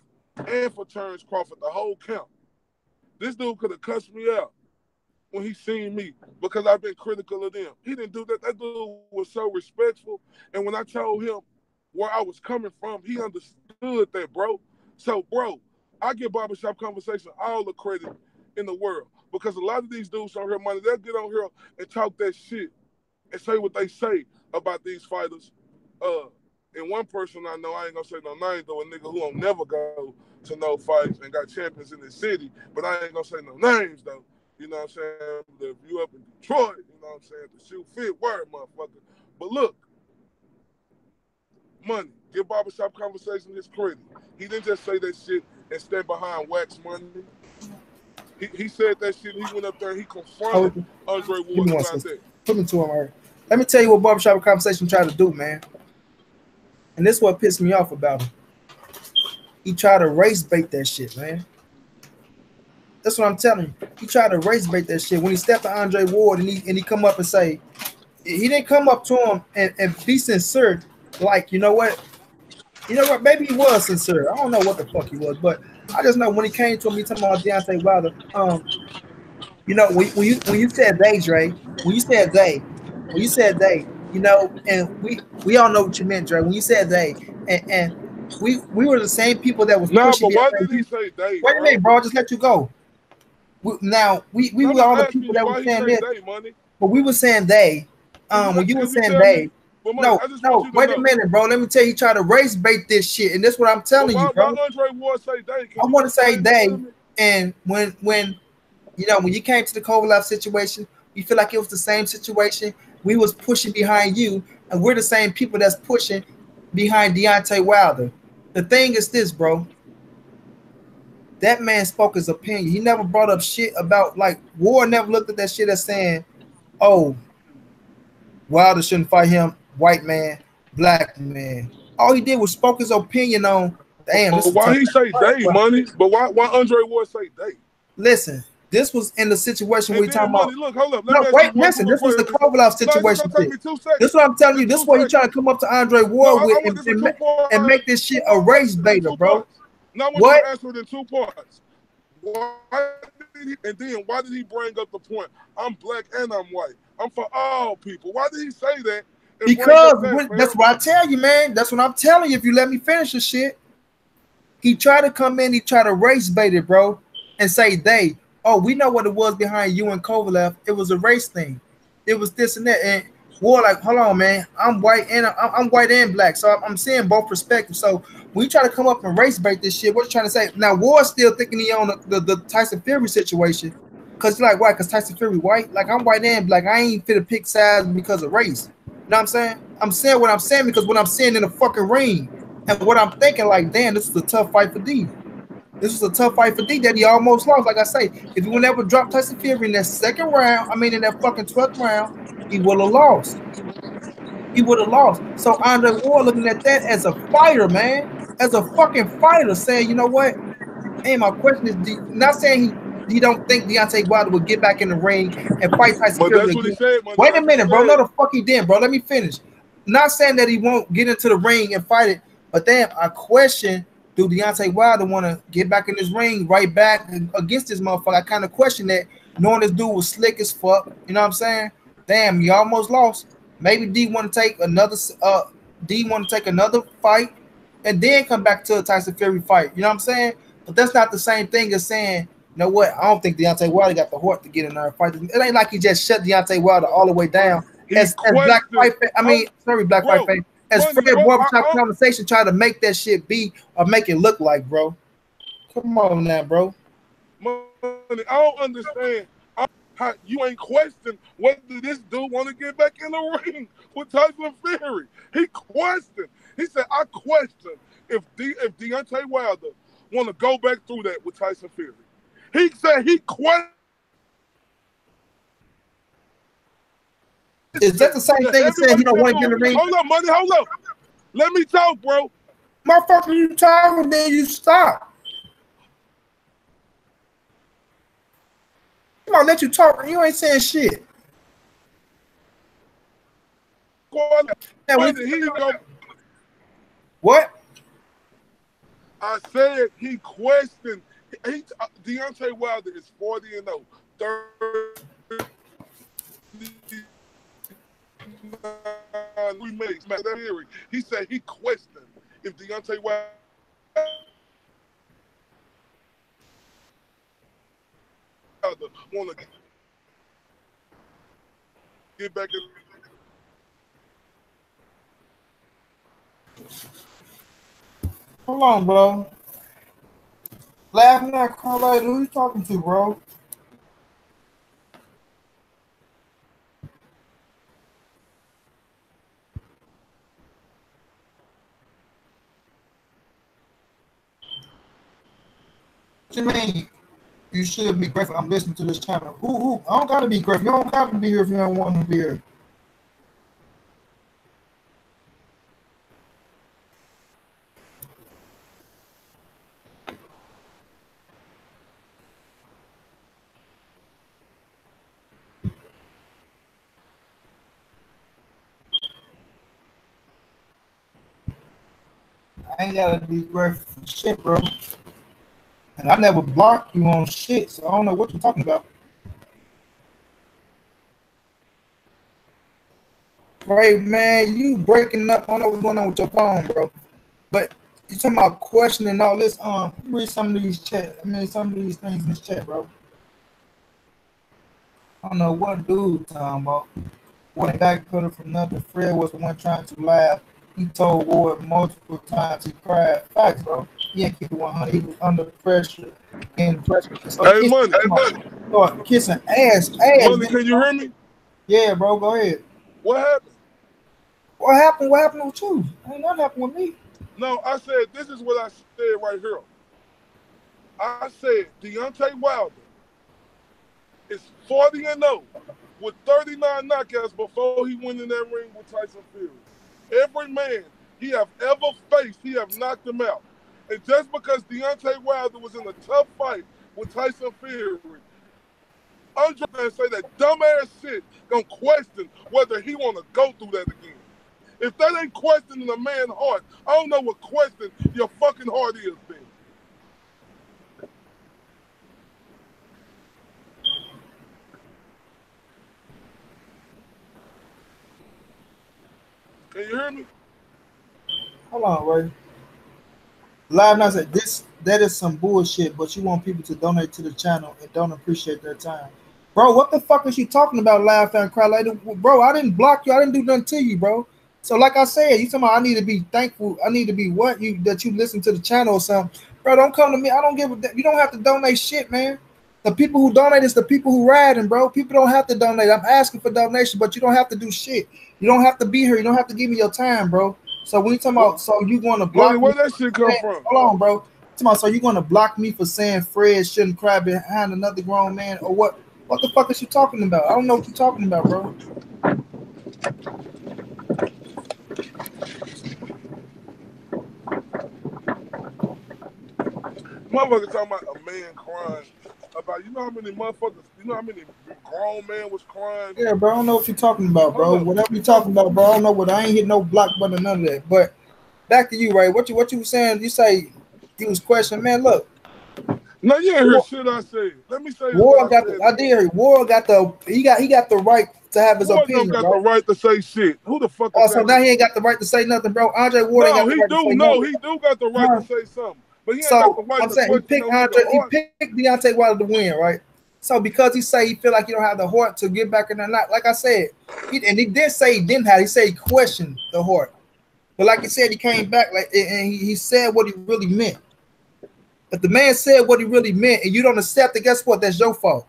and for Terrence Crawford, the whole camp. This dude could have cussed me out when he seen me because I've been critical of them. He didn't do that. That dude was so respectful. And when I told him where I was coming from, he understood that, bro. So, bro, I give Barbershop Conversation all the credit in the world because a lot of these dudes on here, money, they'll get on here and talk that shit and say what they say about these fighters. And one person I know, I ain't gonna say no names, though, a nigga who don't never go to no fights and got champions in the city, but I ain't gonna say no names, though. You know what I'm saying? If you up in Detroit, you know what I'm saying? The shoe fit, word, motherfucker. But look, money, give Barbershop Conversation his credit. He didn't just say that shit and stand behind wax money. He said that shit, he went up there and he confronted Andre Ward about that. Put me to him, right? Let me tell you what Barbershop Conversation tried to do, man. And this is what pissed me off about him. He tried to race bait that shit, man. That's what I'm telling you. He tried to race bait that shit. When he stepped to Andre Ward and he come up and say, he didn't come up to him and be sincere, like, you know what? Maybe he was sincere. I don't know what the fuck he was, but I just know when he came to him, he talking about Deontay Wilder. You know, when you said they, Dre, when you said they, you know, and we all know what you meant, Dre. When you said they, and we were the same people that was Nah, pushing but why behind did he you. say they, Wait a minute, bro. I'll just let you go. We I'm were just all the asking people you that were why he saying say this, they, money. but we were saying they. When you were Can you saying tell me? they, But money, I just want you to wait know. a minute, bro. Let me tell you, he tried to race bait this shit, and that's what I'm But telling you, why bro. Andre Ward say they? Can I you want to say explain that they, to me? and when you know, when you came to the Kovalev situation, you feel like it was the same situation. We was pushing behind you, and we're the same people that's pushing behind Deontay Wilder. The thing is this, bro. That man spoke his opinion. He never brought up shit about, like, Ward never looked at that shit as saying, oh, Wilder shouldn't fight him, white man, black man. All he did was spoke his opinion on, damn, this But is a why tough he say fight. they, money? But why Andre Ward say they? Listen, this was in the situation where And we talking then money, about. look, hold up. Let No, me ask you wait, one listen. quick This was the question. Kovalev No, it's situation. gonna take me 2 This is seconds. what I'm telling you. It's This 2 is what he trying to seconds. come up to Andre No, Ward with I want this in 2 and parts. make this shit a race In baiter, 2 bro. parts. Now I want you What? to answer it in 2 parts. Why why did he bring up the point? I'm black and I'm white. I'm for all people. Why did he say that and bring up Because that, that's fam? what I tell you, man. That's what I'm telling you. If you let me finish the shit, he tried to come in. He tried to race bait it, bro, and say they. Oh, we know what it was behind you and Kovalev. It was a race thing. It was this and that. And War, like, hold on, man. I'm white and black, so I'm seeing both perspectives. So when you try to come up and race bait this shit, what you trying to say? Now War's still thinking he on the Tyson Fury situation, cause you're like, why? Cause Tyson Fury white. Like, I'm white and black. I ain't fit to pick sides because of race. You know what I'm saying? I'm saying what I'm saying because what I'm seeing in the fucking ring, and what I'm thinking, like, damn, this is a tough fight for D. This was a tough fight for D that he almost lost. Like I say, if he would never drop Tyson Fury in that second round, I mean in that fucking 12th round, he would have lost. He would have lost. So Andre Ward looking at that as a fighter, man, as a fucking fighter, saying, you know what? Hey, my question is, not saying he don't think Deontay Wilder will get back in the ring and fight Tyson But Fury that's what he again. said, money. Wait a That's what he minute, bro. No, said. the fuck he didn't, bro. Let me finish. Not saying that he won't get into the ring and fight it, but damn, I question, do Deontay Wilder want to get back in this ring right back against this motherfucker? I kind of question that, knowing this dude was slick as fuck. You know what I'm saying? Damn, he almost lost. Maybe D want to take another fight and then come back to a Tyson Fury fight. You know what I'm saying? But that's not the same thing as saying, you know what? I don't think Deontay Wilder got the heart to get in there and fight. It ain't like he just shut Deontay Wilder all the way down. He As Black questioned. Fight, Black Fight Face. As Money, Fred Barbershop conversation tried to make that shit be or make it look like, bro. Come on now, bro. Money, I don't understand how you ain't questioned whether this dude want to get back in the ring with Tyson Fury. He questioned. He said, I question if Deontay Wilder want to go back through that with Tyson Fury. He said he questioned. Is that the same thing as saying he don't want to get in the ring? Hold up, money, hold up. Let me talk, bro. Motherfucker, you talking, then you stop. Come on, let you talk. You ain't saying shit. What? I said he questioned. Deontay Wilder is 40-0, 30 remakes. He said he questioned if Deontay Wilder want to get back in. Hold on, bro. Laughing at Carlisle, who you talking to, bro? What you mean? You should be grateful. I'm listening to this channel. Who? I don't gotta be grateful. You don't gotta be here if you don't want to be here. ain't gotta be grateful for shit, bro. And I never blocked you on shit, so I don't know what you're talking about. Right, man, you breaking up. I don't know what's going on with your phone, bro. But you talking about questioning all this. Read some of these chat. I mean, some of these things in this chat, bro. I don't know what dude talking about. When guy could have from nothing. Fred was the one trying to laugh. He told Ward multiple times he cried. Facts, bro. He ain't keep it 100. He was under pressure. And pressure. So Hey, Money. Kissing ass. Money, can you hear me? Yeah, bro. Go ahead. What happened? What happened? What happened with you? Ain't nothing happened with me. No, I said, this is what I said right here. I said, Deontay Wilder is 40-0 with 39 knockouts before he went in that ring with Tyson Fury. Every man he have ever faced, he have knocked him out. And just because Deontay Wilder was in a tough fight with Tyson Fury, Andre gonna say that dumbass shit, gonna question whether he want to go through that again. If that ain't questioning a man's heart, I don't know what question your fucking heart is, then. Can you hear me? Hold on, Ray. Live now said that is some bullshit, but you want people to donate to the channel and don't appreciate their time. Bro, what the fuck is you talking about, Laugh and Cry Later? Bro, I didn't block you. I didn't do nothing to you, bro. So like I said, you talking about I need to be thankful. I need to be that you listen to the channel or something. Bro, don't come to me. I don't give a damn. You don't have to donate shit, man. The people who donate is the people who riding, bro. People don't have to donate. I'm asking for donation, but you don't have to do shit. You don't have to be here. You don't have to give me your time, bro. So when you talking about, so you going to block Money, where that shit come from? Hold on, bro. Talking about, so you going to block me for saying Fred shouldn't cry behind another grown man, or what? What the fuck is you talking about? I don't know what you're talking about, bro. Motherfucker talking about a man crying about, you know how many motherfuckers, you know how many grown men was crying? Yeah, bro, I don't know what you're talking about, bro. Whatever you're talking about, bro, I don't know what. I ain't hit no block button, none of that. But back to you, Ray. What you were saying? You say he was questioning, man. Look. No, you ain't hear shit I said. Let me say War got the. I did hear. War got the. He got the right to have his opinion. War don't got the right to say shit. Who the fuck? Oh, so now he ain't got the right to say nothing, bro. Andre Ward ain't got the right to say nothing. He do got the right to say something. But he ain't got the right I'm saying he picked Deontay Wilder to win, right? So because he say he feel like he don't have the heart to get back in the night, like I said, he did say he didn't have. He said he questioned the heart, but like he said, he came back and he said what he really meant. If the man said what he really meant and you don't accept it, guess what? That's your fault.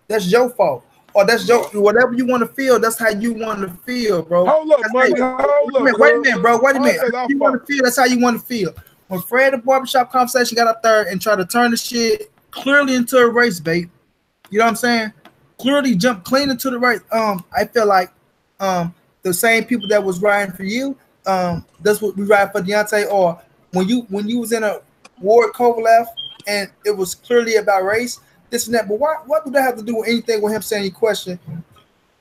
That's your fault. Or that's your whatever you want to feel. That's how you want to feel, bro. Hold up, Money. Hold up. Wait a minute, bro. Wait a minute. How you want to feel? That's how you want to feel. When Fred the Barbershop conversation got up there and tried to turn the shit clearly into a race bait, you know what I'm saying? Clearly jumped clean into the race. I feel like the same people that was riding for you, that's what we ride for Deontay. Or when you was in a Ward Kovalev and it was clearly about race, this and that. But what do that have to do with anything with him saying he questioned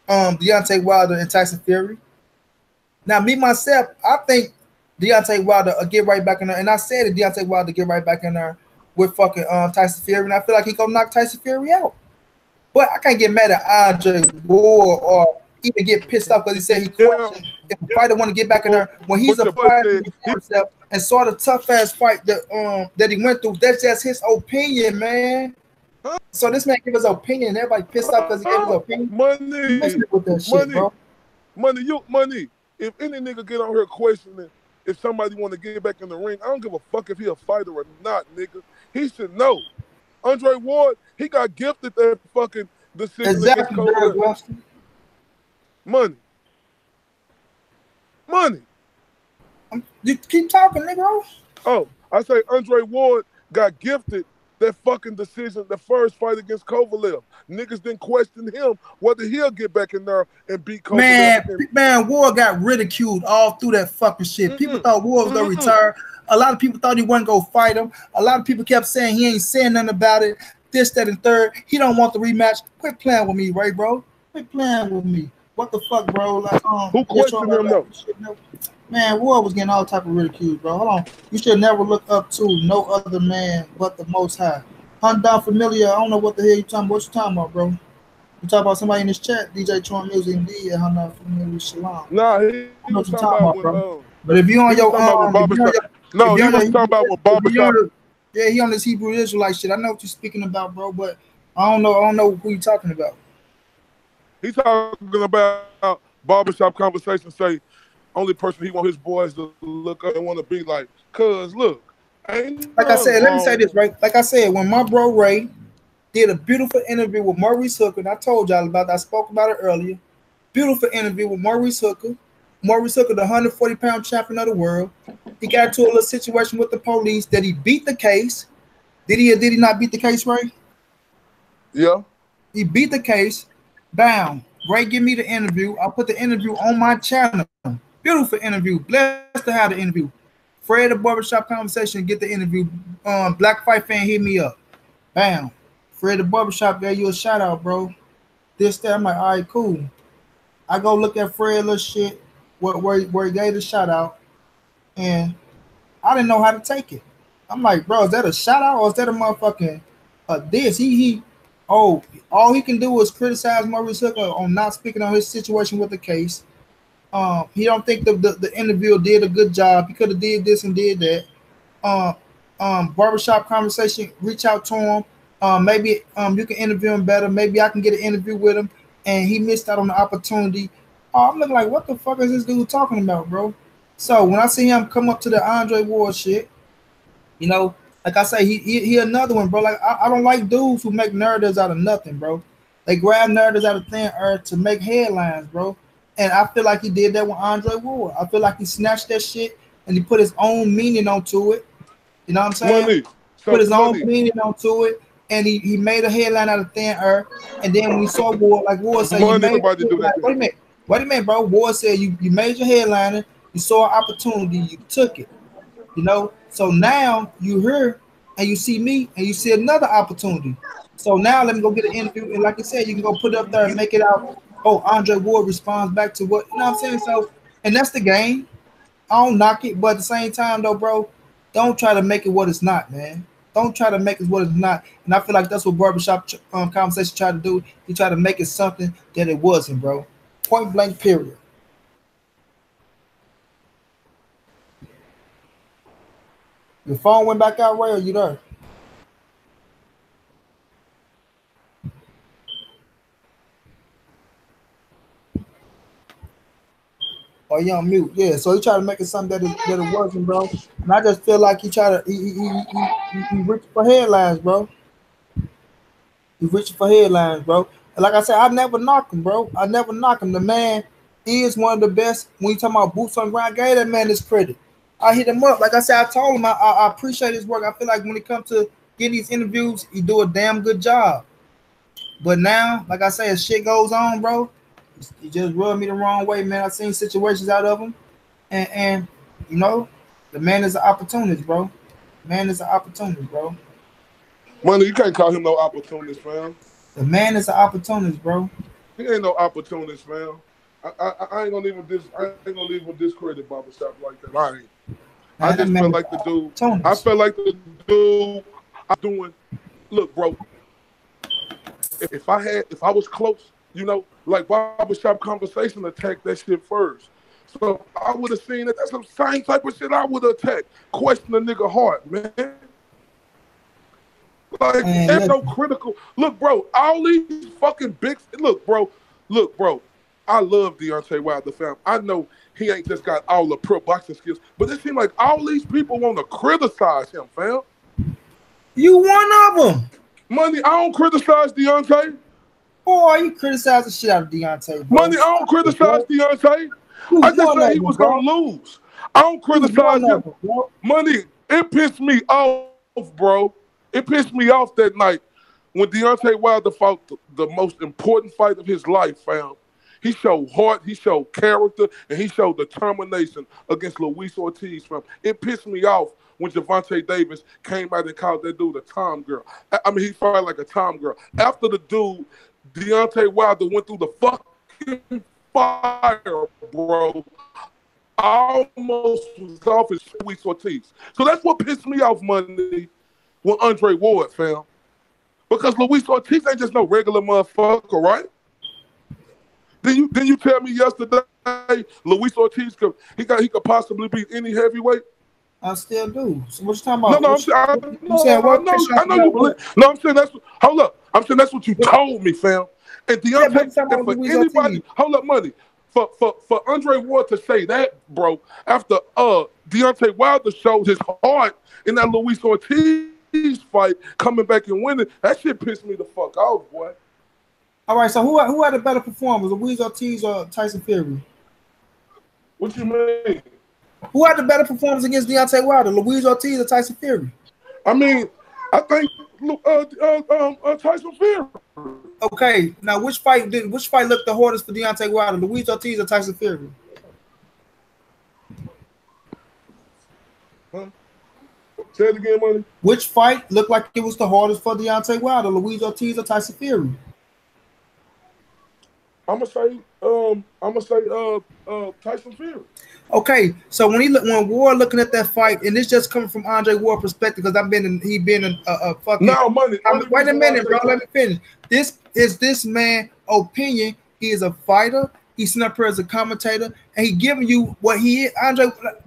Deontay Wilder and Tyson Fury? Now, me myself, I think Deontay Wilder get right back in there, and I said that Deontay Wilder get right back in there with fucking Tyson Fury, and I feel like he gonna knock Tyson Fury out. But I can't get mad at Andre Ward or even get pissed off because he said he questioned if the fighter want to get back in there when he's a fighter himself and saw the tough ass fight that he went through. That's just his opinion, man. So this man give his opinion. Everybody pissed off because he gave his opinion. Money, with that shit, bro. Money. If any nigga get on here questioning if somebody want to get back in the ring, I don't give a fuck if he a fighter or not, nigga. He should know. Andre Ward, he got gifted that fucking decision against Cole. Money. You keep talking, nigga. Oh, I say Andre Ward got gifted that fucking decision, the first fight against Kovalev. Niggas didn't question him whether he'll get back in there and beat Kovalev. Man, Ward got ridiculed all through that fucking shit. People thought Ward was gonna retire. A lot of people thought he wasn't gonna fight him. A lot of people kept saying he ain't saying nothing about it. This, that, and third. He don't want the rematch. Quit playing with me, right, bro? Quit playing with me. what the fuck, bro? Like, Who just showing questioned like, him though? you should never, man, Ward was getting all type of ridiculed, bro. Hold on. You should never look up to no other man but the Most High. Hunt down familiar. I don't know what the hell you talking about. What you talking about, bro? You talking about somebody in this chat, DJ Tron Music indeed, Hunt down familiar Shalom. Nah, I he know was what you talking talking about about, when bro. But if you he on was your talking about when if you on Barbershop. your No, if you he on was your talking about when if you on Barbershop. yeah, he on this Hebrew Israelite shit. I know what you're speaking about, bro, but I don't know who you talking about. He talking about Barbershop conversation. Say only person he want his boys to look up and want to be like. Cause look, ain't Like I nothing said, let me say wrong. this, right? Like I said, when my bro Ray did a beautiful interview with Maurice Hooker, and I told y'all about that, I spoke about it earlier. Beautiful interview with Maurice Hooker. Maurice Hooker, the 140-pound champion of the world. He got into a little situation with the police that he beat the case. Did he or did he not beat the case, Ray? Yeah. He beat the case. Bam. Ray, give me the interview. I'll put the interview on my channel. Beautiful interview. Blessed to have the interview. Fred the Barbershop Conversation, get the interview. Black Fight Fan, hit me up. Bam. Fred the Barbershop gave you a shout out, bro. This, that. I'm like, all right, cool. I go look at Fred little shit where he gave the shout out, and I didn't know how to take it. I'm like, bro, is that a shout out or is that a motherfucking this? Oh, all he can do is criticize Maurice Hooker on not speaking on his situation with the case. He don't think the interviewer did a good job. He could have did this and did that. Uh, Barbershop Conversation, reach out to him. Maybe you can interview him better. Maybe I can get an interview with him. And he missed out on the opportunity. I'm looking like, what the fuck is this dude talking about, bro? So when I see him come up to the Andre Ward shit, you know, like I say, he another one, bro. Like I don't like dudes who make narratives out of nothing, bro. They grab narratives out of thin air to make headlines, bro. And I feel like he did that with Andre Ward. I feel like he snatched that shit and he put his own meaning onto it. You know what I'm saying? Money. Put So his own money. meaning onto it, and he made a headline out of thin air. And then when he saw Ward, like Ward said, you Money. made Nobody do that. like, wait a minute, bro. Ward said you made your headliner, you saw an opportunity, you took it. You know, so now you hear and you see me and you see another opportunity. So now let me go get an interview, and like I said, you can go put it up there and make it out. Oh, Andre Ward responds back to what, you know what I'm saying? So, and that's the game. I don't knock it, but at the same time, though, bro, don't try to make it what it's not, man. Don't try to make it what it's not. And I feel like that's what Barbershop Conversation tried to do. He tried to make it something that it wasn't, bro. Point blank, period. Your phone went back out, Ray, or you there? Or you on mute? Yeah. So he tried to make it something that it wasn't, bro. And I just feel like he tried to he reached for headlines, bro. He reaching for headlines, bro. And like I said, I never knock him, bro. I never knock him. The man is one of the best. When you talking about boots on the ground, I gave that man his credit. I hit him up. Like I said, I told him I appreciate his work. I feel like when it comes to getting these interviews, he do a damn good job. But now, like I say, as shit goes on, bro, he just rubbed me the wrong way, man. I've seen situations out of him. And you know, the man is an opportunist, bro. Man is an opportunist, bro. Money. You can't call him no opportunist, fam. The man is an opportunist, bro. He ain't no opportunist, fam. I ain't gonna even discredit Barbershop like that. I ain't. I Man, that just man felt is like the an dude. I opportunist. felt like the dude. I doing. Look, bro. If I was close, you know, like Barbershop Conversation attacked that shit first. So I would have seen that. That's the same type of shit I would have attacked. Question the nigga heart, man. Like, And it's so listen, critical. Look, bro, all these fucking big. Look, bro. I love Deontay Wilder, fam. I know he ain't just got all the pro boxing skills, but it seems like all these people want to criticize him, fam. you one of them. Money, I don't criticize Deontay. Boy, you criticize the shit out of Deontay, bro. Money, I don't Stop it, criticize bro. Deontay. You I just one said of he them, was gonna bro. lose. I don't You criticize one of him. them, bro. Money, it pissed me off, bro. It pissed me off that night when Deontay Wilder fought the most important fight of his life, fam. He showed heart, he showed character, and he showed determination against Luis Ortiz, fam. It pissed me off when Gervonta Davis came out and called that dude a Tom girl. I mean, he fought like a Tom girl. After the dude, Deontay Wilder went through the fucking fire, bro. I almost was off his Luis Ortiz. So that's what pissed me off Monday with Andre Ward, fam. Because Luis Ortiz ain't just no regular motherfucker, right? Then you tell me yesterday Luis Ortiz could possibly beat any heavyweight? I still do. So what you talking about? No, I know you believe. No, I'm saying that's hold up. I'm saying that's what you told me, fam. And Deontay, and for anybody, hold up, money. For Andre Ward to say that, bro, after Deontay Wilder showed his heart in that Luis Ortiz fight, coming back and winning, that shit pissed me the fuck off, boy. All right, so who had a better performance, Luis Ortiz or Tyson Fury? What you mean? Who had the better performance against Deontay Wilder, Luis Ortiz or Tyson Fury? I mean, I think Tyson Fury. Okay, now which fight looked the hardest for Deontay Wilder, Luis Ortiz or Tyson Fury? Huh? Say it again, money. Which fight looked like it was the hardest for Deontay Wilder, Luis Ortiz or Tyson Fury? I'm gonna say Tyson Fury. Okay, so when Ward looking at that fight, and it's just coming from Andre Ward perspective, because he been a fucking. No, money. Wait a minute, bro. Let me finish. This is this man opinion. He is a fighter. He's sitting up here as a commentator, and he giving you what he is.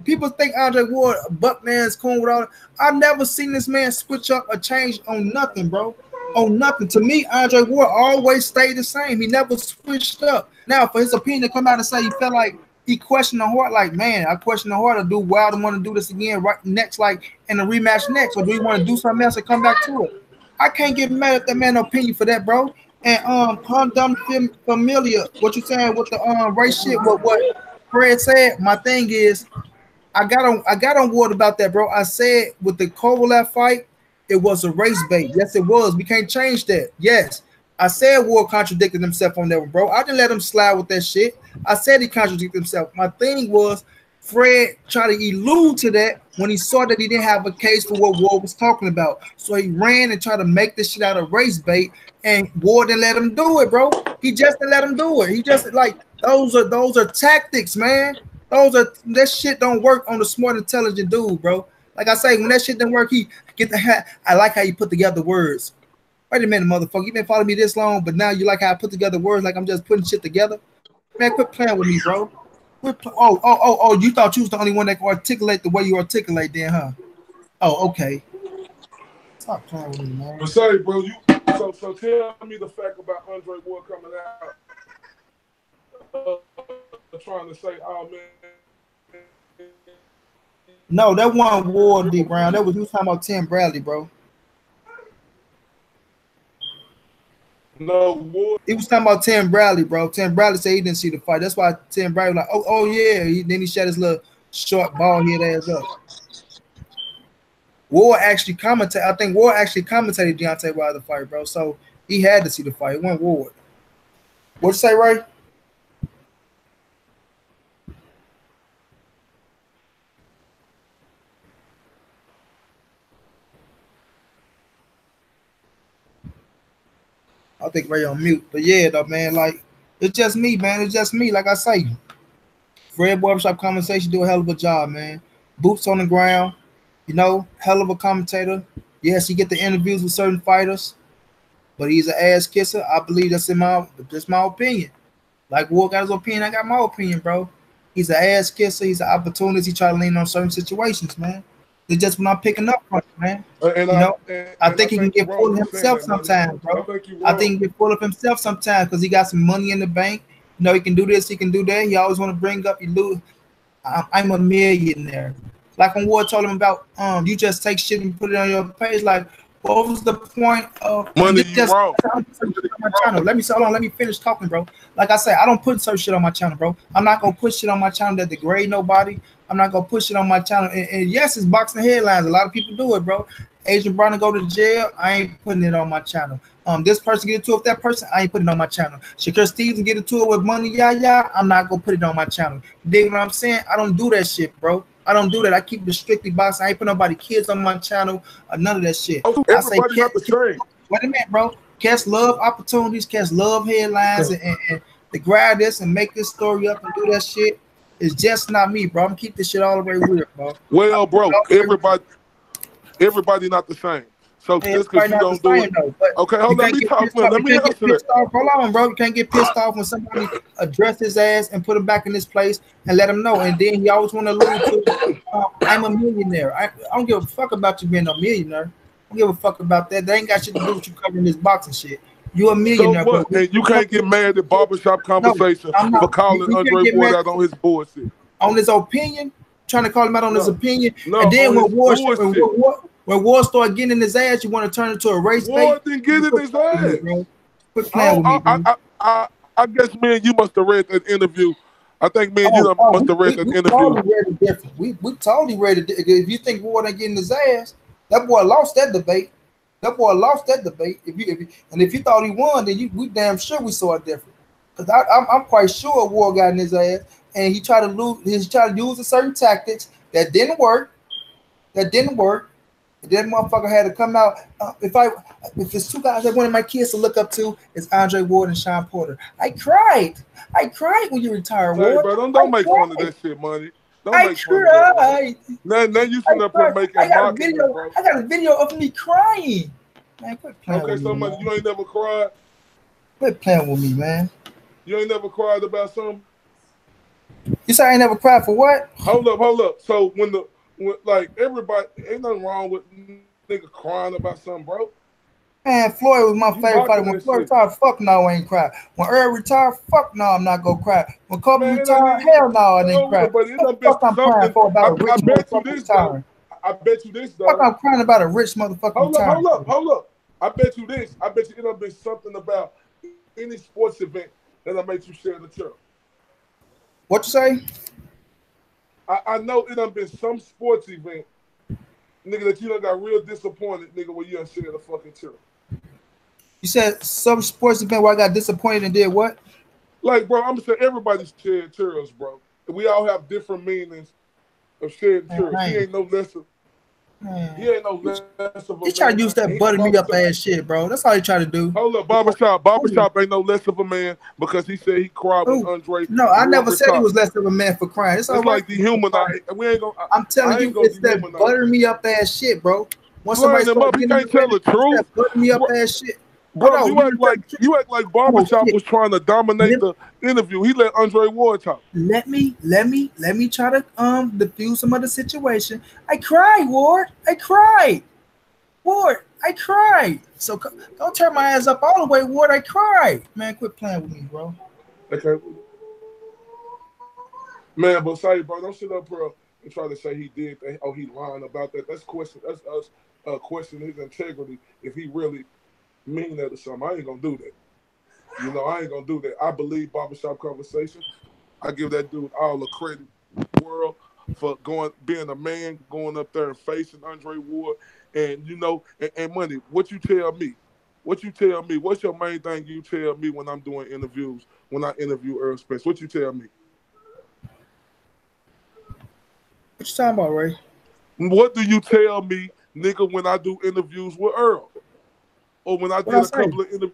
People think Andre Ward Buckman's cool with all. I've never seen this man switch up or change on nothing, bro. On nothing. To me, Andre Ward always stayed the same. He never switched up. Now, for his opinion to come out and say he felt like he questioned the heart, like, man, I question the heart. Do Wilder want to do this again right next, like in a rematch next, or do he want to do something else and come back to it? I can't get mad at that man's opinion for that, bro. And dumb familiar, what you saying with the race shit, what Fred said. My thing is, I got on board about that, bro. I said with the Kovalev fight, it was a race bait. Yes, it was. We can't change that. Yes. I said Ward contradicted himself on that one, bro. I didn't let him slide with that shit. I said he contradicted himself. My thing was Fred tried to allude to that when he saw that he didn't have a case for what Ward was talking about. So he ran and tried to make this shit out of race bait, and Ward didn't let him do it, bro. He just didn't let him do it. He just like those are tactics, man. That shit don't work on the smart, intelligent dude, bro. Like I say, when that shit didn't work, he get the hat. I like how you put together words. Wait a minute, motherfucker. You been following me this long, but now you like how I put together words like I'm just putting shit together? Man, quit playing with me, bro. Oh, you thought you was the only one that can articulate the way you articulate then, huh? Oh, okay. Stop playing with me, man. But say, bro, so tell me the fact about Andre Ward coming out trying to say, oh, man. No, that wasn't Ward, D. Brown. You was talking about Tim Bradley, bro. No, Ward. He was talking about Tim Bradley, bro. Tim Bradley said he didn't see the fight. That's why Tim Bradley was like, oh yeah. Then he shut his little short ball head ass up. Ward actually commentated. I think Ward actually commentated Deontay Wilder fight, bro. So he had to see the fight. It wasn't Ward. What'd you say, Ray? I think Ray on mute. But yeah, though, man, like, it's just me, man. It's just me. Like I say, Fred Barbershop Conversation do a hell of a job, man. Boots on the ground, hell of a commentator. Yes, he get the interviews with certain fighters, but he's an ass kisser. I believe that's my opinion. Like Ward got his opinion, I got my opinion, bro. He's an ass kisser. He's an opportunist. He try to lean on certain situations, man. It's just when I'm picking up from it, man. I think he can get full of himself sometimes, bro. I think he can get full of himself sometimes because he got some money in the bank. He can do this, he can do that. He always want to bring up, I'm a millionaire. Like when Ward told him about, you just take shit and put it on your page. Like, what was the point of money? Wrong. Let me finish talking, bro. Like I said, I don't put certain shit on my channel, bro. I'm not gonna put shit on my channel that degrade nobody. I'm not gonna push it on my channel. And yes, it's boxing headlines. A lot of people do it, bro. Agent Brown go to jail. I ain't putting it on my channel. This person get into it with that person. I ain't putting it on my channel. Shakur Stevens get into it with money. I'm not gonna put it on my channel. You dig what I'm saying? I don't do that shit, bro. I don't do that. I keep it strictly boxing. I ain't put nobody kids on my channel or none of that shit. Everybody got the same. Wait a minute, bro. Cats love opportunities. Cats love headlines and to grab this and make this story up and do that shit is just not me, bro. I'm gonna keep this shit all the way weird, bro. Well, bro, everybody not the same. So Hey, just because everybody you not the don't do same it, though, but okay, you hold on, let can't me get talk, pissed man. off. Let You me can't get answer that. pissed off. Hold on, bro. You can't get pissed off when somebody address his ass and put him back in this place and let him know. And then he always want to allude to, I'm a millionaire. I don't give a fuck about you being a millionaire. I don't give a fuck about that. That ain't got shit to do with you covering this box and shit. You a So millionaire, what? but And you can't get mad at barbershop no, conversation I'm for not. calling We can't Andre get Ward mad out on his bullshit. on his opinion, trying to call him out on his No, opinion. no, And then on his bullshit. when Ward started getting in his ass, you want to turn it to a race bait. Ward didn't get in Quit his playing with me, ass. bro. Quit playing Oh, with me, bro. I guess me and you must have read that interview. I think me and you Oh, must have read that we interview. totally read it different. We totally read it. If you think Ward ain't getting his ass, that boy lost that debate. That boy lost that debate. If you thought he won, then we damn sure we saw it different. Because I'm quite sure Ward got in his ass, and he tried to lose. He tried to use a certain tactics that didn't work. That didn't work. And then motherfucker had to come out. If there's two guys that wanted my kids to look up to, it's Andre Ward and Sean Porter. I cried. I cried when you retired, Hey, Ward. bro, I don't make fun of cried. that shit, money. Don't I make fun of that, bro. cried. Now you I sitting up here cried. making mockery, bro. I got a video of me crying. Man, quit playing Okay, with me, so money, man. you ain't never cried. Quit playing with me, man. You ain't never cried about something. You say I ain't never cried for what? Hold up. So when like everybody, ain't nothing wrong with nigga crying about something, bro. Man, Floyd was my You favorite fighter. mocking When that Floyd shit, retired, fuck no, I ain't cry. When Earl retired, fuck no, I'm not gonna cry. When Kobe man. It ain't retired, even, hell no, I didn't no, cry. but it What done the been fuck I'm crying something. for about a I rich bet you motherfucker this though. retiring? I bet you this Fuck, though. I'm crying about a rich motherfucker retiring. Hold up. I bet you this. I bet you it done been something about any sports event that done make you share the truth. What you say? I know it done been some sports event, nigga, that you done got real disappointed, nigga, when you done shared the fucking truth. You said some sports event where I got disappointed and did what? Like, bro, I'm saying everybody's shared churros, bro. We all have different meanings of shared churros. He ain't no less of he ain't no less of a He try man. to use that And he, butter me up barbershop, ass shit, bro. That's all he try to do. hold up, barbershop ain't no less of a man because he said he cried when Ooh. Andre No, I Ward never said he retired. was less of a man for crying. It's all It's right like for him for crying. dehumanize. We ain't gonna. I'm telling I ain't you, gonna it's that dehumanize butter him. me up ass shit, bro. Once somebody Line him start up. He getting in can't the tell ring, the it's that truth, butter me up bro. ass shit. Hold Bro, on, let me tell you, you act like oh barbershop shit. was trying to dominate Let, the interview. He let Andre Ward talk. let me try to diffuse some of the situation. I cried, Ward. I cried. Ward, I cried. So don't turn my ass up all the way, Ward. I cried. Man, quit playing with me, bro. Okay. Man, but sorry, bro, don't sit up, bro, and try to say he did that. Oh, he lying about that. That's us questioning his integrity if he really mean that or something. I ain't gonna do that. I ain't gonna do that. I believe barbershop conversation. I give that dude all the credit in the world for being a man, going up there and facing Andre Ward. And and money, what you tell me? What you tell me? What's your main thing you tell me when I'm doing interviews, when I interview Earl Spence? What you tell me? What you talking about, Ray? What do you tell me, nigga, when I do interviews with Earl? Or when I What I did a say? couple of interviews?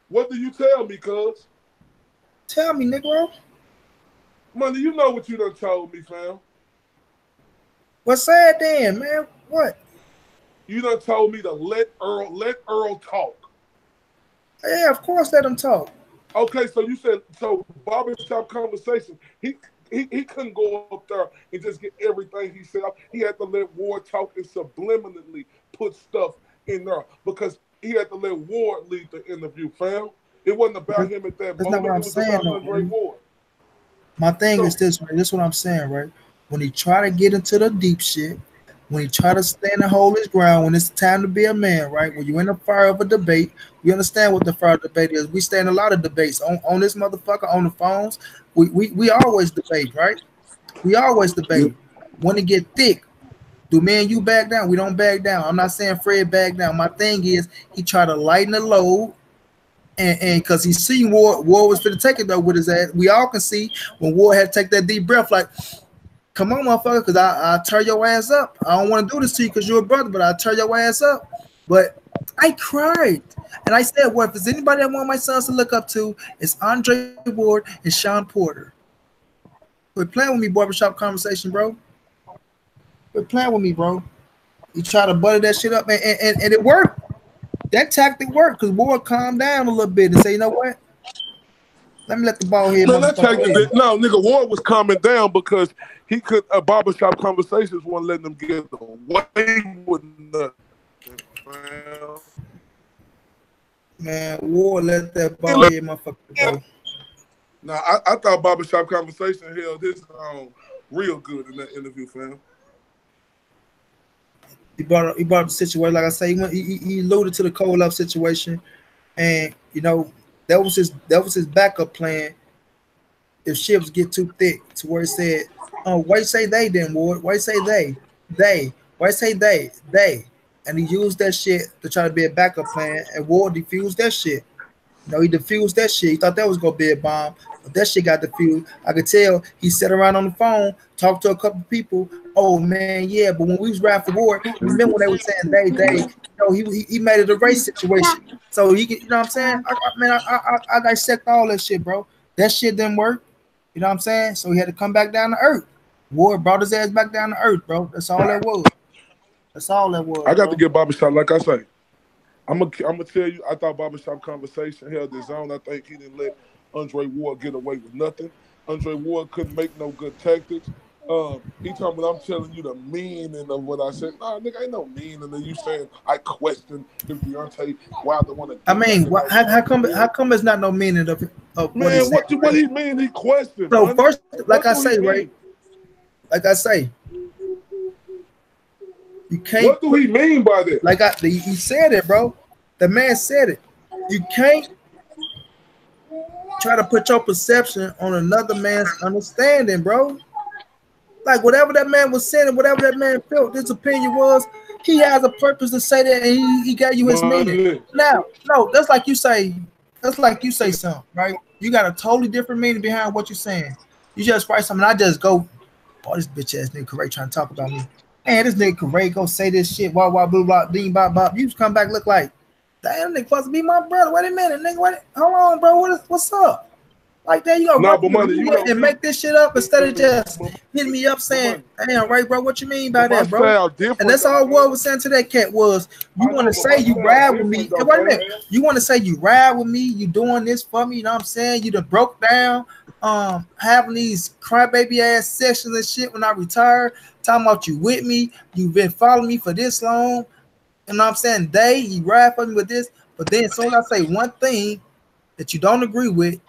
What do you tell me, cuz? Tell me, Negro. Money, you know what you done told me, fam. What's sad then, man? What? You done told me to let Earl talk. Yeah, of course let him talk. Okay, so you said barbershop conversation. He couldn't go up there and just get everything he said. He had to let Ward talk and subliminally put stuff in there because he had to let Ward lead the interview, fam. It wasn't about him at that That's not what moment. I'm It was saying, about though, Andre man. Ward. My thing is So this, right? This is what I'm saying, right? When he try to get into the deep shit, when he try to stand and hold his ground, when it's time to be a man, right? When you're in the fire of a debate, you understand what the fire of debate is. We stand a lot of debates on this motherfucker, on the phones. We always debate, right? We always debate. When it get thick, do me and you back down? We don't back down. I'm not saying Fred back down. My thing is he try to lighten the load. And because he seen Ward was finna take it though with his ass. We all can see when Ward had to take that deep breath, like, come on, motherfucker, because I tear your ass up. I don't want to do this to you because you're a brother, but I tear your ass up. But I cried. And I said, well, if there's anybody I want my sons to look up to, it's Andre Ward and Sean Porter. Quit playing with me, barbershop conversation, bro. Quit playing with me, bro. You try to butter that shit up, and it worked. That tactic worked because Ward calmed down a little bit and say, you know what? Let me let the ball head Man, that motherfucker tactic live. no, nigga, Ward was calming down because he could barbershop conversations wasn't letting them get away with nothing. Man, Ward let that ball head motherfucker go. Now, I thought barbershop conversation held his real good in that interview, fam. He brought up the situation, like I say, he alluded to the cold up situation, and you know that was his backup plan. If ships get too thick, to where he said, "Oh, why say they then, Ward? Why say they? Why say they?" And he used that shit to try to be a backup plan, and Ward defused that shit. You know, he diffused that shit. He thought that was gonna be a bomb, but that shit got diffused. I could tell he sat around on the phone, talked to a couple people. Oh man, yeah, but when we was riding for Ward, remember when they were saying they, you know, he made it a race situation. So he can, you know what I'm saying? I dissect all that shit, bro. That shit didn't work. You know what I'm saying? So he had to come back down to earth. Ward brought his ass back down to earth, bro. That's all that was. That's all that was. I got to get barbershop, like I say. I'm gonna tell you, I thought barbershop conversation held his own. I think he didn't let Andre Ward get away with nothing. Andre Ward couldn't make no good tactics. He told me, I'm telling you the meaning of what I said. Nah, nigga, ain't no meaning of you saying I question if Deontay Wilder want to. I mean, how come it's not no meaning of what he said? What he mean? He questioned. So first, like I say, right? Like I say, you can't. What do he mean by that? Like he said it, bro. The man said it. You can't try to put your perception on another man's understanding, bro. Like whatever that man was saying, whatever that man felt, his opinion was, he has a purpose to say that, and he got you his meaning. Now, no, that's like you say something, right? You got a totally different meaning behind what you're saying. You just write something, I just go, oh, this bitch ass nigga Corey trying to talk about me. Man, this nigga Corey go say this shit, blah, blah, blah, blah, ding, bop, bop. You come back, look like, damn, nigga supposed to be my brother. Wait a minute, nigga. Hold on, bro. What's up? Like that, you go and make this shit up instead of just hitting me up saying, damn, right, bro, what you mean by that, bro? And that's all Ward was saying to that cat was, you want to say you ride with me. Hey, wait a minute. You want to say you ride with me, you doing this for me, you know what I'm saying? You done broke down, having these crybaby ass sessions and shit when I retire, talking about you with me, you've been following me for this long, you know what I'm saying? You ride for me with this, but then as soon as I say one thing that you don't agree with,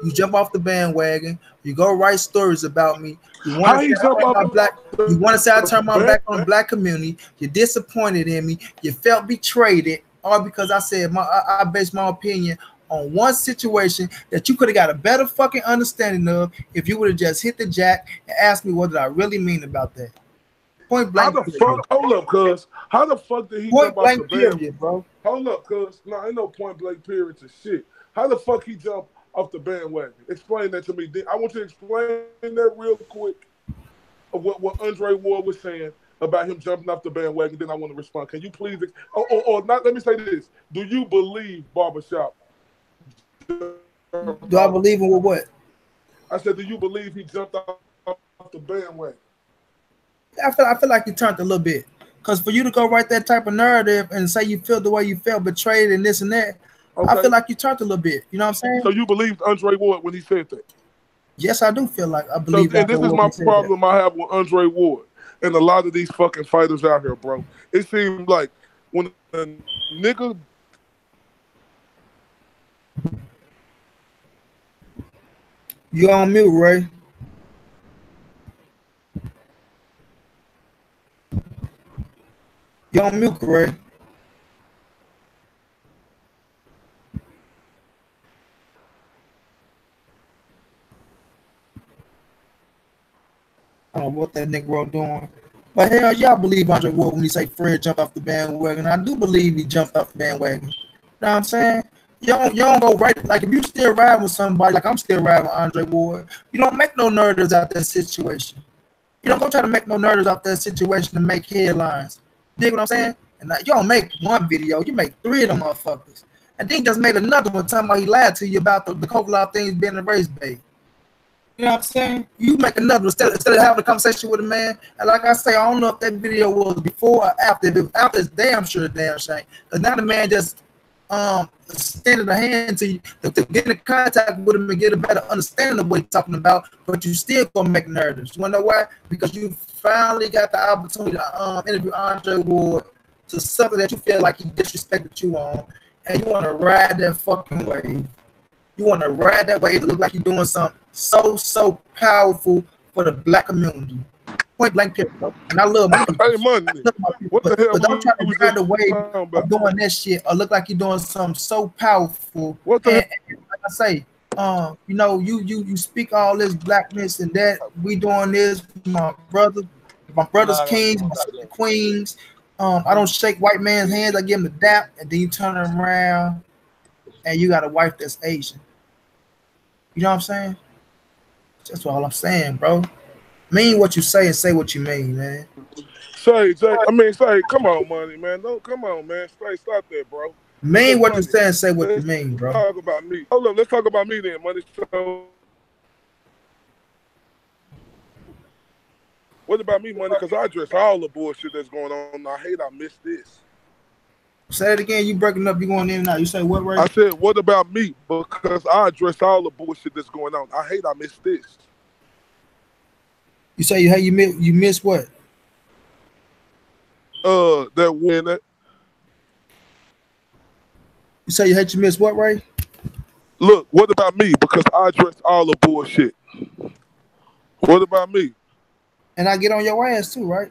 you jump off the bandwagon. You go write stories about me. You want to say I turn my back on the black community. You're disappointed in me. You felt betrayed, all because I said I based my opinion on one situation that you could have got a better fucking understanding of if you would have just hit the jack and asked me what did I really mean about that. Point blank. Hold up, cuz. How the fuck did he point jump off the bandwagon, bro? Hold up, cuz. No, ain't no point blank period to shit. How the fuck he jumped off the bandwagon? Explain that to me. I want you to explain that real quick of what Andre Ward was saying about him jumping off the bandwagon. Then I want to respond. Can you please? Or not? Let me say this. Do you believe Barbershop? Do I believe in what? I said, do you believe he jumped off the bandwagon? I feel like you turned a little bit. Because for you to go write that type of narrative and say you feel the way you felt, betrayed and this and that, okay. I feel like you turned a little bit. You know what I'm saying? So you believed Andre Ward when he said that? Yes, I do feel like I believe. So, and this is my problem I have with Andre Ward and a lot of these fucking fighters out here, bro. It seems like when a nigga... You on mute, Ray. You on mute, Ray. I don't know what that nigga doing. But hell, y'all believe Andre Ward when he say Fred jumped off the bandwagon. I do believe he jumped off the bandwagon. You know what I'm saying? You don't go right. Like if you still ride with somebody, like I'm still riding with Andre Ward, you don't make no narratives out that situation. You don't go try to make no narratives out that situation to make headlines. You dig what I'm saying? And you don't make one video, you make 3 of them motherfuckers. And then just made another one talking about he lied to you about the coconut things being a race bait. You know what I'm saying? You make another instead of having a conversation with a man. And like I say, I don't know if that video was before or after. If it was after, it's damn sure damn shame. Because now the man just extended a hand to you to get in contact with him and get a better understanding of what he's talking about. But you still gonna make narratives. You wanna know why? Because you finally got the opportunity to interview Andre Ward to something that you feel like he disrespected you on, and you want to ride that fucking wave. You want to ride that wave to look like you're doing something so powerful for the black community. Point blank period. And I love my people. Hey, money. What the hell? But don't try to ride the wave of doing that shit or look like you're doing something so powerful. What the hell? And like I say, you know, you speak all this blackness and that we doing this, my brother's kings, my sister queens. I don't shake white man's hands. I give him the dap, and then you turn around, and you got a wife that's Asian. You know what I'm saying? That's all I'm saying, bro. Mean what you say and say what you mean, man. Say, come on, money, man. Don't come on, man. Stop that, bro. Mean what you say and say what you mean, bro. Talk about me. Hold up, let's talk about me then, money. So, what about me, money? Because I address all the bullshit that's going on. I hate I missed this. Say it again. You breaking up. You going in and out. You say what, right? I said, what about me? Because I address all the bullshit that's going on. I hate I missed this. You say you miss what? That win. You say you hate you miss what, Ray? Look, what about me? Because I address all the bullshit. What about me? And I get on your ass too, right?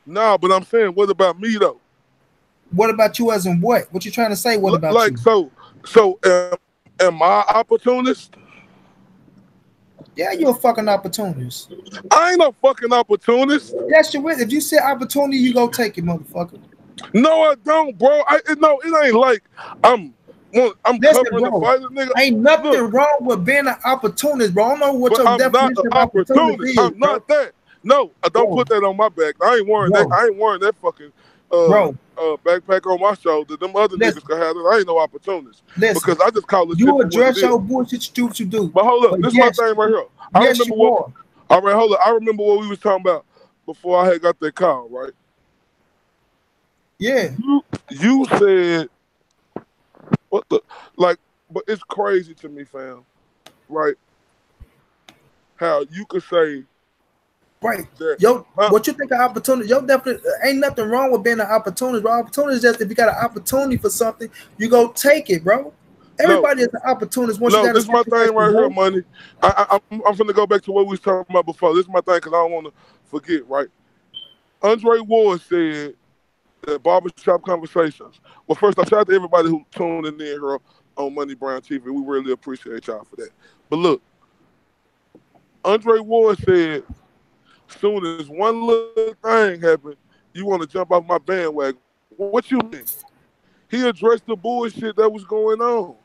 Nah, but I'm saying, what about me though? What about you as in what? What you trying to say? What about like you? So am I opportunist? Yeah, you a fucking opportunist. I ain't no fucking opportunist. Yes, you is. If you say opportunity, you go take it, motherfucker. No, I don't, bro. It ain't like I'm covering the fight, nigga. Ain't nothing wrong with being an opportunist, bro. I don't know what your definition of opportunity is. I'm not that. No, don't put that on my back. I ain't wearing that. I ain't wearing that fucking backpack on my shoulder. Them other niggas can have it. I ain't no opportunist. Because I just call it. You address your bullshit, you do what you do. But hold up, this is my thing right here. All right, hold up. I remember what we was talking about before I had got that call, right? Yeah. You said what the but it's crazy to me, fam. Right? How you could say right. What you think of opportunity? Yo, definitely ain't nothing wrong with being an opportunist, bro. Opportunity is just if you got an opportunity for something, you go take it, bro. Everybody is an opportunist. Once you got this is my thing right here, money. I'm finna go back to what we was talking about before. This is my thing because I don't want to forget, right? Andre Ward said that Barbershop Conversations. Well, first, I shout out to everybody who tuned in here on Money Brown TV. We really appreciate y'all for that. But look, Andre Ward said, as soon as one little thing happened, you want to jump off my bandwagon. What you mean? He addressed the bullshit that was going on.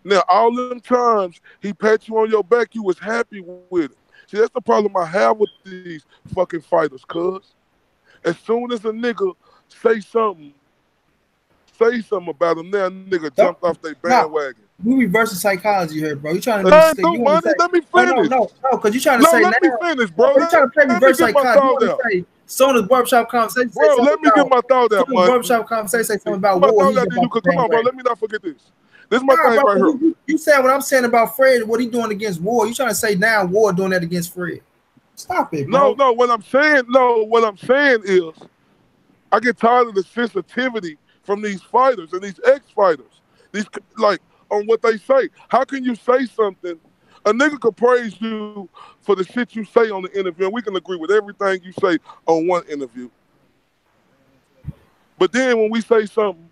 Now, all them times he pat you on your back, you was happy with it. See, that's the problem I have with these fucking fighters, cuz. As soon as a nigga say something about him, now nigga jumped off their bandwagon. We reversing psychology here, bro. You trying to let me finish. No, because you trying to say let me finish, bro. You trying to play reverse psychology. You say soon as Barbershop Conversation, bro, let me get my thought out, man. Barbershop Conversation say something about war. Come on, bro. Let me not forget this. This is my thing right here. You said what I'm saying about Fred, what he doing against War. You trying to say now War doing that against Fred. Stop it, bro. No, what I'm saying is I get tired of the sensitivity from these fighters and these ex-fighters. These on what they say. How can you say something? A nigga could praise you for the shit you say on the interview, and we can agree with everything you say on one interview. But then when we say something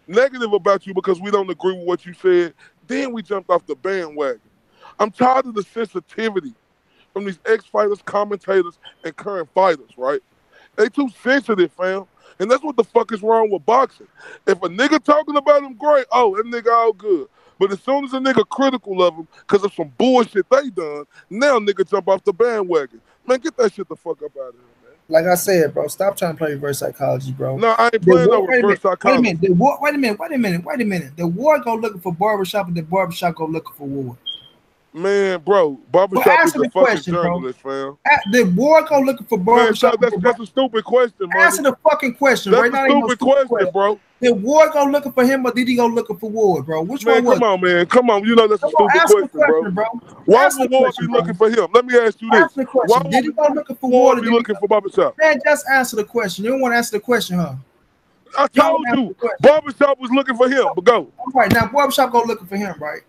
negative about you because we don't agree with what you said, then we jumped off the bandwagon. I'm tired of the sensitivity from these ex-fighters, commentators, and current fighters, right? They too sensitive, fam. And that's what the fuck is wrong with boxing. If a nigga talking about him, great. Oh, that nigga all good. But as soon as a nigga critical of him because of some bullshit they done, now nigga jump off the bandwagon. Man, get that shit the fuck up out of here, man. like I said, bro, stop trying to play reverse psychology, bro. No, I ain't The playing no war, wait a reverse minute, wait a psychology. minute. The war, wait a minute, wait a minute, wait a minute. The war go looking for barbershop, and the barbershop go looking for war. Man, bro, Well, Barbershop is answer a the fucking question, bro. journalist, fam. The war go looking for Man, barbershop. that's a stupid question, money. Answer the fucking question, That's right a now. Ain't no stupid stupid question, question. bro. Did Ward go looking for him or did he go looking for Ward, bro? Which Man, one was come it? on, man. Come on. You know that's a Come on, stupid answer the question, bro. question, bro. Why Answer the would Ward be question, bro. looking for him? Let me ask you this. Answer the Why question. Did he would go looking for Ward Ward? be looking for Barbershop? Man, just answer the question. You don't want to answer the question, huh? I told you, Barbershop was looking for him, but go. All right, now Barbershop go looking for him, right?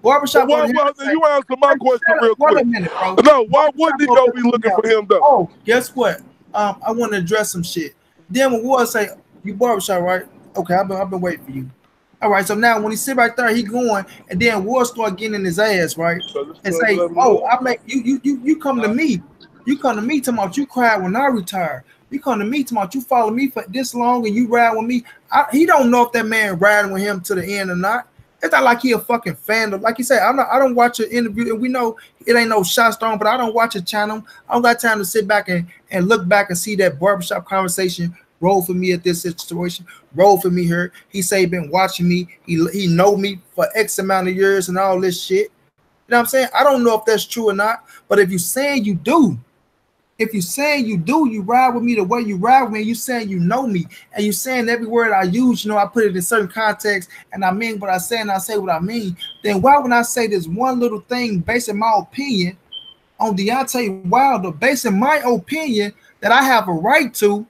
Well, Barbershop go to him. you answer my question real Wait quick. a minute, bro. No, why wouldn't he go be looking for him, though? Oh, guess what? I want to address some shit. Then when Ward say, you Barbershop, right? Okay, I've been waiting for you. All right, so now when he sit right there, he going, and then Ward start getting in his ass, right? And say, oh, I make you come to me. You come to me talking about you cried when I retired. You come to me talking about you follow me for this long and you ride with me. He don't know if that man riding with him to the end or not. It's not like he a fucking fan of, like you say, I don't watch an interview, and we know it ain't no shots thrown, but I don't watch a channel. I don't got time to sit back and look back and see that barbershop conversation roll for me at this situation, roll for me here. He say he been watching me, he know me for X amount of years and all this shit. You know what I'm saying? I don't know if that's true or not, but if you saying you do, you ride with me the way you ride with me, you saying you know me, and you saying every word I use, you know, I put it in certain context, and I mean what I say, and I say what I mean, then why would I say this one little thing basing my opinion on Deontay Wilder, basing my opinion that I have a right to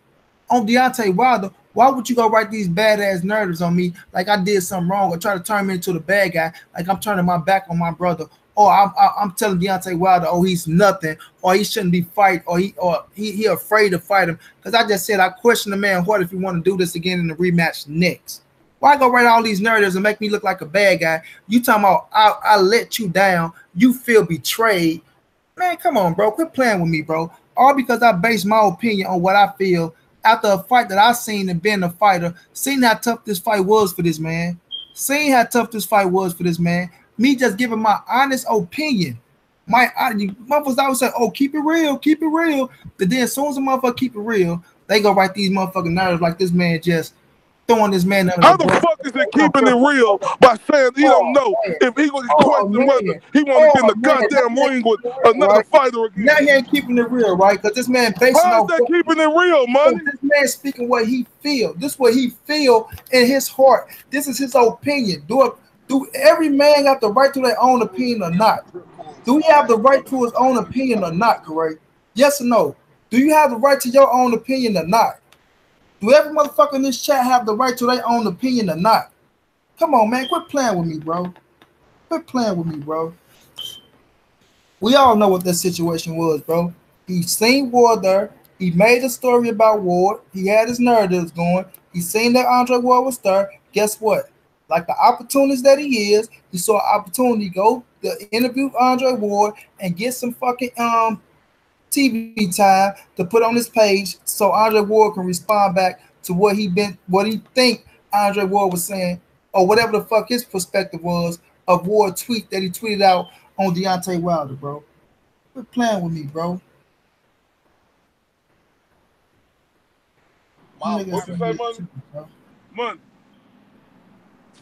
on Deontay Wilder? Why would you go write these badass narratives on me like I did something wrong or try to turn me into the bad guy, like I'm turning my back on my brother? Or I'm telling Deontay Wilder, oh, he's nothing, or he shouldn't be fight, or he afraid to fight him. Because I just said I question the man what if he want to do this again in the rematch next. Why go write all these narratives and make me look like a bad guy? You talking about I let you down, you feel betrayed. Man, come on, bro. Quit playing with me, bro. All because I base my opinion on what I feel after a fight that I seen and been a fighter, seen how tough this fight was for this man. Seen how tough this fight was for this man. Me just giving my honest opinion. Motherfuckers always say, oh, keep it real, keep it real. But then as soon as a motherfucker keep it real, they go write these motherfucking narratives like this man just throwing this man under How the fuck is it keeping it real by saying he don't know if he was questioning whether he want to get in the goddamn ring with another fighter again? Now he ain't keeping it real, right? Because this man basing how is that keeping it real, money? This man speaking what he feel. This is what he feel in his heart. This is his opinion. Do every man got the right to their own opinion or not? Do he have the right to his own opinion or not, correct? Yes or no? Do you have the right to your own opinion or not? Do every motherfucker in this chat have the right to their own opinion or not? Come on, man. Quit playing with me, bro. Quit playing with me, bro. We all know what that situation was, bro. He seen Ward there. He made a story about Ward. He had his narratives going. He seen that Andre Ward was there. Guess what? Like the opportunist that he is, he saw an opportunity to go to interview Andre Ward and get some fucking TV time to put on his page so Andre Ward can respond back to what he think Andre Ward was saying, or whatever the fuck his perspective was of Ward tweet that he tweeted out on Deontay Wilder, bro. Quit playing with me, bro.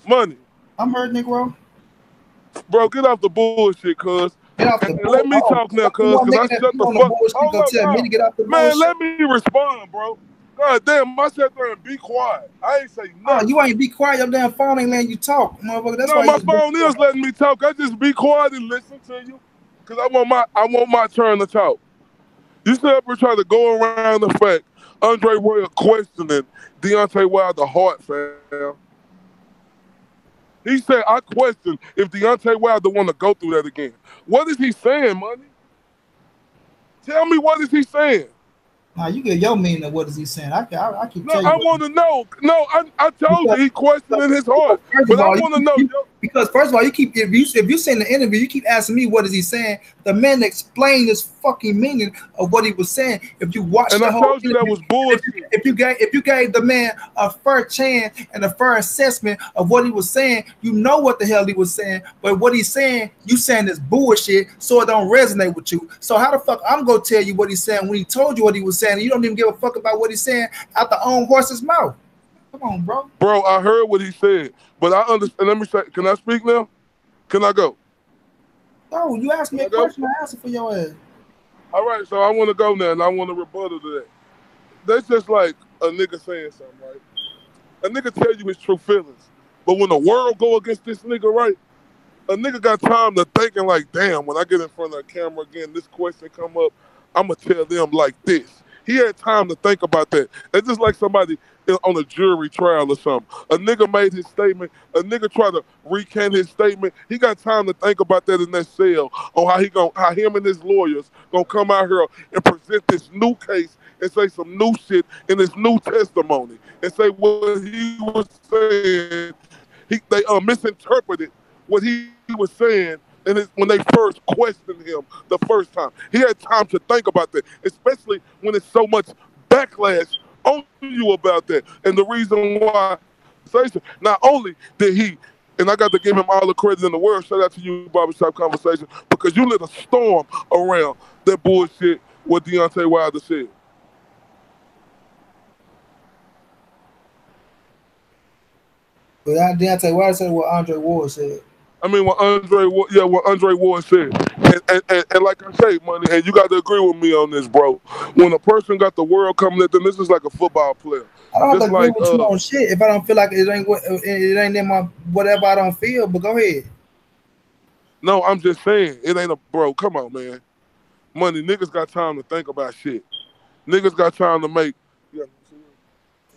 Money. I'm hurt, Negro. Bro, get off the bullshit, cuz. Let me talk now, cuz I shut the fuck up. Man, let me respond, bro. God damn, I sat there and be quiet. I ain't say nothing. You ain't be quiet. Your damn phone ain't letting you talk, motherfucker. That's why my phone is letting me talk. I just be quiet and listen to you, cause I want my turn to talk. You still ever try to go around the fact Andre Royal questioning Deontay Wilder's heart, fam? He said, I question if Deontay Wilder want to go through that again. What is he saying, money? Tell me, what is he saying? Nah, you get your meaning of what is he saying. I keep telling you. I want to know. No, I told you he questioning his heart. But I want to know. Because first of all, if you say in the interview, you keep asking me what is he saying. The man explained his fucking meaning of what he was saying. If you watch the whole told you that was bullshit. If you gave the man a fair chance and a fair assessment of what he was saying, you know what the hell he was saying. But what he's saying, you saying is bullshit, so it don't resonate with you. So how the fuck I'm gonna tell you what he's saying when he told you what he was saying? saying. You don't even give a fuck about what he's saying out the own horse's mouth. Come on, bro. Bro, I heard what he said, but I understand. Let me say, can I speak now? Can I go? Oh, you asked Can me a I go? question. I answered for your ass. All right, so I want to go now, and I want to rebuttal to that. That's just like a nigga saying something, right? A nigga tell you his true feelings, but when the world go against this nigga, right? A nigga got time to thinking like, damn, when I get in front of the camera again, this question come up, I'ma tell them like this. He had time to think about that. It's just like somebody on a jury trial or something. A nigga made his statement. A nigga try to recant his statement. He got time to think about that in that cell on how him and his lawyers gonna come out here and present this new case and say some new shit in this new testimony and say what he was saying. They misinterpreted what he was saying when they first questioned him the first time. He had time to think about that, especially when it's so much backlash on you about that. And the reason why, not only did he, and I got to give him all the credit in the world, shout out to you, Barbershop Conversation, because you lit a storm around that bullshit what Deontay Wilder said. But I didn't tell you what I said. What Andre Ward said. I mean, what Andre Ward said, and like I say, money, and you got to agree with me on this, bro. When a person got the world coming at them, this is like a football player. I don't have to Just agree like, with you on shit if I don't feel like it ain't in my whatever I don't feel. But go ahead. no, I'm just saying, it ain't a bro. Come on, man. Money, niggas got time to think about shit. Niggas got time to make. Yeah,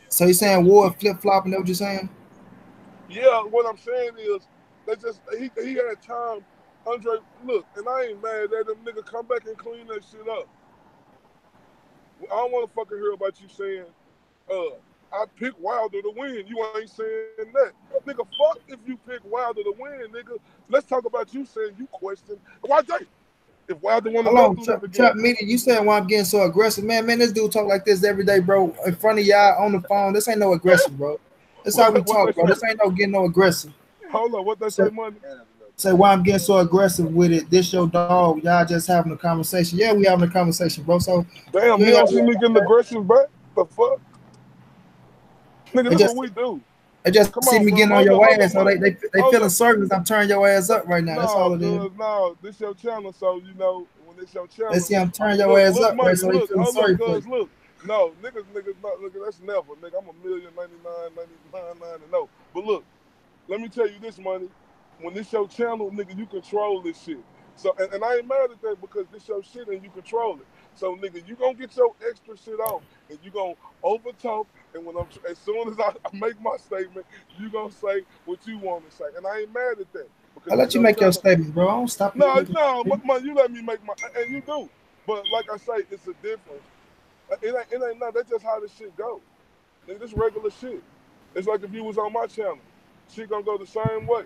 So you saying Ward flip flopping? That what you're saying? yeah. What I'm saying is, that just he had time. Andre, look, and I ain't mad at him. Nigga, come back and clean that shit up. I don't want to fucking hear about you saying, I pick Wilder to win. You ain't saying that. Nigga, fuck if you pick Wilder to win, nigga. Let's talk about you saying you question why they. If Wilder want to Hold go on, through that Trap again. Media. You saying why I'm getting so aggressive, man? Man, this dude talk like this every day, bro, in front of y'all on the phone. This ain't no aggressive, bro. That's how we What they talk, bro. say? This ain't no getting no aggressive. Hold on, what they say, So, money? say why I'm getting so aggressive with it. This your dog. Y'all just having a conversation. Yeah, we having a conversation, bro. So Damn, you you ain't don't gotta see worry me about getting that. aggressive back? The fuck? Nigga, They this what just we do. they just Come see on, me bro. getting on your Hold up, ass. So money. they Hold feeling up. certain I'm turning your ass up right now. That's all No, it is. cuz, no, this your channel, so, you know, when it's your They channel, see I'm turning your look, ass look, up, right? money, So they look, feeling hold up, sorry for you. cuz, look. No, niggas, not, look, that's never, nigga. I'm a million 99 and no. But look, let me tell you this, money. When this your channel, nigga, you control this shit. So, and I ain't mad at that because this your shit and you control it. So, nigga, you gonna get your extra shit off and you gonna over talk. And as soon as I make my statement, you gonna say what you want to say. And I ain't mad at that because I'll it's let you your make your channel. statement, bro. I don't stop you No, making your no, statement. man, you let me make my, and you do. But like I say, it's a difference. It ain't nothing. That's just how this shit go. Nigga, this regular shit. It's like if you was on my channel, shit gonna go the same way.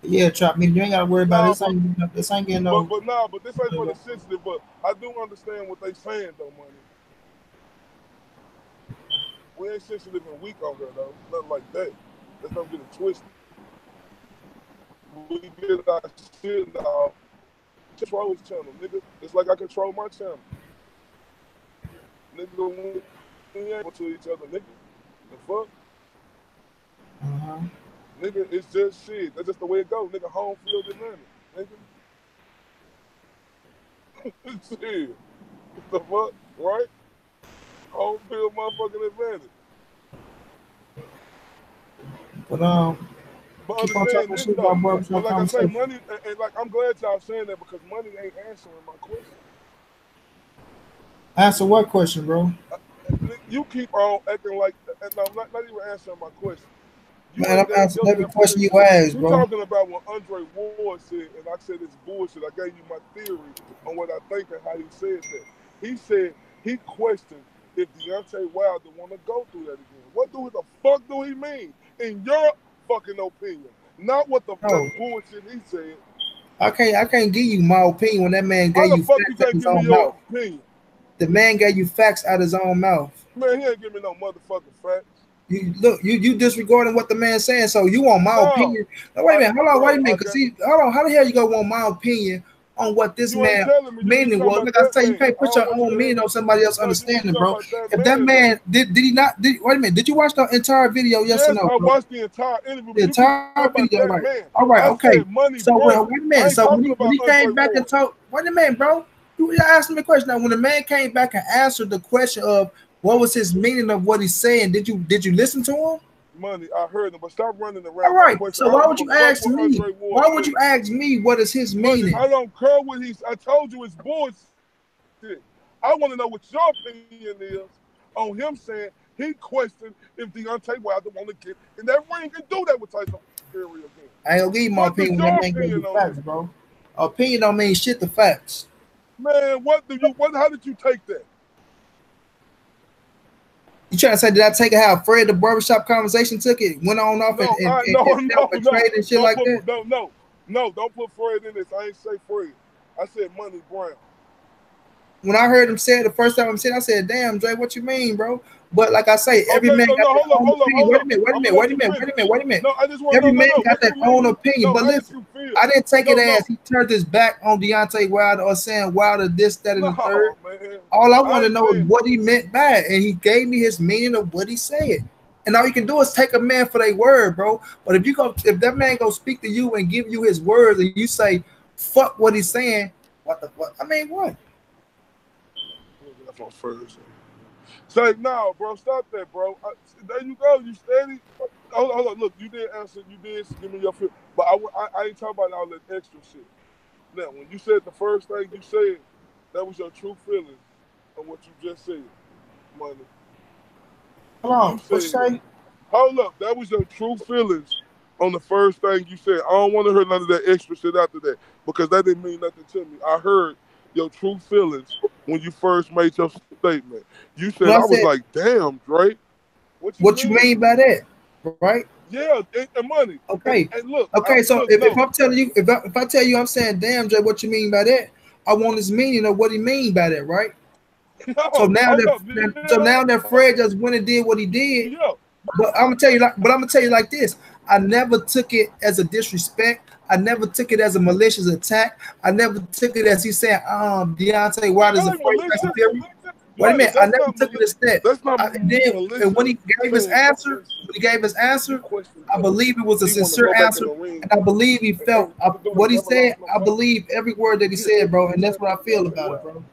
Yeah, Trap Media. You ain't gotta worry about it. Nah, but This ain't getting but no. but nah, but this ain't for the sensitive. But I do understand what they saying though, money. We ain't sensitive and weak on here though. Nothing like that. Let's don't get it twisted. We get our shit off. Control his channel, nigga. It's like I control my channel. Nigga, we ain't able to each other, nigga. The fuck? Uh-huh. Nigga, it's just shit. That's just the way it goes. Nigga, home field advantage. Nigga. Shit. The fuck? Right? Home field motherfucking advantage. But But keep on understand talking this shit though. about But barbershop like I say, conversation. money, and like I'm glad y'all saying that because money ain't answering my question. Answer what question, bro? You keep on acting like, and no, not even answering my question. You Man, I'm ain't got answering your every question definition. you ask, You bro. talking about what Andre Ward said, and I said it's bullshit. I gave you my theory on what I think and how he said that. He said he questioned if Deontay Wilder want to go through that again. What the fuck do he mean? In your fucking opinion, not what the fuck No, bullshit he said. I can't give you my opinion when that man How gave the you fuck you facts out can't his give me own your mouth. opinion? The man gave you facts out his own mouth. Man, he ain't give me no motherfucking facts. You look, you disregarding what the man's saying. So you want my No, opinion? Now, wait a minute, hold on, wait bro, a I minute, cause got hold on, how the hell you gonna want my opinion on what this You ain't man telling me. You keep meaning talking was. about Like I that say, you man. can't I put don't your want you own to meaning on somebody else's no, you keep understanding, talking bro. about that If that man did he not did wait a minute, did you watch the entire video? Yes or Yes, no, I bro? watched the entire interview, The but you keep entire talking about video, that right? man. All right, I okay. said Money So Brown. wait a I minute. ain't So when talking he about came Andre back and Ward. told, wait a minute, bro. You asked me a question. Now, when the man came back and answered the question of what was his meaning of what he's saying, did you listen to him? Money, I heard him, but stop running All around my right. question. So I don't why give would a you fuck ask what me? Andre Ward Why would said. you ask me what is his Money, meaning? I don't care what he's. I told you it's bullshit. I want to know what your opinion is on him saying he questioned if Deontay Wilder want to get in that ring and do that with Tyson Fury again. I ain't gonna give you my What is opinion when your that man gave you opinion on facts, that? bro. Opinion don't mean shit to facts. Man, how did you take that? You trying to say did I take it how Fred the barbershop conversation took it, went on off No, and no. betrayed and shit like that? No, don't put Fred in this. I ain't say Fred. I said Money Brown. When I heard him say it the first time I said, damn, Dre, what you mean, bro? But like I say, every Okay, man so got no, their own opinion. hold Wait a up. minute, I'm gonna let you finish. No, I just want Every man got What their you own mean? opinion. No, But how did listen, you feel? I didn't take it No. as he turned his back on Deontay Wilder or saying Wilder this, that, and the third. Man. All I want to ain't know is saying what he meant by it. And he gave me his meaning of what he said. And all you can do is take a man for their word, bro. But if that man go speak to you and give you his words and you say, fuck what he's saying, what the fuck? I mean, what? That's on first. Say, no, bro, stop that, bro. There you go. You steady. Hold on. Look, you did answer. You did give me your feel. But I ain't talking about all that extra shit. Now, when you said the first thing you said, that was your true feelings on what you just said, Money. Hold on. You What you said, say? hold up, that was your true feelings on the first thing you said. I don't want to hear none of that extra shit after that because that didn't mean nothing to me. I heard your true feelings when you first made your statement. You said, When I I was said, like, damn, Drake, what you what you mean? mean by that? Right? Yeah, and Money. Okay. And look, Okay, so look, if no. I'm telling you, if I tell you I'm saying, damn, Jay, what you mean by that? I want his meaning of what he mean by that, right? No, So now hold up. that Fred just went and did what he did. Yeah. But I'm gonna tell you like this. I never took it as a disrespect. I never took it as a malicious attack. I never took it as he saying, Deontay Wilder's That ain't afraid of Tyson malicious. Fury. Wait a Money, minute, I that's never not took it as that. That's not And when malicious. he gave his answer, You question I him. believe it was a He want to sincere go back in answer, the ring and I believe he felt and do it. what He he never lost said. no I fight. believe every word that he He the said, bro, heavyweight and that's what champion, I feel Deontay about it, Wilder. bro.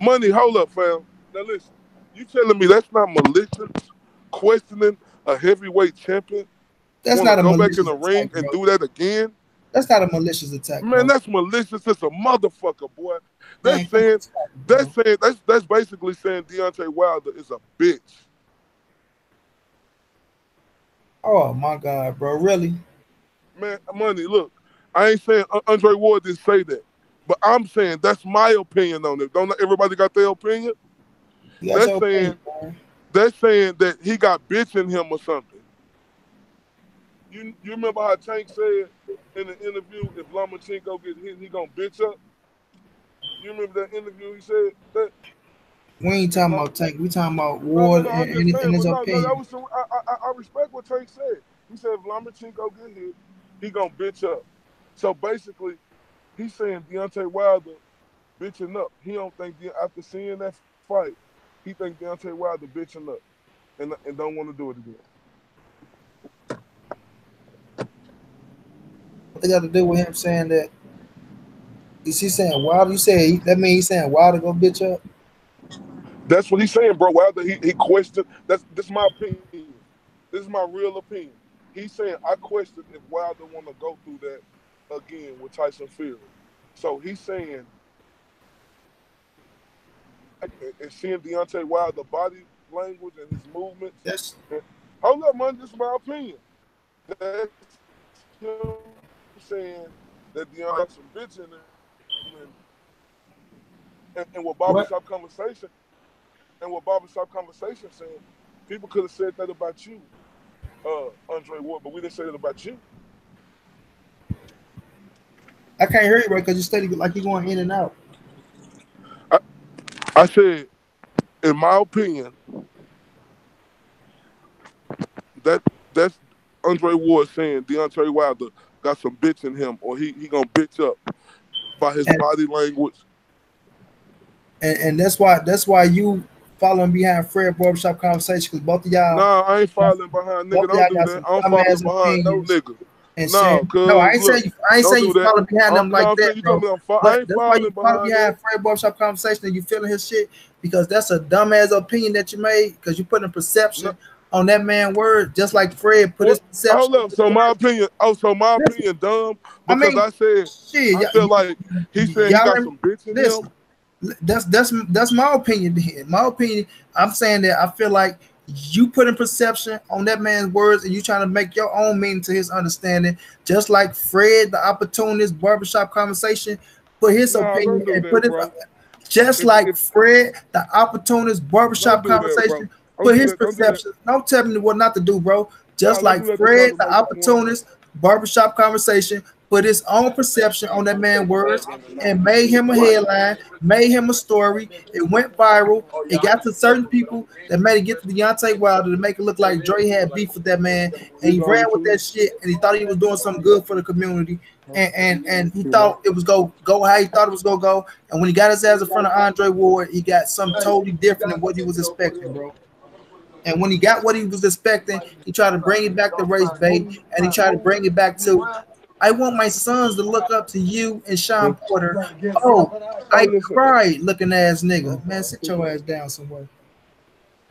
Money, hold up, fam. Now listen, you telling me that's not malicious? Questioning a heavyweight champion? That's Want to not a go back in malicious the ring attack, and bro. do that again? That's not a malicious attack, Man, bro. that's malicious as a motherfucker, boy. Man, come on, stop it, bro. That's basically saying Deontay Wilder is a bitch. Oh my God, bro, really? Man, Money, look, I ain't saying Andre Ward didn't say that, but I'm saying that's my opinion on it. Don't everybody got their opinion? You got That's your opinion, saying bro. that's saying that he got bitch in him or something. You remember how Tank said in the interview, if Lomachenko get hit, he gonna bitch up? You remember that interview he said that? We ain't If talking Lom- about Tank. We talking about no, Ward I'm just saying, and his but no, that opinion. was some, I respect what Tank said. He said if Lomachenko get hit, he gonna bitch up. So basically, he's saying Deontay Wilder bitching up. He don't think after seeing that fight, he think Deontay Wilder bitching up and don't want to do it again. What they got to do with him saying that? Is he saying Wilder? You say that mean he's saying Wilder go bitch up? That's what he's saying, bro. Wilder he questioned. This is my opinion. This is my real opinion. He's saying I question if Wilder want to go through that again with Tyson Fury. So he's saying and seeing Deontay Wilder body language and his movements. That's Hold up, man. This is my opinion. That's him saying that Deontay got some bitch in him and what what? barbershop conversation saying, people could have said that about you, Andre Ward, but we didn't say that about you. I can't hear you right because you steady like you going in and out. I, I said, in my opinion, that that's Andre Ward saying Deontay Wilder got some bitch in him, or he gonna bitch up. by his body language. And that's why you following behind Fred Barbershop conversation, because both of y'all, Nah, I ain't following behind, nigga. both of Don't y'all do got that. some I'm following dumbass behind no opinions nigga. and No, saying no. I cuz ain't look, saying don't you do that. follow behind them like No, I'm saying that, you bro. told me I But ain't that's why you following follow behind behind that. Fred Barbershop conversation and you feeling his shit, because that's a dumbass opinion that you made, because you putting No, perception on that man word, just like Fred put what? his perception Hold on up. his So my word. opinion. Oh, so my Listen, opinion dumb I because mean, I said shit, I feel like he said he y'all got let me some bitch in him. listen. That's my opinion. My opinion. I'm saying that I feel like you putting perception on that man's words and you trying to make your own meaning to his understanding, just like Fred, the opportunist barbershop conversation, put his Nah, don't opinion do and that, put his bro. just like If Fred, the opportunist don't barbershop do that, bro. conversation, Don't put do his that. Don't do that. perception. Don't tell me what not to do, bro. Nah, Just don't like do that to try Fred, to the make a point. opportunist barbershop conversation, put his own perception on that man's words and made him a headline, made him a story. It went viral. It got to certain people that made it get to Deontay Wilder to make it look like Dre had beef with that man, and he ran with that shit, and he thought he was doing something good for the community, and he thought it was go how he thought it was gonna go. And when he got his ass in front of Andre Ward, he got something totally different than what he was expecting, bro. And when he got what he was expecting, he tried to bring it back to race bait, and he tried to bring it back to, I want my sons to look up to you and Sean Porter. Oh, I cried looking ass nigga. Man, sit your ass down somewhere.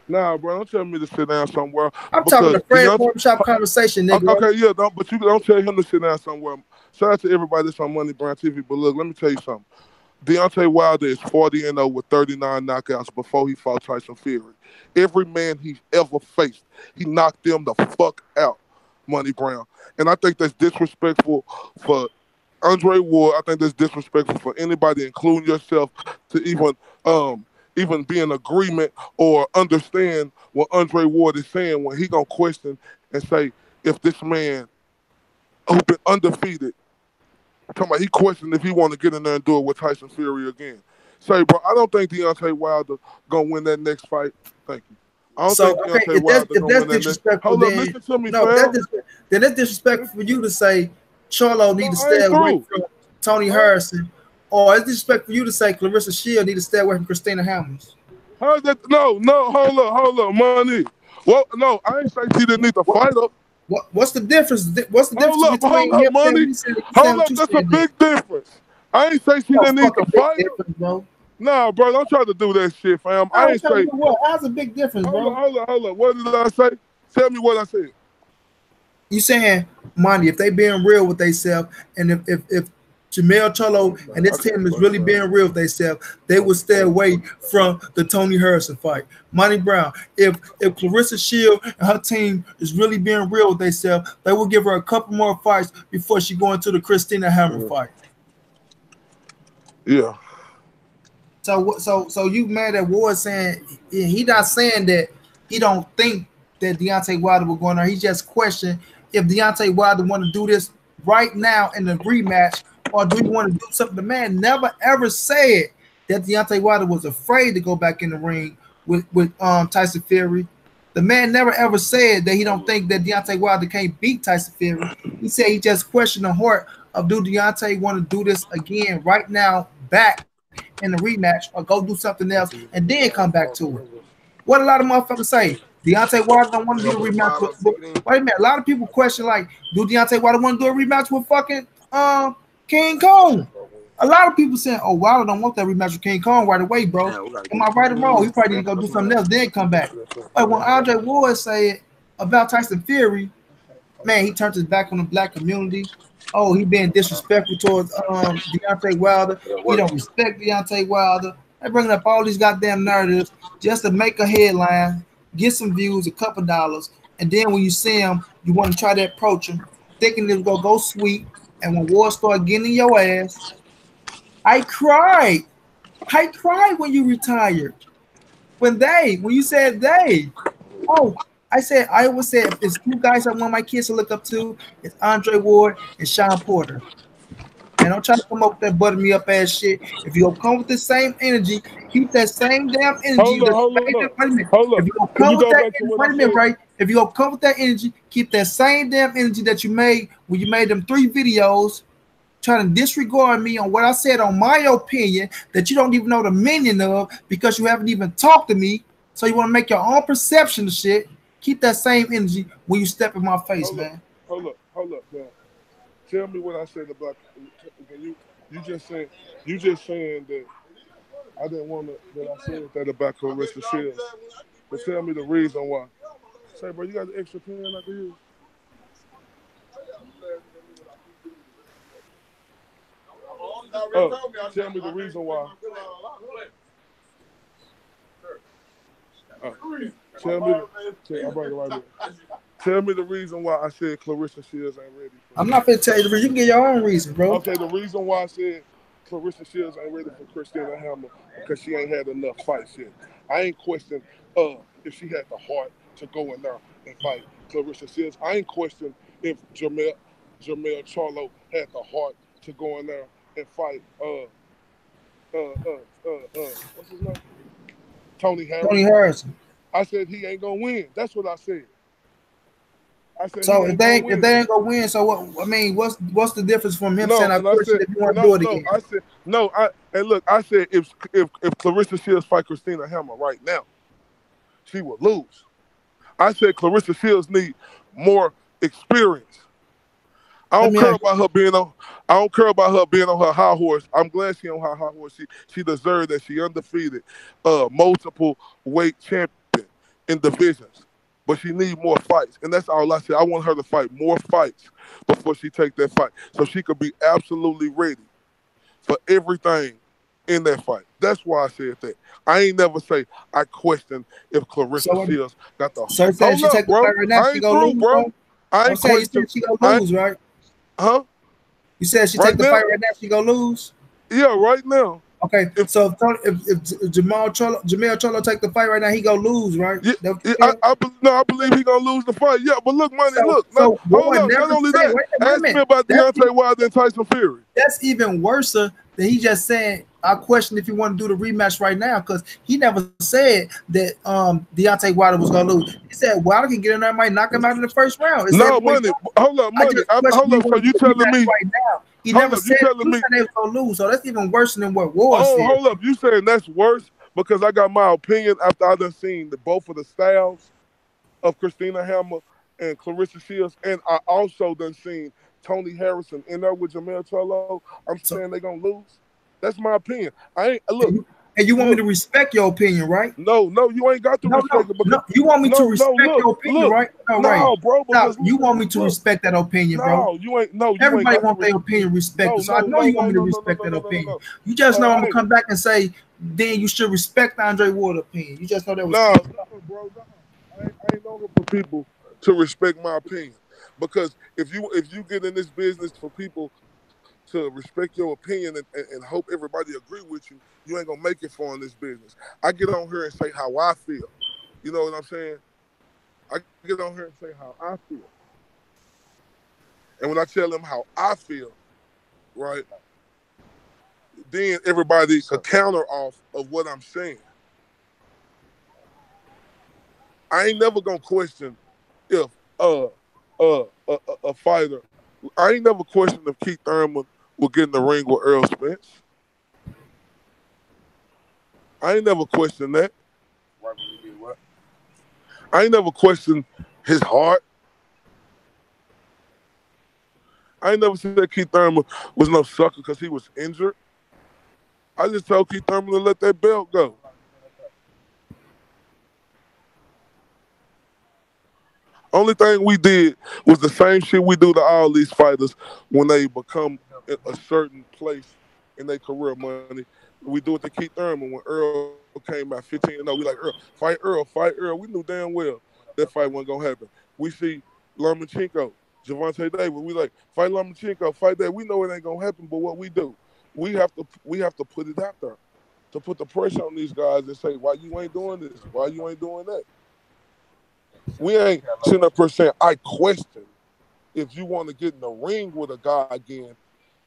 Nah, bro, don't tell me to sit down somewhere I'm talking because to Fred Barbershop conversation, nigga. Okay, yeah, don't, but you don't tell him to sit down somewhere. Shout out to everybody that's on Money Brown TV. But look, let me tell you something. Deontay Wilder is 40-0 with 39 knockouts before he fought Tyson Fury. Every man he ever faced, he knocked them the fuck out, Money Brown. And I think that's disrespectful for Andre Ward. I think that's disrespectful for anybody, including yourself, to even be in agreement or understand what Andre Ward is saying when he gonna question and say if this man who been undefeated, talking about he questioned if he want to get in there and do it with Tyson Fury again. Say, bro, I don't think Deontay Wilder gonna win that next fight. Thank you. I don't So think okay, Deontay Wilder if gonna that's win that next. disrespectful, Hold up, then listen to me, no, fam. then that's disrespectful for you to say Charlo need No, to I stay ain't away through. from Tony Harrison, or it's disrespectful for you to say Clarissa Shield need to stay away from Christina Hammonds. How's that? No, hold up, money. Well, no, I ain't say she didn't need to fight her. What's the difference? What's the difference Hold between up, him saying what money. he said? You saying Hold what up, you that's a said? Then big difference. I ain't say she no didn't need to fucking big fight her. difference, bro. Nah, bro, don't try to do that shit, fam. I I'm ain't trying to say. do what? How's a big difference, bro? Hold up. What did I say? Tell me what I said. You saying, Monty, if they being real with themselves, and if Jamel Cholo and this team is really being real with themselves, they would stay away from the Tony Harrison fight. Monty Brown, if Clarissa Shield and her team is really being real with themselves, they will give her a couple more fights before she go into the Christina Hammer fight. Yeah. So you mad at Ward saying he not saying that he don't think that Deontay Wilder will go in there. He just questioned if Deontay Wilder want to do this right now in the rematch, or do he want to do something. The man never ever said that Deontay Wilder was afraid to go back in the ring with Tyson Fury. The man never ever said that he don't think that Deontay Wilder can't beat Tyson Fury. He said he just questioned the heart of do Deontay want to do this again right now back in the rematch, or go do something else and then come back to it. What a lot of motherfuckers say, Deontay Wilder don't want to do a rematch with. Wait a minute, a lot of people question like, do Deontay Wilder want to do a rematch with fucking King Kong? A lot of people saying, oh, Wilder don't want that rematch with King Kong right away, bro. Am I right or wrong? He probably need to go do something else, then come back. But when Andre Ward said about Tyson Fury, man, he turned his back on the black community. Oh, he being disrespectful towards Deontay Wilder. He don't respect Deontay Wilder. They bringing up all these goddamn narratives just to make a headline, get some views, a couple dollars, and then when you see him, you want to try to approach him, thinking it's gonna go sweet. And when war start getting in your ass, I cried. I cried when you retired. When you said they. Oh, I always say if there's two guys I want my kids to look up to, it's Andre Ward and Sean Porter. Man, don't try to come up with that butter me up ass shit. If you gonna come with the same energy, keep that same damn energy. Hold up. Wait a minute. Hold If up. you gonna Can come you with go that back to energy, what wait I a minute, said? right? If you gonna come with that energy, keep that same damn energy that you made when you made them 3 videos trying to disregard me on what I said on my opinion that you don't even know the meaning of because you haven't even talked to me. So you want to make your own perception of shit. Keep that same energy when you step in my face, man. Hold up, man. Tell me what I said about you just saying that I didn't want to that I said that about Clarissa Shields. But tell me the reason why. Say, bro, you got the extra pen I can use? Tell me the reason why. Tell me the reason why I said Clarissa Shields ain't ready. I'm not gonna tell you the reason. You can get your own reason, bro. Okay, the reason why I said Clarissa Shields ain't ready for Christina Hammer because she ain't had enough fights yet. I ain't question if she had the heart to go in there and fight Clarissa Shields. I ain't question if Jamel Charlo had the heart to go in there and fight what's his name? Tony Harrison. I said he ain't gonna win. That's what I said. So if they ain't gonna win, so what? I mean, what's the difference from him saying I question if you want to do it again? I said no. I said if Clarissa Shields fight Christina Hammer right now, she will lose. I said Clarissa Shields need more experience. I don't care about her being on. I don't care about her being on her high horse. I'm glad she on her high horse. She deserved that. She undefeated, multiple weight champion in divisions. But she need more fights, and that's all I said. I want her to fight more fights before she take that fight, so she could be absolutely ready for everything in that fight. That's why I said that. I ain't never say I question if Clarissa Shields got the. So say she take the fight right now, she gonna lose, bro. I ain't question. She gonna lose, right? Huh? You said she take the fight right now, she gonna lose? Yeah, right now. Okay, so if Jamel Charlo take the fight right now, he gonna lose, right? Yeah, I believe he gonna lose the fight. Yeah, but look, money, hold up. Not only that, ask me about Deontay Wilder and Tyson Fury. That's even worse than he just saying. I question if you want to do the rematch right now because he never said that Deontay Wilder was gonna lose. He said Wilder can get in there and might knock him out in the first round. No, money. Hold up, money. Hold up. So you telling me right now? He never said they was gonna lose, so that's even worse than what Ward said. Hold up. You saying that's worse because I got my opinion after I done seen both of the styles of Christina Hammer and Clarissa Shields, and I also done seen Tony Harrison in there with Jamel Charlo. I'm saying they gonna lose. That's my opinion. I ain't look. And you want me to respect your opinion, right? No, you ain't got to respect it. No, you want me to respect your opinion, right? No, bro. You want me to respect that opinion, bro? No, you ain't. No, everybody want their opinion respected. So I know you want me to respect that opinion. You just know I'm gonna come back and say, then you should respect Andre Ward's opinion. You just know that was no, bro. No. I ain't looking for people to respect my opinion because if you get in this business for people to respect your opinion and hope everybody agree with you, you ain't gonna make it far in this business. I get on here and say how I feel. You know what I'm saying? I get on here and say how I feel. And when I tell them how I feel, right, then everybody a counter off of what I'm saying. I ain't never gonna question if a fighter. I ain't never questioned if Keith Thurman will get in the ring with Earl Spence. I ain't never questioned that. I ain't never questioned his heart. I ain't never said Keith Thurman was no sucker because he was injured. I just told Keith Thurman to let that belt go. Only thing we did was the same shit we do to all these fighters when they become a certain place in their career, money. We do it to Keith Thurman when Earl came out 15-0. We like, fight Earl. We knew damn well that fight wasn't going to happen. We see Lomachenko, Gervonta Davis. We like, fight Lomachenko, fight that. We know it ain't going to happen, but what we do, we have to put it out there to put the pressure on these guys and say, why you ain't doing this? Why you ain't doing that? We ain't sitting up here saying, I question if you want to get in the ring with a guy again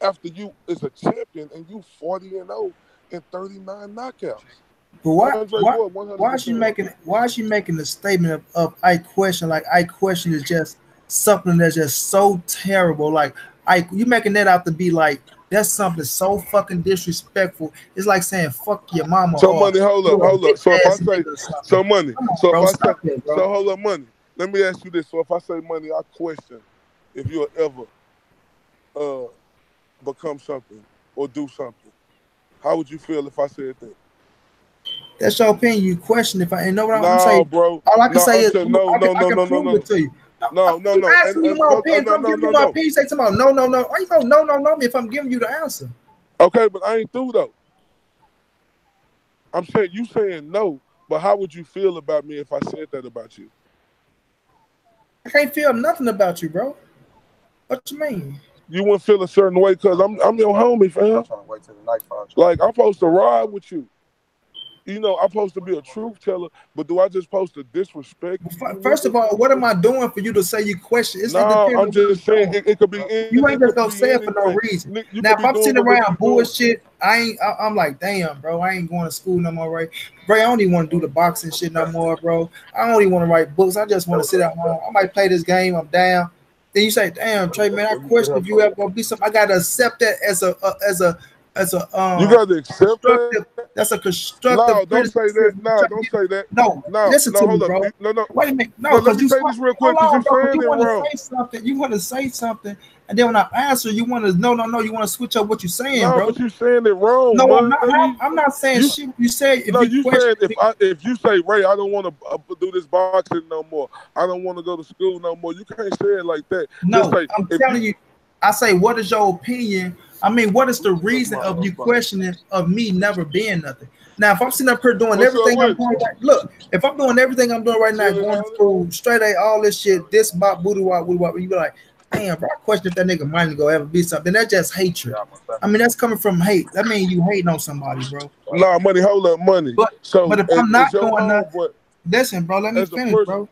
after you is a champion and you 40-0 and 39 knockouts. But why is she making the statement of I question? Like I question is just something that's just so terrible. Like Like you making that out to be like that's something so fucking disrespectful. It's like saying fuck your mama So or money, hold you up, a hold up. bitch So if I ass say, nigga or something. so money, Come on, so if bro. I say, Stop that, bro. so hold up, money. Let me ask you this. So if I say money, I question if you'll ever uh become something or do something. How would you feel if I said that? That's your opinion. You question if I and know what I'm No, saying. bro. All I can No, say I'm is saying no, I no, can no, no, prove no, it to you. No, no, you no, asking me my opinion. If no, I'm no, giving you no, my no. opinion, say tomorrow. No, no, no. Why you gonna no me if I'm giving you the answer? Okay, but I ain't through though. I'm saying you saying no, but how would you feel about me if I said that about you? I can't feel nothing about you, bro. What you mean? You wouldn't feel a certain way because I'm your homie, fam. Like I'm supposed to ride with you. You know, I'm supposed to be a truth teller, but do I just supposed to disrespect you, First nigga? of all, what am I doing for you to say you question? It No, depends I'm on what just I'm saying doing. You ain't it just could gonna be say it for no anything. reason. You Now, could if be I'm doing sitting what you around doing. bullshit, I'm like, damn, bro, I ain't going to school no more, right? Bro, I don't even want to do the boxing shit no more, bro. I don't even want to write books. I just want to sit at home. I might play this game. I'm down. Then you say, damn, Trey, man, I question if you ever gonna be something. I gotta accept that as a You got to accept that. constructive. That's a No, constructive don't say that. criticism. No, don't say that. No, No, listen no, to me, hold up. bro. No, no, Wait a minute. no. No, Let because me say this real quick hold because you're on, bro. Because saying you it want to wrong. say something. You want to say something, and then when I answer, you want to no. You want to switch up what you're saying, No, bro. but you saying it wrong, No, I'm not. money. I'm not saying You shit. You say if no, you you question saying me, if you say Ray, I don't want to do this boxing no more. I don't want to go to school no more. You can't say it like that. Just no, say I'm if you. telling you. I say, what is your opinion? I mean, what is the reason of you questioning of me never being nothing? Now, if I'm sitting up here doing What's up everything I'm with doing, you? right, look, if I'm doing everything I'm doing right now, Chilling going to on it. school, straight A, all this shit, this bop, booty wop, you be like, damn, bro, I question if that nigga might go ever be something. That's just hatred. I mean, that's coming from hate. That means you hating on somebody, bro. Nah, money. Hold up, money. But So if I'm not as your doing nothing, homeboy, listen, bro, let me as a finish, person. bro.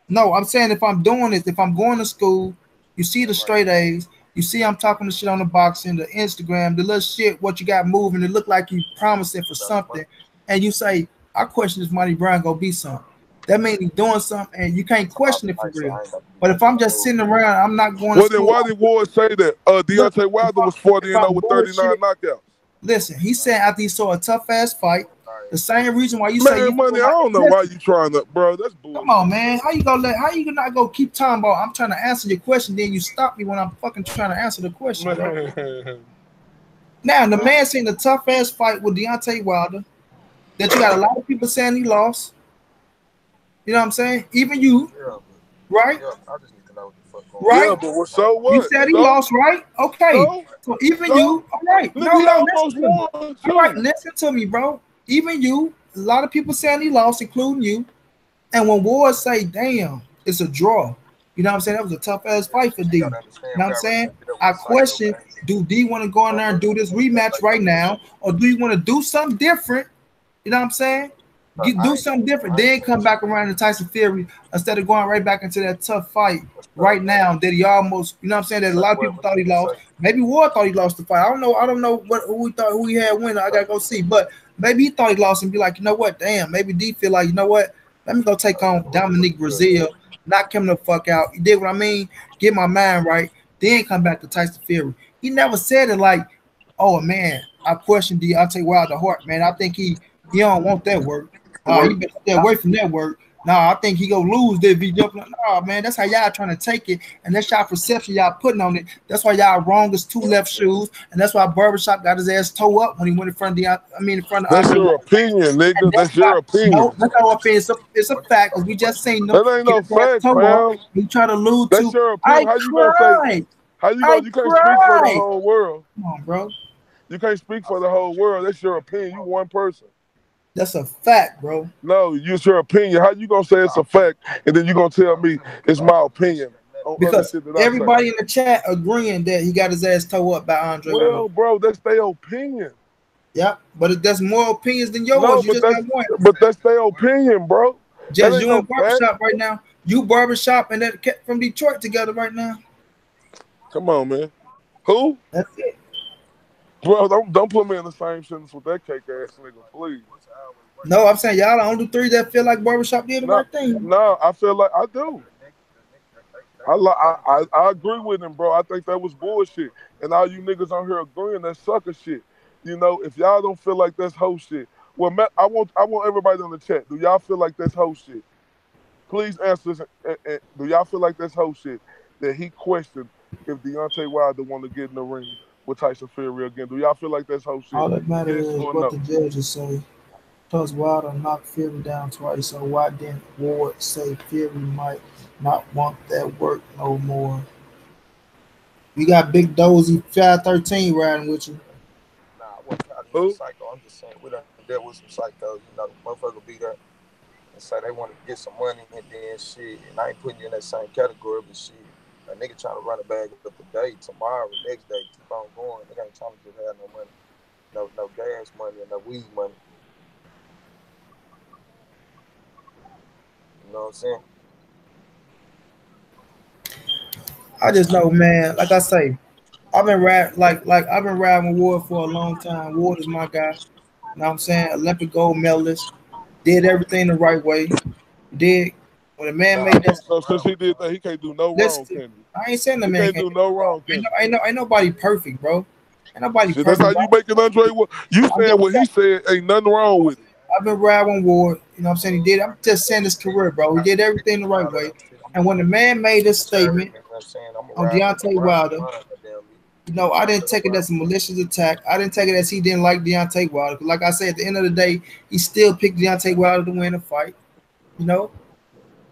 No, I'm saying if I'm doing this, if I'm going to school, you see the straight A's, you see I'm talking the shit on the boxing, the Instagram, the little shit, what you got moving, it look like you promising for something, and you say, I question if Money Brown gonna be something. That means he's doing something, and you can't question it for real. But if I'm just sitting around, I'm not going to Well, then school. why did Ward say that? Look, Deontay Wilder was 40 if and I'm 0 with 39 bullshit, knockouts. listen, he said after he saw a tough ass fight, the same reason why you say you Man, money. I don't know why listen, you trying to, bro. That's come on, bullshit. man. How you not go keep talking about I'm trying to answer your question, then you stop me when I'm fucking trying to answer the question, bro. Man. Now the man seen the tough ass fight with Deontay Wilder that you got a lot of people saying he lost. You know what I'm saying? Even you, right? Yeah, Right? but so You what? said he lost, right? Okay. So, So even so, you, all right. nigga, No, he no, listen almost to me. won All right, too. listen to me, bro. Even you, a lot of people saying he lost, including you. And when Ward say, damn, it's a draw. You know what I'm saying? That was a tough ass fight for D. You know what I'm saying? I question, do D want to go in there and do this rematch right now? Or do you want to do something different? You know what I'm saying? Do something different. Then come back around to Tyson Fury instead of going right back into that tough fight right now that he almost, you know what I'm saying? That a lot of people thought he lost. Maybe Ward thought he lost the fight. I don't know. I don't know who he had win. I gotta go see. But maybe he thought he lost and be like, you know what? Damn, maybe D feel like, you know what? Let me go take on Dominique Brazil, knock him the fuck out. You did what I mean? Get my mind right. Then come back to Tyson Fury. He never said it like, oh man, I question Deontay Wilder heart, man. I think he don't want that work. He better stay away from that work. Nah, I think he gonna lose if he jump. Nah, man, that's how y'all trying to take it, and that's y'all perception y'all putting on it. That's why y'all wrong as two left shoes, and that's why Barbershop got his ass toe up when he went in front of in front of That's Andre. your opinion, And nigga. that's That's why your opinion. no, that's not what it's a fact because we just seen them That ain't get no his ass fact, toe up. fam. He try to allude That's to your opinion. I How you gonna say? cried. How you I gonna? You can't speak for the cried. whole world. Come on, bro. You can't speak for the whole world. That's your opinion. You one person. That's a fact, bro. No, it's your opinion. How you gonna say it's a fact and then you gonna tell me it's my opinion on other Because shit that I say? everybody in the chat agreeing that he got his ass toe up by Andre Ward. Well, bro, that's their opinion. Yeah, but there's more opinions than No, yours. You but just got one. that's their opinion, bro. That Just ain't you no and fact. Barbershop right now. You Barbershop and that cat from Detroit together right now. Come on, man. Who? That's it. Bro, don't put me in the same sentence with that cake ass nigga, please. No, I'm saying y'all the only three that feel like Barbershop did the No, right thing. no, I feel like I do. I agree with him, bro. I think that was bullshit. And all you niggas on here agreeing that sucker shit. You know, if y'all don't feel like that's hoe shit, well, I want everybody on the chat. Do y'all feel like that's hoe shit? Please answer this. Do y'all feel like that's hoe shit that he questioned if Deontay Wilder want to get in the ring with Tyson Fury again? Do y'all feel like that's hoe shit? All that matters Yes is or what the no? judges say. Plus, Wilder knocked Fury down twice, so why didn't Ward say Fury might not want that work no more? We got Big Dozy 513 riding with you. Nah, I wasn't calling him a Who? psycho. I'm just saying we done dealt with some psychos. You know, motherfucker be there and say they want to get some money and then shit. And I ain't putting you in that same category, but shit. A nigga trying to run a bag up today, tomorrow, the next day, keep on going. Nigga ain't trying to just have no money, no gas money and no weed money. You know what I'm saying? I just know, man. Like I say, I've been I've been riding with Ward for a long time. Ward is my guy. You know what I'm saying? Olympic gold medalist. Did everything the right way. Did when a man Nah, I made that. fuck So around since he with did that, he can't do no wrong, Listen, can he? I ain't saying the He man can't can't do do no no wrong. wrong, can he? Ain't nobody perfect, bro. Ain't nobody Shit, that's perfect. how you making Andre. You I'm saying just what he said? Ain't nothing wrong with it. I've been riding Ward. You know what I'm saying? He did. I'm just saying his career, bro. He did everything the right all of way. them shit. I'm And when the man made this encouragement, statement you know what I'm saying? I'm on Deontay around Wilder, mine, goddamn me. you know, I didn't Still take it around. as a malicious attack. I didn't take it as he didn't like Deontay Wilder. 'Cause like I said, at the end of the day, he still picked Deontay Wilder to win the fight. You know,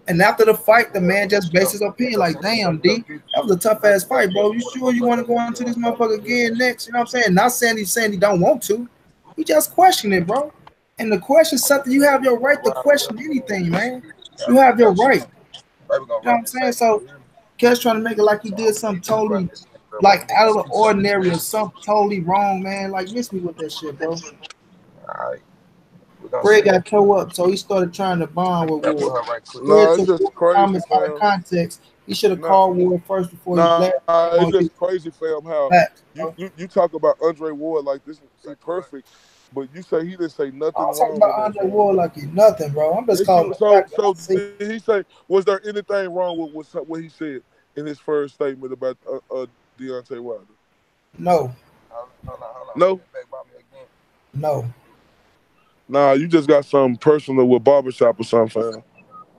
and after the fight, the Yeah, man for just based sure. his opinion So like, since you "Damn, know, D, that was a tough ass fight, bro. You what a sure you want to motherfucker go want to into do this on top of motherfucker the real again shit. next?" You know what I'm saying? Not saying he don't want to. He just questioned it, bro. And the question is I'm just something you saying, have your I'm right to around with question them, anything, shit. man. You have your Type shit. right. Baby gonna You know what run I'm this saying? tape. So Cat's trying to make it like he So did I'm gonna something need you to run totally this shit, bro. My like out of niggas the keep shooting ordinary or shit. something totally wrong, man. Like miss me with that shit, bro. Alright, we gonna Fred see. got towed up, so he started trying to bond with Gotta Ward. put her right quick. Fred Nah, it's took just Ward's crazy, comments out of fam. context. He should have Nah, called Ward first before he nah, left. it's On his just crazy, fam. How back. you talk about Andre Ward like this, he Say what? perfect, but you say he didn't say I nothing don't talk wrong about with that, Andre fam. Ward like he's nothing, bro. I'm just Yes, calling you. the So, fact that I so see. did he say? Was there anything wrong with what he said in his first statement about Deontay Wilder? No, Hold on. Run No. that back by me again. no. Nah, you just got something personal with Barbershop or something, fam.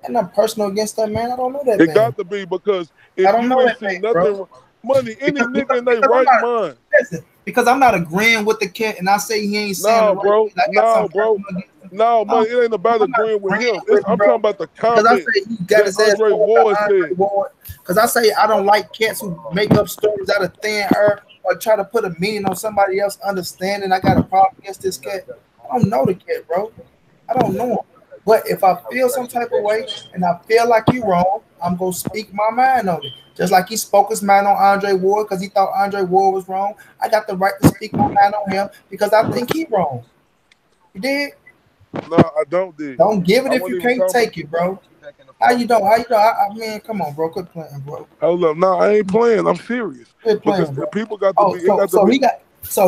And I'm personal against that man. I don't know that It man. got to be because I if don't you know ain't that see man, bro. nothing, money, any nigga in their Because I'm right not mind. listen, because I'm not agreeing with the cat, and I say he ain't saying the No, right bro. thing. I got No, something bro. personal against him. No, No, money. It ain't about I'm not agreeing with agreeing him. with him, I'm bro. talking about the Because I comment say he got that his ass Andre told by Ward Andre said. Ward. Because I say I don't like cats who make up stories out of thin air or try to put a meaning on somebody else understanding. I got a problem against this cat. I don't know the cat, bro. I don't know him. But if I feel some type of way and I feel like you wrong, I'm gonna speak my mind on it. Just like he spoke his mind on Andre Ward because he thought Andre Ward was wrong. I got the right to speak my mind on him because I think he wrong. You did? No, I don't dig. Don't give it I if you wasn't even can't talking about. take it, bro. Back in the How flow. you doing? How you doing? I mean, come on, bro. Quit playing, bro. Hold up. No, I ain't playing. I'm serious. Quit Because playing, bro. people got to Oh, be, it got to so be.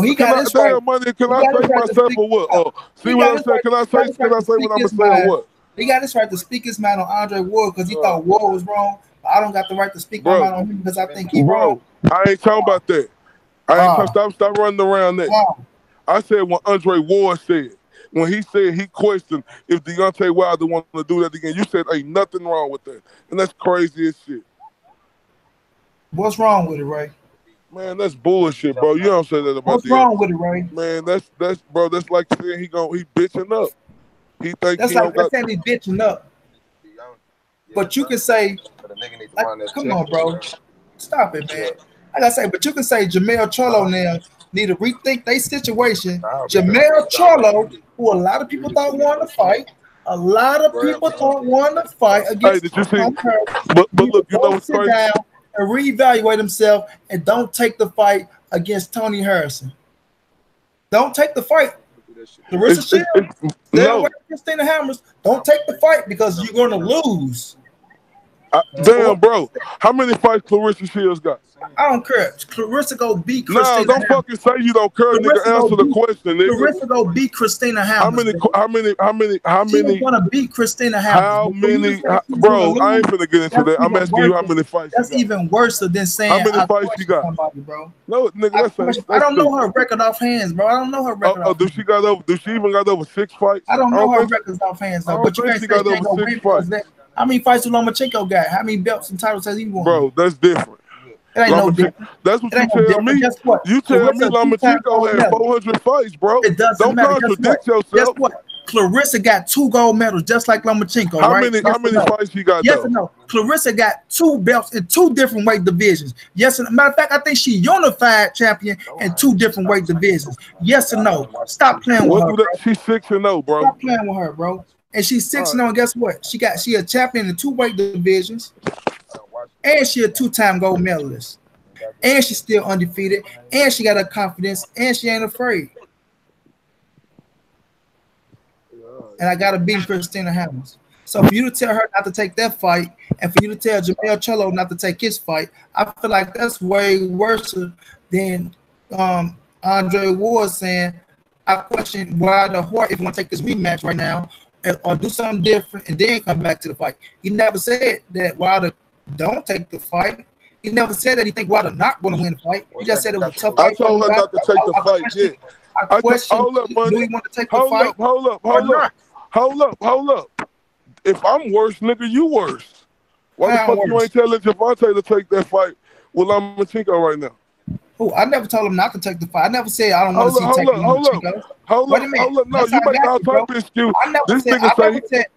he Can got I, his right. damn, money, can He I got his say right to myself speak. or what? No, See he what got I'm his saying? right. He got his Can right I to say what speak I'm going his to say or mind. what? He got his right to speak his mind on Andre Ward because he Uh, thought Ward was wrong. But I don't got the right to speak my bro, mind on him because I think he wrong. bro, I ain't talking about that. I ain't Ah, stop running around that. ah. I said what Andre Ward said. When he said he questioned if Deontay Wilder wanted to do that again, you said ain't nothing wrong with that. And that's crazy as shit. What's wrong with it, Ray? Man, that's bullshit, bro. You don't say that about What's the wrong with it, Ray? man. That's bro. That's like saying he bitching up. He think That's he like don't that's got. saying he bitching up. Yeah, But you bro. can say, But a nigga need to like, run that come check. on, bro. Stop it, man. Yeah. Like I say, but you can say Jamel Cholo now need to rethink their situation. Nah, bro. Jamel Cholo, who a lot of people thought won the fight, a lot of people thought won the fight Hey, against did you see? Tom Curry, But need to look, you know go what's sit crazy? down and reevaluate himself and don't take the fight against Tony Harrison. Don't take the fight. Larissa Shields, stay away No. from Christina Hammers. Don't take the fight because you're going to lose. Damn, bro. How many fights Clarissa Shields got? I don't care. Clarissa go beat Nah, Christina. don't fucking say you don't care, nigga. Answer the question, nigga. Clarissa go beat Christina How Hammonds. She was gonna beat Christina Hammonds. How many, bro? I ain't finna get into that. I'm asking you how many fights. That's even worse than saying how many fights you got, somebody, bro. No, nigga, I don't know her record off hands, bro. I don't know her record. Does she even got over 6 fights? I don't know her records off hands though. But you can't say got over 6 fights. How many fights did Lomachenko got? How many belts and titles has he won? Bro, that's different. It ain't no different. That's what you tell me. Guess what? You tell me Lomachenko had 400 fights, bro. It doesn't matter. Don't contradict yourself. Guess what? Clarissa got 2 gold medals, just like Lomachenko. How many fights she got? Yes or no? Clarissa got 2 belts in 2 different weight divisions. Yes or no? Matter of fact, I think she unified champion in 2 different weight divisions. Yes or no? Stop playing with her. Bro. She's 6-0, bro. Stop playing with her, bro. And she's 6-0. And guess what? She a champion in 2 weight divisions, and she a 2-time gold medalist. And she's still undefeated, and she got her confidence, and she ain't afraid. And I gotta beat Christina Hammonds. So for you to tell her not to take that fight, and for you to tell Jamel Cholo not to take his fight, I feel like that's way worse than Andre Ward saying, I question Wilder Hart if you want to take this rematch right now or do something different and then come back to the fight. He never said that Wilder don't take the fight. He never said that he think Wilder not going to win the fight. He just said it was a tough fight. I told her not to take the fight. I question, hold up, do he want to take the fight? Hold up. If I'm worse, nigga, you worse. Why the fuck you ain't telling Javante to take that fight with Lomachenko right now? Oh, I never told him not to take the fight. I never said I don't want to see taking Lomachenko. Hold up. No, you make all type of excuse. I never said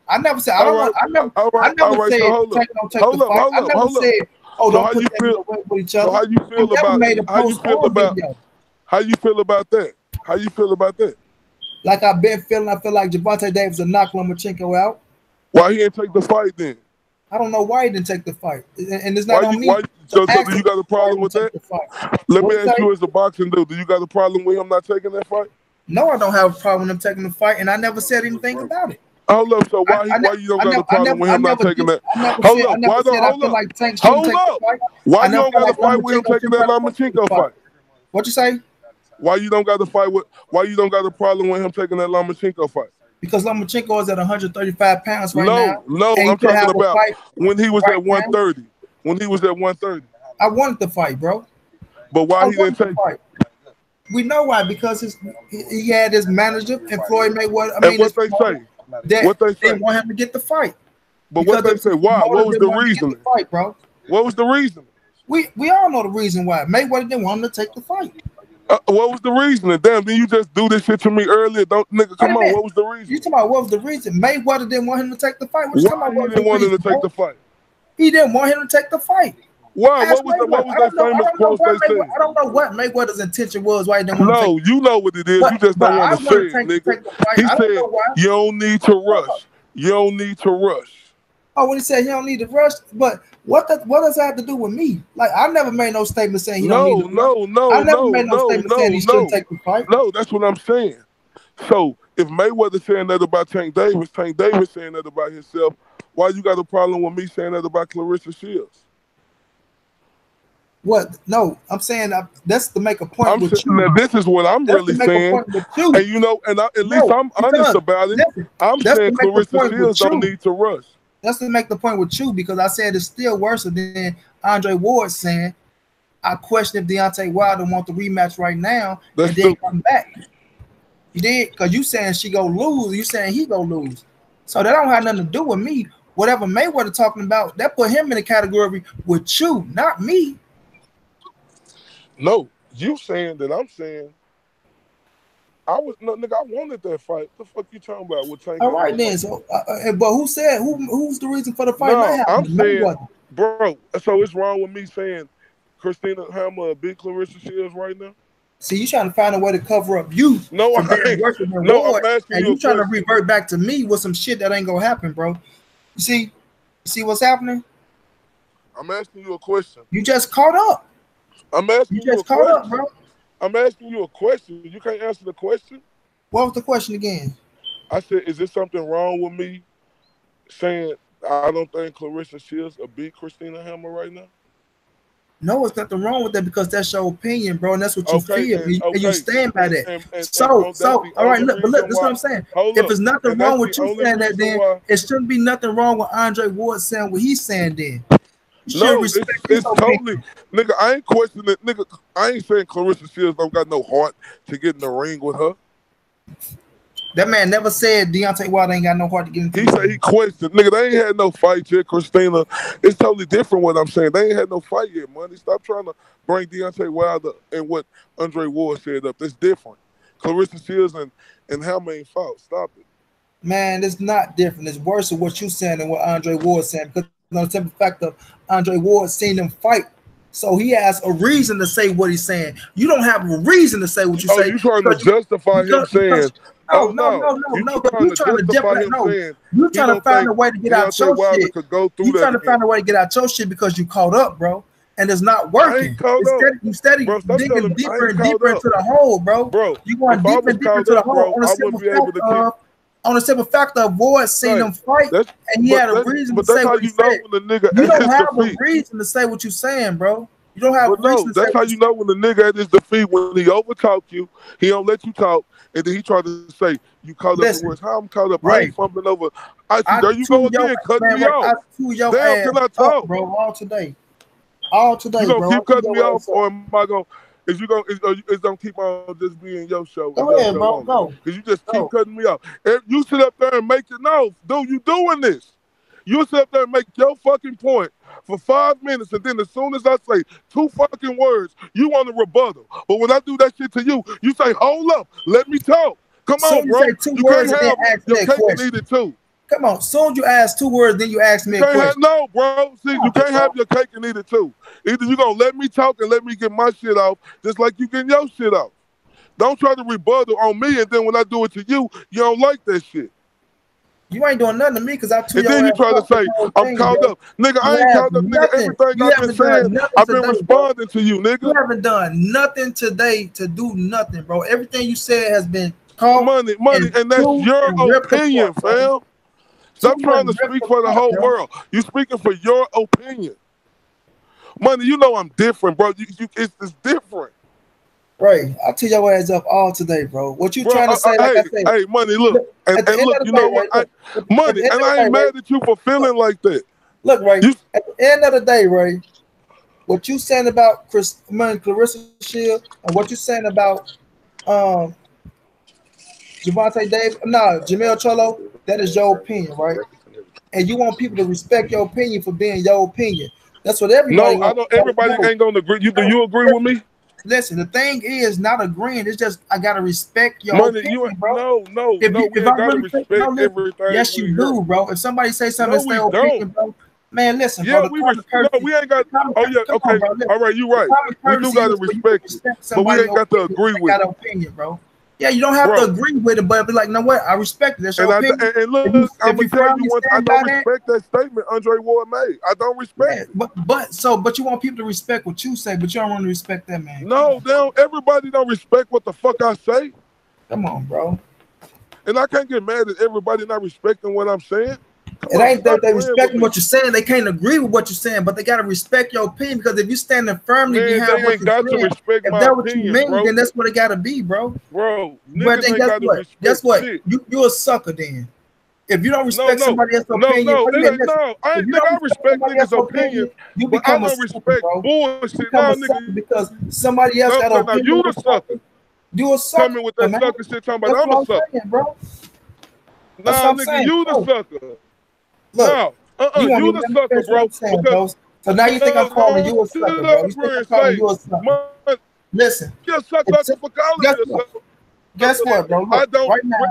I never said take the fight. I never said, oh, don't put them with each other. So how you feel about that? How you feel about that? Like I've been feeling, I feel like Javante Davis will knock Lomachenko out. Why he didn't take the fight then? I don't know why he didn't take the fight, and it's not on me. So do you got a problem with that? Let me ask you, as a boxing dude, do you got a problem with him not taking that fight? No, I don't have a problem with him taking the fight, and I never said anything about it. Hold up, so why you don't got a problem with him not taking that? Hold up, why you don't got a fight with him taking that Lomachenko fight? What you say? Why you don't got a problem with him taking that Lomachenko fight? Because Lomachenko is at 135 pounds right now. No, I'm talking about when he was at 130. When he was at 130. I wanted the fight, bro. But why he didn't take it? We know why, because he had his manager and Floyd Mayweather. And what they say? What they say? They want him to get the fight. But what they say? Why? What was the reason? Bro. What was the reason? We all know the reason why. Mayweather didn't want him to take the fight. What was the reason? Damn, did you just do this shit to me earlier? Nigga, come on. What was the reason? You talking about what was the reason? Mayweather didn't want him to take the fight. Why he didn't want him to take the fight? He didn't want him to take the fight. Why? What was that famous quote they said? I don't know what Mayweather's intention was. Why he didn't want to take you know what it is. You just don't want to say it, nigga. He said, you don't need to rush. You don't need to rush. Oh, when he said he don't need to rush, but what does that have to do with me? Like, I never made no statement saying he don't need to rush. I never made no statement saying he shouldn't take the fight. No, that's what I'm saying. So if Mayweather saying that about Tank Davis saying that about himself, why you got a problem with me saying that about Clarissa Shields? What? No, I'm saying that's to make a point with you. Now, this is what I'm really saying. And you know, and at least I'm honest about it. I'm saying Clarissa Shields don't need to rush. That's to make the point with you, because I said it's still worse than Andre Ward saying, I question if Deontay Wilder want the rematch right now and then come back. You did? Because you saying she go lose, you saying he go lose. So that don't have nothing to do with me. Whatever Mayweather talking about, that put him in the category with you, not me. No, you saying that I'm saying nigga, I wanted that fight. What the fuck you talking about? All right then. So, but who's the reason for the fight? No, I'm saying, bro. So it's wrong with me saying Christina Hammer beat Clarissa Shields right now? See, you trying to find a way to cover up you. No, I'm asking and you trying to revert back to me with some shit that ain't gonna happen, bro. You see what's happening? I'm asking you a question. You just caught up. I'm asking you a caught question. Up, bro. I'm asking you a question. You can't answer the question. What was the question again? I said, is there something wrong with me saying I don't think Clarissa Shields will beat Christina Hammer right now. No, it's nothing wrong with that because that's your opinion, bro, and that's what you feel, and you okay, stand by that. and So, all right, look, but look, that's what I'm saying. If there's nothing wrong with you saying that, then it shouldn't be nothing wrong with Andre Ward saying what he's saying. Then you no, it's totally, nigga. I ain't questioning it, nigga. I ain't saying Clarissa Shields don't got no heart to get in the ring with her. That man never said Deontay Wilder ain't got no heart to get into. He said he questioned. Nigga, they ain't had no fight yet, Christina. It's totally different what I'm saying. They ain't had no fight yet, money. Stop trying to bring Deontay Wilder and what Andre Ward said up. It's different. Clarissa Shields and Hammer ain't fought. Stop it. Man, it's not different. It's worse than what you saying than what Andre Ward saying. Because the simple fact of Andre Ward seen them fight. So he has a reason to say what he's saying. You don't have a reason to say what you say. You trying to justify him saying... No. You're trying to justify him saying you're trying to find a way to get out your shit. You're trying to find a way to get out your shit because you caught up, bro. And it's not working. You steady digging deeper and deeper into the hole, bro. You going deeper and deeper into the hole on the simple fact of Ward seen them fight, and he had a reason to say what he said. You don't have a reason to say what you're saying, bro. You don't have a reason to say. That's how you know when the nigga at his defeat, when he overtalk you, he don't let you talk, and then he tried to say you caught up the words. How I'm caught up? I ain't fumbling over. There you go again, cutting me off. Damn, can I talk, bro? All today, bro. You gonna keep cutting me off, or am I gonna? Is you gonna? Is gonna keep on just being your show? Go ahead, bro. Go. Because you just keep cutting me off. If you sit up there and make it no, dude, you doing this? You sit up there and make your fucking point for 5 minutes, and then as soon as I say 2 fucking words, you want to rebuttal. But when I do that shit to you, you say, "Hold up, let me talk." Come on, bro. You can't have your cake and eat it too. Come on. Soon as you ask 2 words, then you ask me a question. No, bro. See, you can't have your cake and eat it too. Either you gonna let me talk and let me get my shit off, just like you getting your shit off. Don't try to rebuttal on me, and then when I do it to you, you don't like that shit. You ain't doing nothing to me because I told you. And then you try to say, I'm caught up. Nigga, I ain't caught up, nigga. Everything I've been saying, I've been responding to you, nigga. You haven't done nothing today to do nothing, bro. Everything you said has been called. Money, and that's your opinion, fam. Stop trying to speak for the whole world. You speaking for your opinion. Money, you know I'm different, bro. It's different. Right, I tell your ass up all today, bro. What you trying to say? Like I said, hey, money, look, and look, you know what? Money, and I ain't mad at you for feeling like that. Look, Ray, at the end of the day, Ray, what you saying about Clarissa Shields and what you saying about Jamel Cholo, that is your opinion, right? And you want people to respect your opinion for being your opinion. That's what everybody. No, I don't. Everybody ain't gonna agree. Do you agree with me? Listen, the thing is not agreeing. It's just I gotta respect your opinion, bro. No. If I gotta respect everything. Yes, you do, bro. If somebody say something, that's their opinion, bro. Man, listen, yeah, bro. we ain't got. Oh yeah, okay. All right, you right. We do gotta respect it, but we ain't got to agree with it. Opinion, bro. Yeah, you don't have to agree with it, but be like, no, what? I respect it. That's your opinion. And look, I'm gonna tell you one. I don't respect that statement Andre Ward made. I don't respect it. But you want people to respect what you say, but you don't want to respect that, man. No, they don't. Everybody don't respect what the fuck I say. Come on, bro. And I can't get mad at everybody not respecting what I'm saying. It ain't that they respecting what you're saying. They can't agree with what you're saying, but they gotta respect your opinion because if you standing firmly behind what you're saying, if that's what you mean, then that's what it gotta be, bro. But then guess what? You're a sucker then. If you don't respect somebody else's opinion, I respect niggas' opinion. You become a sucker, bro. Bullshit now, nigga. Because somebody else got an opinion. You the sucker. You a sucker. Coming with that sucker shit, talking about I'm a sucker, bro. Nah, nigga, you the sucker. Look, you the sucker, bro. So now you think I'm calling you a sucker, bro. You think I'm calling you a sucker. Listen. You're a sucker for calling you a sucker. Guess what, bro? Look,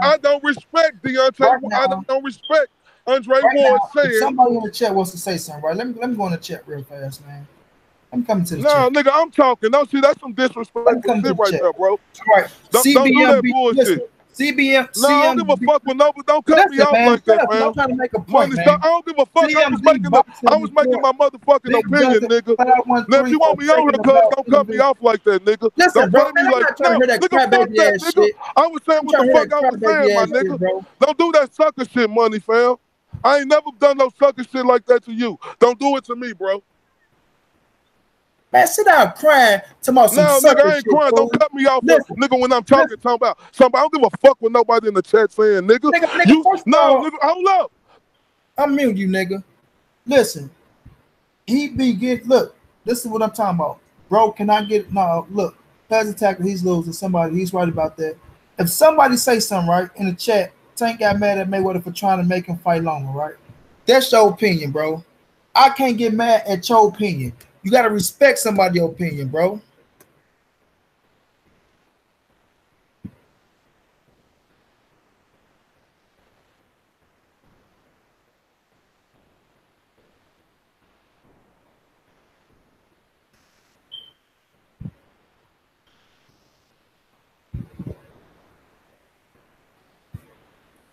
I don't respect Deontay. I don't respect Andre Ward saying. Somebody in the chat wants to say something, right? Let me go in the chat real fast, man. I'm coming to the chat. No, nigga, I'm talking. No, see, that's some disrespectful shit right there, bro. All right. Don't do that bullshit. CBM. No, I don't give a fuck with nobody. Don't cut me out like that, man. I'm trying to make a point, man. I don't give a fuck. I was making my motherfucking opinion, nigga. Now, if you want me on here, cuz, don't cut me off like that, nigga. Listen, don't play me like that. Nigga, fuck that, nigga. I was saying what the fuck I was saying, my nigga. Don't do that sucker shit, money, fam. I ain't never done no sucker shit like that to you. Don't do it to me, bro. Man, sit down crying to about some No, nigga, sucker I ain't shit, crying. fool. Don't cut me off, Listen, nigga, when I'm talking listen, about somebody. I don't give a fuck what nobody in the chat saying, nigga. nigga, first of No, all, nigga, hold up. I'm mute you, nigga. Listen, look, this is what I'm talking about. Bro, can I get, no, look, Pez attacker, he's losing, he's right about that. If somebody say something, right, in the chat, Tank got mad at Mayweather for trying to make him fight longer, right? That's your opinion, bro. I can't get mad at your opinion. You got to respect somebody's opinion, bro.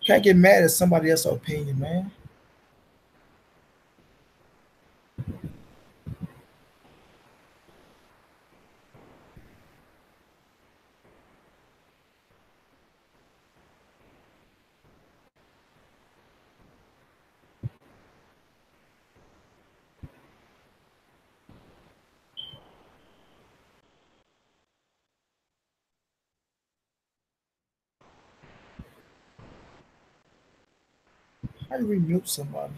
Can't get mad at somebody else's opinion, man. How do we mute somebody?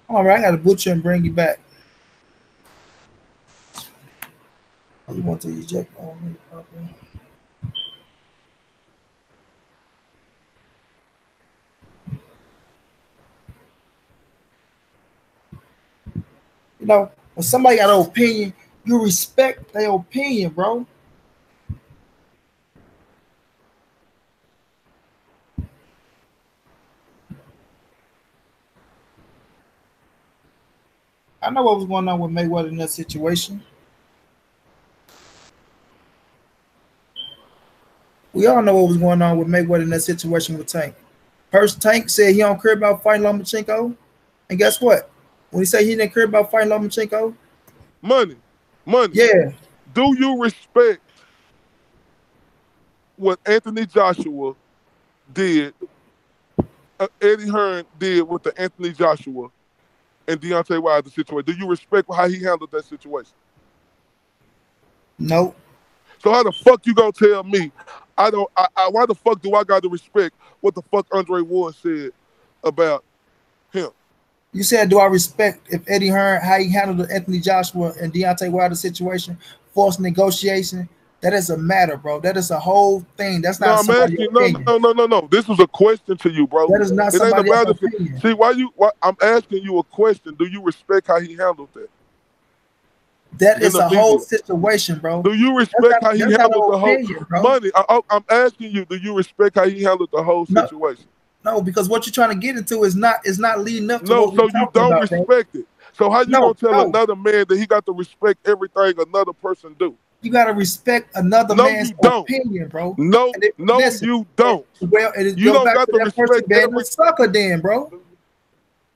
All right, I got to butcher and bring you back. You want to eject on me? You know, when somebody got an opinion, you respect their opinion, bro. I know what was going on with Mayweather in that situation. We all know what was going on with Mayweather in that situation with Tank. First, Tank said he don't care about fighting Lomachenko, and guess what? When he said he didn't care about fighting Lomachenko, Money. yeah, Do you respect what Anthony Joshua did, Eddie Hearn did with the Anthony Joshua and Deontay Wilder situation? Do you respect how he handled that situation? nope. So how the fuck you gonna tell me why the fuck do I got to respect what the fuck Andre Ward said about him? You said, do I respect if Eddie Hearn how he handled the Anthony Joshua and Deontay Wilder situation, forced negotiation? That is a matter, bro. That is a whole thing. That's No, not I'm somebody's asking. opinion. No. This was a question to you, bro. That is not It ain't somebody else's about it. opinion. See, I'm asking you a question. Do you respect how he handled that That in is the a whole media? situation, bro. Do you respect how he That's not handled no the whole opinion, bro. money? I'm asking you. Do you respect how he handled the whole No, situation? no, because what you're trying to get into is not leading up to No, what we're so you talking don't about, bro. respect it. So how you No, gonna tell no. another man that he got to respect everything another person do? You gotta respect another No, man's you don't. opinion, bro. No, And no, listen, you don't. well, it You goes don't back got to to that person respect being a sucker, then, bro.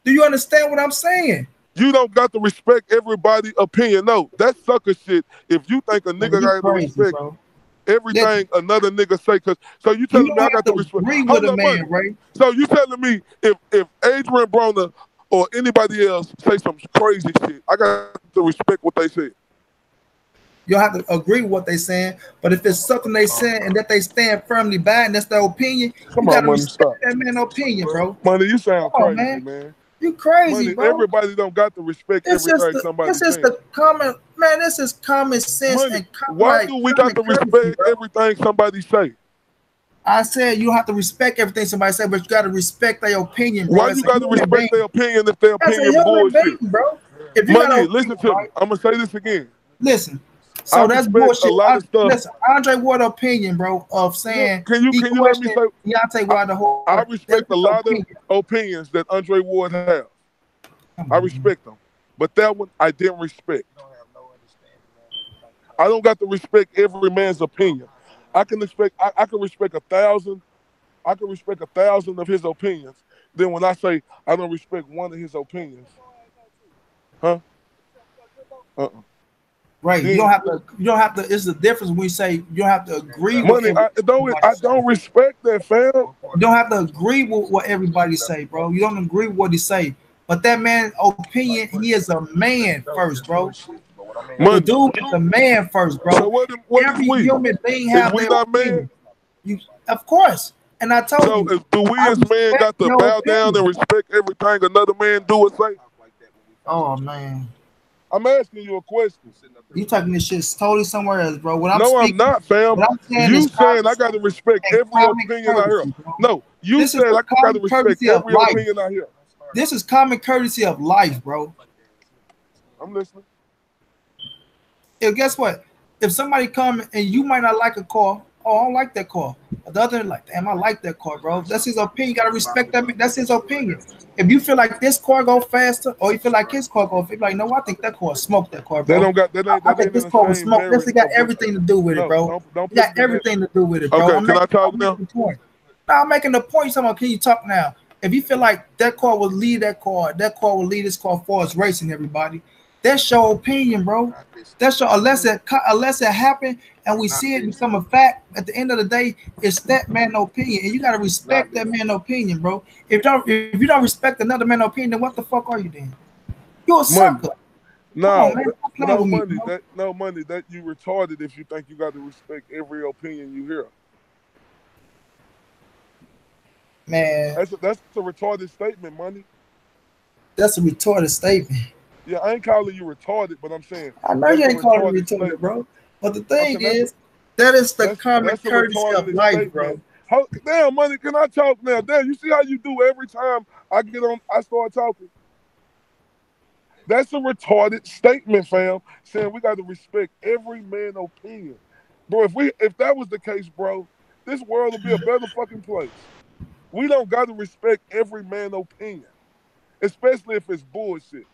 Do you understand what I'm saying? You don't got to respect everybody's opinion. No, that's sucker shit. If you think a Man, nigga you got to crazy, respect bro. Listen, everything another nigga say, so you you telling me don't I have got to to respect? agree with Hold a up, man, money. right? So you telling me if Adrian Broner or anybody else say some crazy shit, I got to respect what they said. You don't have to agree with what they're saying, but if it's something they saying and that they stand firmly by and that's their opinion, you Come on, gotta money, respect stop. that man's opinion, bro. Money, you Come sound on, crazy, man. man. You crazy, Money, bro. everybody don't got to respect everything somebody's This is saying. the common man. This is common sense Money, and why do we got common to courtesy, respect bro. everything somebody say? I said you don't have to respect everything somebody said, but you got to respect their opinion, bro. Why As you a got to human respect their being, opinion if their as a opinion human bullshit? being, bro. If you got an Money, listen opinion, to me. right? I'm gonna say this again. Listen. I So that's respect a bullshit. lot of stuff. Listen, Andre Ward opinion, bro, of Look, saying he can you let me questioned say? Deontay Wilder. I That's respect a his lot of opinion. opinions that Andre Ward have. Come I on, man. respect them, but that one I didn't respect. I don't got to respect every man's opinion. I can respect 1,000. I can respect 1,000 of his opinions. Then when I say I don't respect one of his opinions, huh? Uh-uh. Right. Then You don't have to. It's the difference when we say you don't have to agree with money, everybody I say. don't respect that, fam. You don't have to agree with what everybody say, bro. You don't agree with what he say. But that man's opinion, he is a man first, bro. The Money. dude is a man first, So bro. what is Every we? human being Is have we their not man? opinion. You, of course. And I told So you, do we I as men respect got to your bow down and opinion. respect everything another man do or say? Oh man, I'm asking you a question. you taking this shit totally somewhere else, bro. What I'm No, I'm speaking, not, fam. what I'm saying is You saying common I got to sense respect and every common opinion I hear. courtesy, bro. No, you This is said the I got to common respect courtesy of every life. opinion I hear. This is common courtesy of life, bro. I'm listening. If guess what? If somebody come and you might not like a car, oh, I don't like that car. But the other like, damn, I like that car, bro. That's his opinion. You gotta respect that. That's his opinion. If you feel like this car go faster, or you feel like his car go, feel like, no, I think that car smoke that car, They bro. don't got I that think ain't in this the car will same smoke. This merit it got of what. everything to do with it, No, bro. don't It put got it in that. everything to do with it, bro. Okay, can I talk I'm now? making the point. Now I'm making the point. You're talking about, can you talk now? If you feel like that car will lead that car will lead this car for us racing everybody. That's your opinion, bro. That's your unless it happened and we see it become a fact. At the end of the day, it's that man's opinion, and you gotta respect that man's opinion, bro. If you don't respect another man's opinion, then what the fuck are you then? You're a Money. sucker. Come on, No, man. Stop playing no with me, money. bro. No money. That you retarded if you think you got to respect every opinion you hear. Man, That's a retarded statement, money. that's a retarded statement. Yeah, I ain't calling you retarded, but I'm saying I know that's you a ain't calling me retarded retarded, statement. bro. But the I'm thing saying is, that is the common that's a courtesy of retarded life, statement. bro. Damn, money, can I talk now? Damn, you see how you do every time I start talking? That's a retarded statement, fam. Saying we got to respect every man's opinion, bro. If that was the case, bro, this world would be a better fucking place. We don't got to respect every man's opinion, especially if it's bullshit.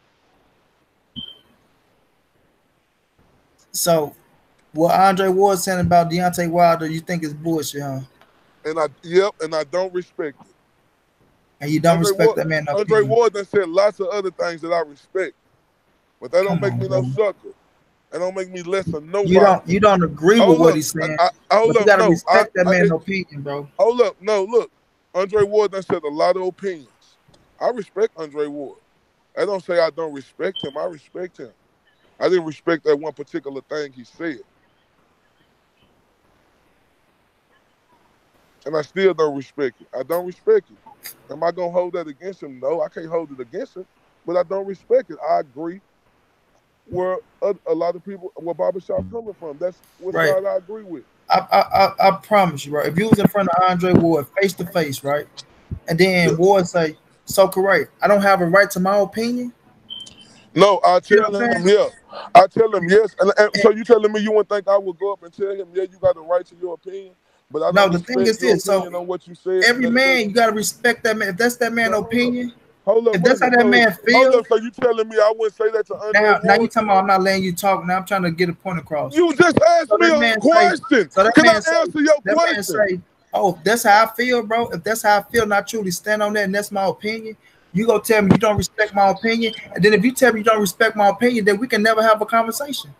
So, what Andre Ward saying about Deontay Wilder, you think is bullshit, huh? And I don't respect it. And you don't Andre respect Ward, that man's Andre opinion. Ward done said lots of other things that I respect, but that don't Come make on, me no bro. sucker. That don't make me less than You nobody. don't agree with Hold what up, he's saying, hold but you up, gotta no, respect that man's opinion, bro. hold up, no, look. Andre Ward done said a lot of opinions. I respect Andre Ward. I don't say I don't respect him. I respect him. I didn't respect that one particular thing he said, and I still don't respect it. I don't respect it. Am I gonna hold that against him? No, I can't hold it against him, but I don't respect it. I agree where a lot of people, where Barbershop coming from. That's what Right. side I agree with. I promise you, bro. If you was in front of Andre Ward face to face, right, and then Yes. Ward say, "So correct, I don't have a right to my opinion." No, I You know tell what I'm him saying? yeah. I tell him yes. And And so you telling me you wouldn't think I would go up and tell him, yeah, you got the right to your opinion, but I no, don't the thing respect is your this. So opinion on what you said and every everything. man, you gotta respect that man. If that's that man's Now opinion, hold up, if that's money. how that So man hold feel, up. So you telling me I wouldn't say that to Andre now you Ward? talking about I'm not letting you talk. Now I'm trying to get a point across. You just asked So me that a man say, question. so that Can I man say, answer your that man question? say, oh, if that's how I feel, bro. If that's how I feel, not truly stand on that, and that's my opinion. You go tell me you don't respect my opinion, and then if you tell me you don't respect my opinion, then we can never have a conversation.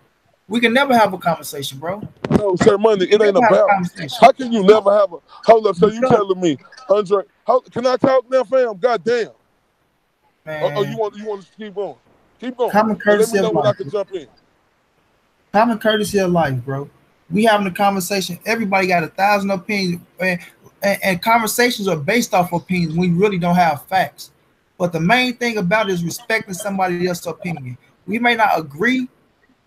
We can never have a conversation, bro. No, sir, money. We can It ain't never have a about. conversation. How can you No, never have a hold up? So you because telling me, Andre? Can I talk now, fam? God damn. man, You want to keep going? Keep going, common and let courtesy me of know when I life. can jump in. Common courtesy of life, bro. We having a conversation. Everybody got 1,000 opinions, and conversations are based off opinions. We really don't have facts. But the main thing about it is respecting somebody else's opinion. We may not agree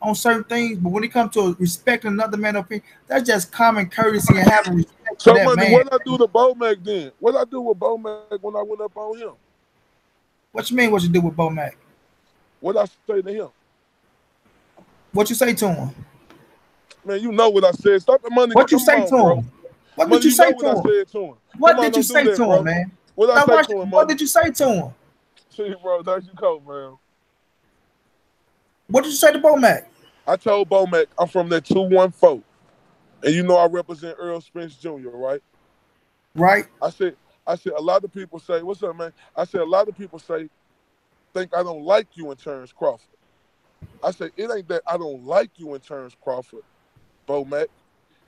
on certain things, but when it comes to respecting another man's opinion, that's just common courtesy and having respect for So, that money, man. what I do to Bomac then? What I do with Bomac when I went up on him? What you mean? What you do with Bo Mac? What I say to him? What you say to him? Man, you know what I said. Stop the money. What you Come say on, to bro. him? What did Money, you you know say what to I him? said to him. Come What on, did you don't do say that, to him, bro. man? What I Now say watch. to him, What money? did you say to him? See, bro, there you go, man. What did you say to Bo Mac? I told Bomac I'm from that 214. And you know I represent Earl Spence Jr., right? Right? I said, a lot of people say, what's up, man? I said, a lot of people say, think I don't like you in Terrence Crawford. I say it ain't that I don't like you in Terrence Crawford, Bo Mac.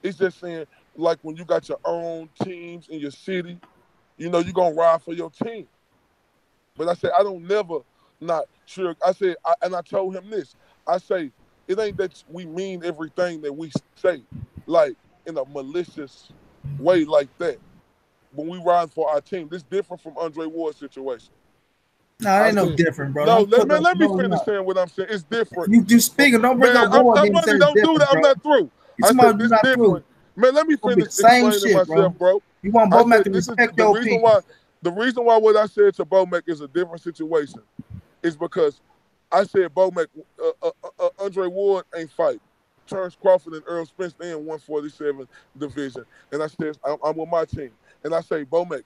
It's just saying, like when you got your own teams in your city, you know, you're gonna ride for your team. But I said I don't never not sure. I said, and I told him this. I say it ain't that we mean everything that we say, like in a malicious way like that. When we ride for our team, this different from Andre Ward's situation. No, it I ain't no said, different, bro. no, Don't put let me no, finish no. saying what I'm saying. It's different. You speaking, don't bring Man, up war I'm again and say money. it's Don't do different, that. I'm bro. not through. You I said somebody you this not different. through. Man, let me It'll be finish the same explaining shit, bro. myself, bro. You want I Bomac said to this is respect the your reason opinion. why. The reason why what I said to Bo Mac is a different situation is because I said Bo Mac, Andre Ward ain't fighting. Terrence Crawford and Earl Spence, they in 147 division. And I said, I'm with my team. And I say, Bo Mac,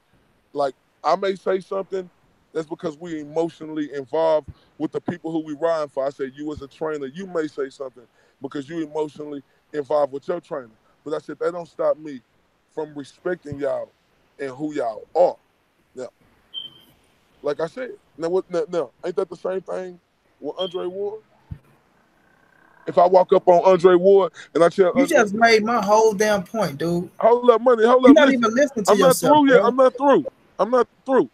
like, I may say something that's because we emotionally involved with the people who we riding for. I say, you as a trainer, you may say something because you emotionally involved with your trainer. But I said, that don't stop me from respecting y'all and who y'all are. Now, like I said, now, ain't that the same thing with Andre Ward? If I walk up on Andre Ward and I tell You Andre, just made my whole damn point, dude. hold up, money, hold You're up, not listen. even listening to I'm not yourself, through yet. bro. I'm not through. I'm not through.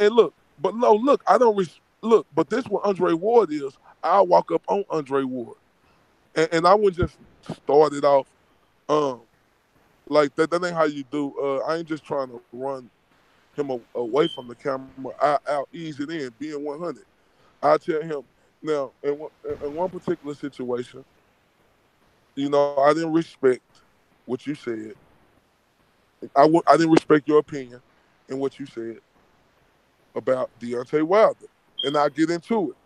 And look, but no, look, I don't look, but this what Andre Ward is. I'll walk up on Andre Ward. And I would just start it off like that. That ain't how you do. I ain't just trying to run him away from the camera. I'll ease it in, being 100. I tell him now in one particular situation, you know, I didn't respect what you said. I didn't respect your opinion and what you said about Deontay Wilder, and I get into it.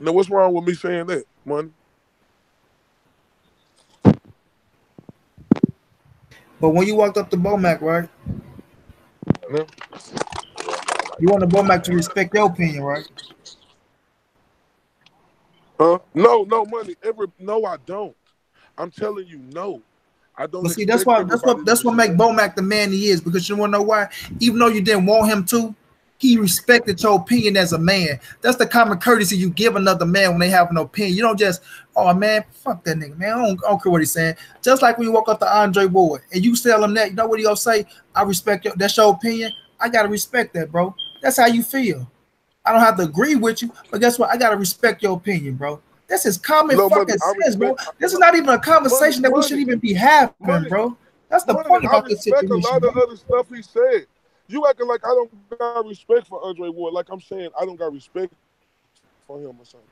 Now, what's wrong with me saying that, money? But when you walked up to Bomac, right? Yeah. You want the Bomac to respect your opinion, right? Huh? No, no money. No, I don't. I'm telling you, no. I don't But see, that's expect why everybody to that's what make respect. Bomac the man he is, because you wanna know why? Even though you didn't want him to, he respected your opinion as a man. That's the common courtesy you give another man when they have an opinion. You don't just, oh man, fuck that nigga, man. I don't care what he's saying. Just like when you walk up to Andre Ward and you tell him that, you know what he gonna say? I respect your, that's your opinion. I gotta respect that, bro. That's how you feel. I don't have to agree with you, but guess what? I gotta respect your opinion, bro. This is common No money. fucking I sense, bro. respect This is not even a money, conversation that we should money, even be having, money, bro. That's the money. point I about this respect a situation, lot of bro. other stuff he said. You acting like I don't got respect for Andre Ward. Like I'm saying, I don't got respect for him or something.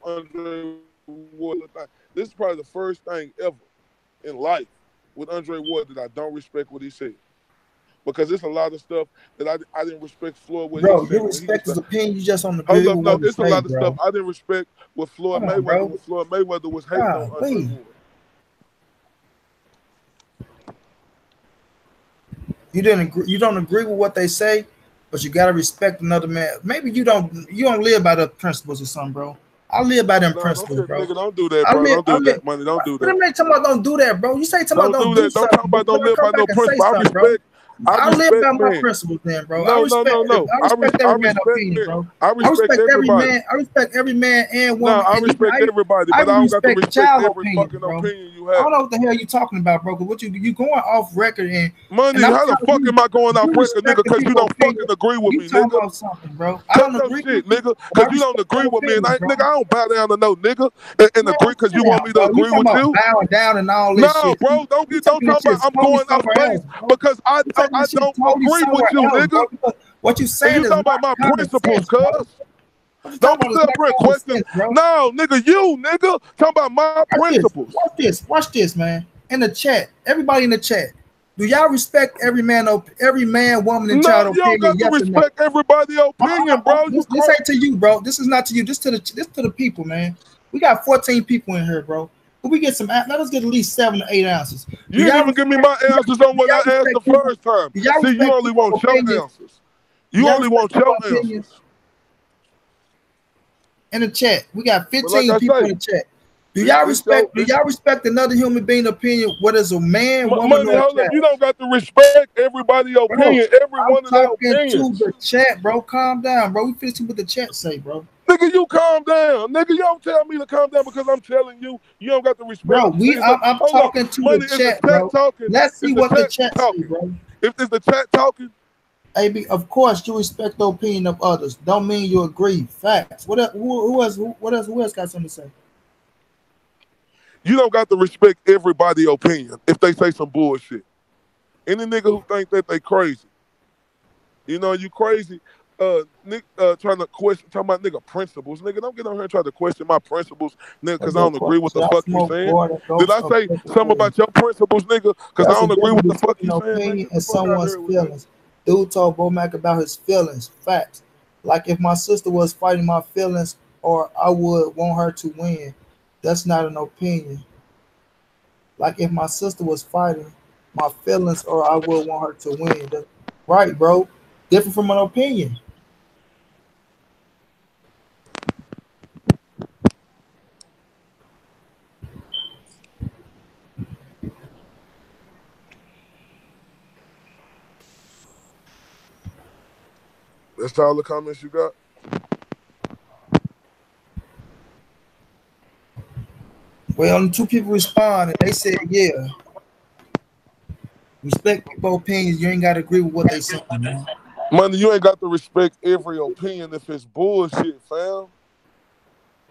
Andre Ward, this is probably the first thing ever in life with Andre Ward that I don't respect what he said. Because it's a lot of stuff that I didn't respect Floyd what he Bro, said you when he was respect his the opinion, you just don't agree hold up, with no, what he it's a say, lot of stuff bro. I didn't respect with Floyd Hold on, Mayweather bro. when Floyd Mayweather was hating on Andre Golly. Ward. You don't agree with what they say, but you gotta respect another man. Maybe you don't live by the principles or something, bro. I live by them No, don't principles, say, bro. nigga, don't do that, I bro. live, Don't I do live. that, money. Don't do But that. I'm not talking about don't do that, bro. You say talking about Don't don't do do that. Don't talk something, about but don't I live come by back no and say principle. something, bro. I I live respect by my man. principles, then, bro. No, no, no, no. I respect I every man's respect opinion, man. bro. I I respect respect every everybody. man. I respect every man and No, woman, I and even respect everybody, I but I even don't got to respect the respect child every opinion, fucking bro. opinion you I have. don't know what the hell you talking about, bro. Because what you going off record Money, and I'm how the telling fuck you, am I going off you record, nigga? respecting Because you people's don't opinion. fucking agree with You me, talking nigga. about something, bro. I Cut don't your agree shit, with you, nigga. but I Because you don't respect agree your with me. And opinion, bro. nigga, I don't bow down to no nigga and Man, agree because sit you want down, me to bro. You agree talking with about you. bowing down and all this No, shit. bro, You don't taking talk this about shit I'm totally going off somewhere base else, bro. because You taking I this shit don't totally agree with somewhere you, else, bro. nigga. Because what you And saying you is talking about not my common principles, sense, bro. cuz. What you Don't talking about sit is up not here and common question. sense, bro. No, nigga, you, nigga. Talking about my Watch this. principles. Watch this. Watch this, man. In the chat, everybody in the chat, do y'all respect every man, woman, and No, child you don't opinion? got to Yes or no? respect everybody's opinion, bro. You This call ain't to you, bro. This is not to you. This to the people, man. We got 14 people in here, bro. But we get some. Let us get at least 7 to 8 ounces. You didn't even give me my answers on Do what y'all I asked the respect people? first time. Do y'all See, you respect only people's want your opinions? answers. Do You y'all only respect want your people's opinions? answers. In the chat, we got But like 15 I people say, in the chat. Do y'all respect another human being opinion, whether it's a man, woman, Money, or a hold up. child? You don't got to respect everybody's opinion. Every I'm one of their talking opinions. to the chat, bro. Calm down, bro. We finish what the chat say, bro. Nigga, you calm down. Nigga, you don't tell me to calm down because I'm telling you, you don't got to respect. Bro, I'm talking to Money, the chat, bro. talking? Let's see Is the what the chat chat talking? say, bro. If it's the chat talking, AB, of course you respect the opinion of others. Don't mean you agree. Facts. What else? Who else got something to say? you don't got to respect everybody's opinion if they say some bullshit. Any nigga who think that they crazy, you know, you crazy. Trying to question, talking about nigga principles. Nigga, don't get on here and try to question my principles, nigga, because I don't agree with the fuck you saying. Did I say something about your principles, nigga? Because I don't agree with the fuck you saying. Opinion and someone's feelings. Dude told Bomac about his feelings. Facts. Like if my sister was fighting my feelings, or I would want her to win. That's not an opinion. Like if my sister was fighting my feelings, or I would want her to win. That's right, bro. Different from an opinion. That's all the comments you got? Well, only 2 people responded. They said, yeah. Respect people's opinions. You ain't got to agree with what they saying, man. Money, you ain't got to respect every opinion if it's bullshit, fam.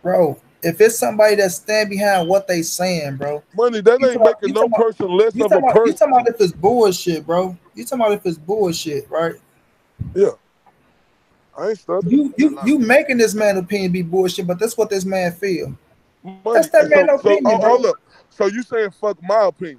Bro, if it's somebody that stand behind what they saying, bro. Money, that ain't making no person less of a person. You talking about if it's bullshit, bro. You talking about if it's bullshit, right? Yeah. I ain't studying. You making this man's opinion be bullshit, but that's what this man feel. Money. That's that man's opinion, bro. Hold up. So you saying fuck my opinion?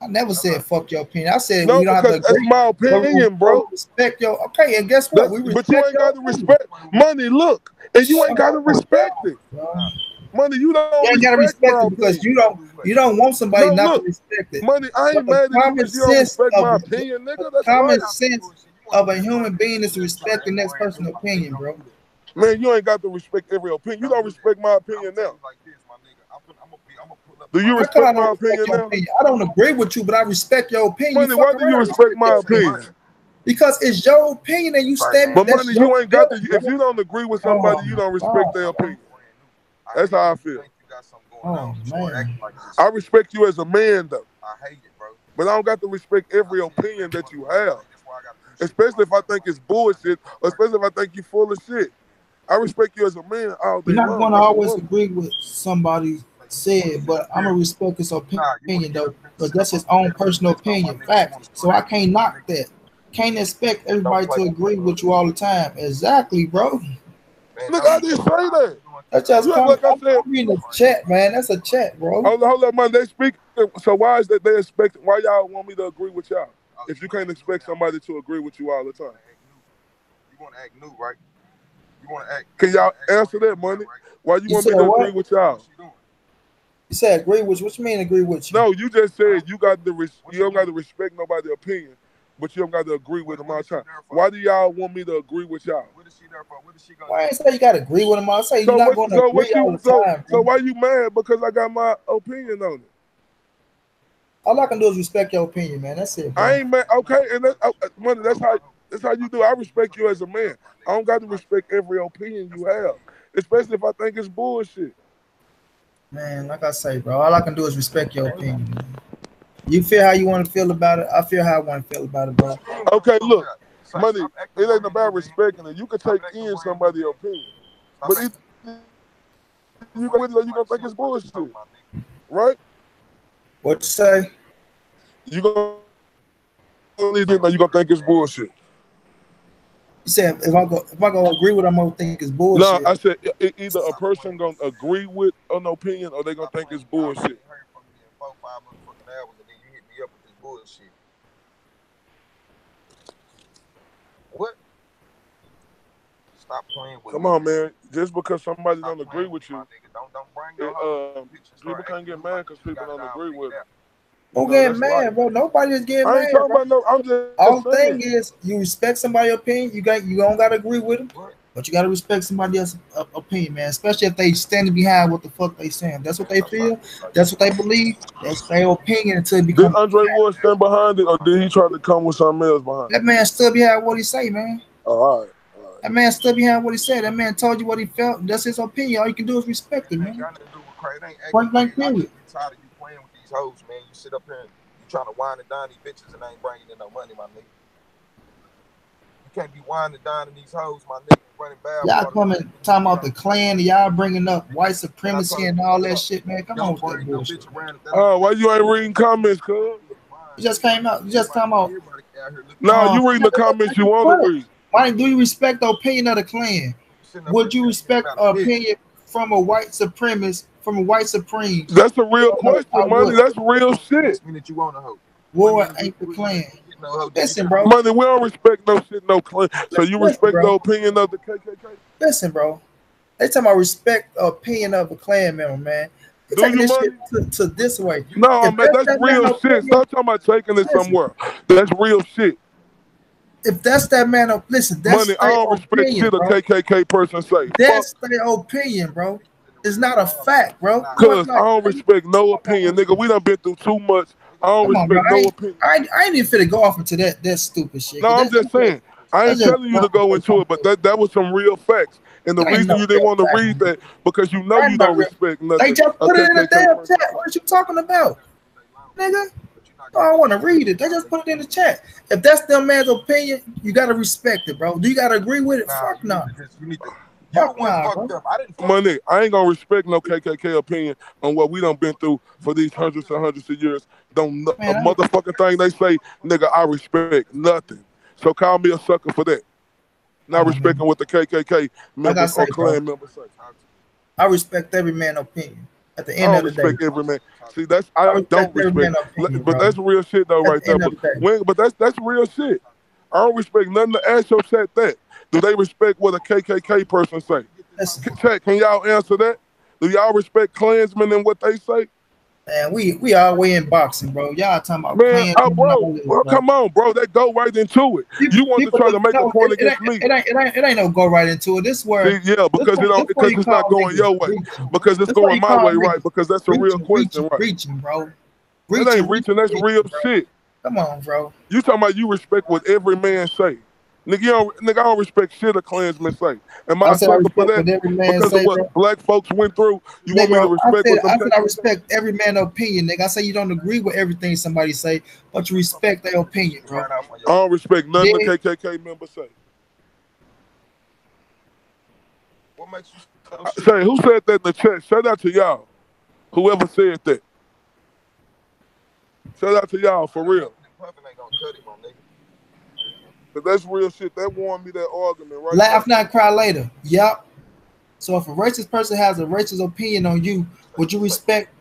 I never said fuck your opinion. I said no, we don't have to agree. That's my opinion, bro. Respect your and guess what? But you ain't got to respect. Money, look, and you ain't got to respect it. Money, you don't. You ain't gotta respect it because you don't want somebody not to respect it. Money, I ain't mad at you because you don't respect my opinion, nigga. That's common sense of a human being is to respect the next person's opinion, bro. Man, you ain't got to respect every opinion. You don't respect my opinion now. Do you respect my opinion now? I don't agree with you, but I respect your opinion. Money, why do you respect my opinion? Because it's your opinion and you stand. But Money, you ain't got to. If you don't agree with somebody, you don't respect their opinion. That's how I feel. Oh man, I respect you as a man, though. I hate it, bro. But I don't got to respect every opinion that you have, especially if I think it's bullshit, or especially if I think you're full of shit. I respect you as a man all day long. You're not going to always agree with somebody said, but I'm gonna respect his opinion though, because that's his own personal opinion, facts. So I can't knock that. Can't expect everybody to agree with you all the time. Exactly, bro. Look, I didn't say that. That's just like I said. I'm reading the chat, man. That's a chat, bro. Hold up, man. They speak. So why is that they expect? Why y'all want me to agree with y'all? If you can't expect somebody to agree with you all the time, you want to act new, right? You want to act. Can y'all answer that, Money? Why you want me to agree with y'all? You said agree with you. What you mean agree with you? No, you just said you got to. You don't got to respect nobody's opinion, but you don't got to agree with them all the time. Why do y'all want me to agree with y'all? What is she there for? What is she gonna? Why I say you got to agree with them? I say you're not going to agree all the time. So why you mad? Because I got my opinion on it. All I can do is respect your opinion, man. That's it. Bro. I ain't mad. Okay, and Money. That's how you do. I respect you as a man. I don't got to respect every opinion you have, especially if I think it's bullshit. Man, like I say, bro, all I can do is respect your opinion, man. You feel how you want to feel about it. I feel how I want to feel about it, bro. Okay, look, Money, it ain't about respecting it. You can take in somebody's opinion, but you gonna think it's bullshit, right? What you say? You gonna think it's bullshit. You said if I go agree with them, I'm gonna think it's bullshit. No, I said either a person gonna agree with an opinion or they gonna think it's bullshit. What? Stop playing with Come on, man. Just because somebody don't agree with you, people can't get mad because people don't agree with them. Don't get mad, bro. Nobody's getting mad. I ain't talking about no. I'm just all thing is you respect somebody's opinion. You don't gotta agree with them. But you gotta respect somebody else's opinion, man. Especially if they standing behind what the fuck they saying. That's what they feel. That's what they believe. That's their opinion until it Did becomes. Andre Ward stand behind it, or did he try to come with something else behind it? That man stood behind what he say, man. Oh, all right. That man stood behind what he said. That man told you what he felt. That's his opinion. All you can do is respect it, man. Point blank period. I'm tired of you playing with these hoes, man. You sit up here and you trying to wind and dine these bitches and ain't bringing in no money, my nigga. You can't be winding and dining these hoes, my nigga. Running bad. Y'all coming talking about the Klan, y'all bringing up white supremacy and all that shit, man. Come on with that bullshit. Oh, why you ain't reading comments, cuz? You just came out. You just come out. No, you reading the comments you want to read. Why do you respect the opinion of the Klan? Would you respect an opinion from a white supremacist, from a white supreme? That's a real question, Money. That's real shit. War ain't the Klan. Listen, bro. Money, we don't respect no shit, no Klan. So you respect the opinion of the KKK? Listen, bro. They talking about respect the opinion of a Klan member, man. You're taking this shit to this way. No, man, that's real shit. Stop talking about taking it somewhere. That's real shit. If that's that man, listen, that's Money, I don't respect shit a KKK person say. That's their opinion, bro. It's not a fact, bro. Cause I don't respect no opinion, nigga. We done been through too much. I don't respect no opinion. I ain't even finna go off into that stupid shit. No, I'm just saying. I ain't telling you to go into it, but that was some real facts. And the reason you didn't want to read that, because you know you don't respect nothing. They just put it in the damn chat. What are you talking about? Nigga? Oh, I want to read it. They just put it in the chat. If that's them man's opinion, you got to respect it, bro. Do you got to agree with it? Fuck no. Money, I ain't going to respect no KKK opinion on what we done been through for these hundreds and hundreds of years. Don't a motherfucking thing they say, nigga, I respect nothing. So call me a sucker for that. Not respecting what the KKK members or Klan members say. I respect every man's opinion. At the end of the day, respect every man. See, that's I don't respect, but that's real shit though, right there. But that's real shit. I don't respect nothing. To ask your chat that. Do they respect what a KKK person say? Chat, can y'all answer that? Do y'all respect Klansmen and what they say? Man, we all way in boxing, bro. Y'all talking about man, bro, come on, bro. They go right into it. You want to try to make a point against me? It ain't no go right into it. This word, yeah, because it's not going your way. Because it's going my way, right? Because that's a real question, right? Reaching, bro. It ain't reaching. That's real shit. Come on, bro. You talking about you respect what every man say? Nigga, I don't respect shit a Klansman say. Am I a sucker for that? Because of what black folks went through, you want me to respect what them I respect every man's opinion, nigga. I say you don't agree with everything somebody say, but you respect their opinion, bro. I don't respect nothing the KKK members say. What makes you say, who said that in the chat? Shout out to y'all. Whoever said that. Shout out to y'all, for real. But that's real shit. That won me that argument, right? Laugh not, cry later. Yep. So if a racist person has a racist opinion on you, would you respect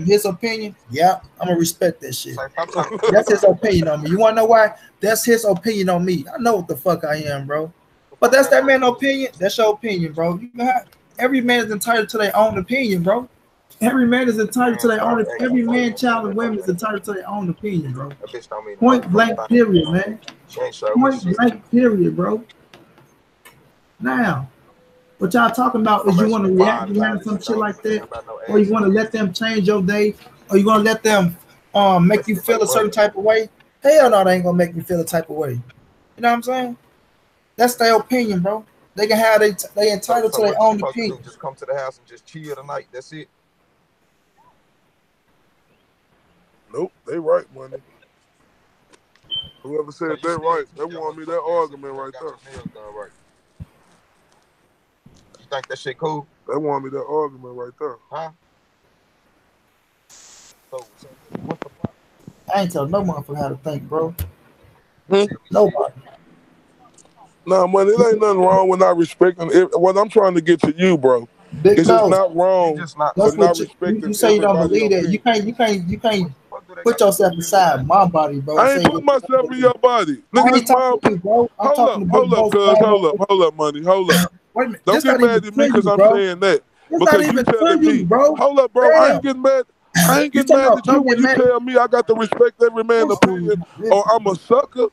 his opinion? Yep. I'm gonna respect that shit. That's his opinion on me. You wanna know why? That's his opinion on me. I know what the fuck I am, bro. But that's that man's opinion. That's your opinion, bro. Every man is entitled to their own opinion, bro. Every man is entitled to their own. Every man, child, and women is entitled to their own opinion, bro. Point blank, period, man. Point blank, period, bro. Now, what y'all talking about is you want to react to some shit like that, or you want to let them change your day, or you want to let them make you feel a certain type of way? Hell no, they ain't gonna make me feel a type of way. You know what I'm saying? That's their opinion, bro. They can have they entitled to their own opinion. Just come to the house and just chill tonight. That's it. Nope, they right, money. Whoever said that right, they won me that argument right there. You think that shit cool? They won me that argument right there. Huh? So what the fuck? I ain't telling no motherfucker how to think, bro. Nobody. Nah, man, it ain't nothing wrong with not respecting it. What I'm trying to get to you, bro. It's just not wrong for not respecting. You say you don't believe that. You can't put yourself inside my body, bro. I ain't put myself in your body. Nigga, it's my bro. Hold up, money. Hold up. Don't get mad at me because I'm saying that. Because you telling me, hold up, bro. I ain't getting mad. I ain't getting mad at you when you tell me I got to respect every man's opinion or I'm a sucker.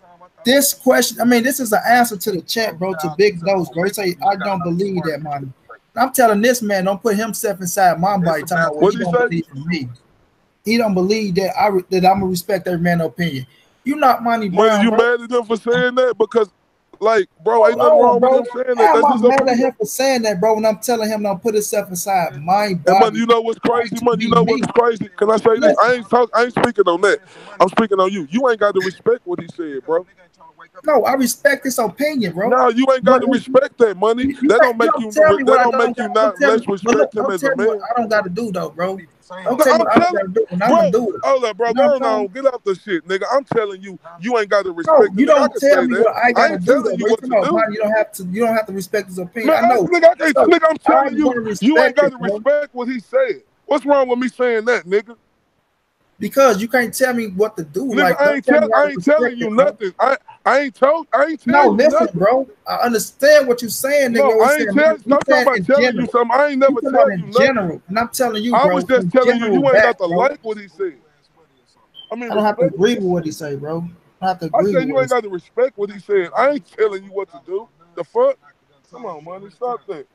This question, I mean, this is an answer to the chat, bro, to Big Dose, bro. He say, I don't believe that, man. I'm telling this man, don't put himself inside my body. Talking about what he don't believe in me. He don't believe that I'm gonna respect every man's opinion. You not Money Brown, you bro. mad at them for saying that? Because, like, bro, ain't nothing wrong with him saying that. That's his mad at opinion. him for saying that, bro, when I'm telling him don't put himself inside my body. And man, you know what's crazy, man? You know what's crazy? Can I say this? I ain't speaking on that. I'm speaking on you. You ain't got to respect what he said, bro. No, I respect his opinion, bro. No, you ain't got to respect that, money. That don't make you. That don't make you not less respect him as a man. I don't got to do though, bro. Don't tell me what I don't got to do. Bro, hold up, bro. Go on, get off the shit, nigga. I'm telling you, you ain't got to respect. No, you don't tell me what I got to do. Telling you what to do. You don't have to. You don't have to respect his opinion. Man, I know, nigga. I'm telling you, you ain't got to respect what he said. What's wrong with me saying that, nigga? Because you can't tell me what to do. Nigga, like I ain't telling you nothing. I ain't telling no, you listen, nothing. bro. I understand what you're saying, nigga. No, I ain't stop talking about telling you something. I ain't never tell you nothing. And I'm telling you, bro. I was just telling you, you ain't got to like what he said. I mean, I don't have to agree with what he say, bro. I have to agree. I said you ain't got to respect what he said. I ain't telling you what to do. The fuck? Come on, money. Stop that.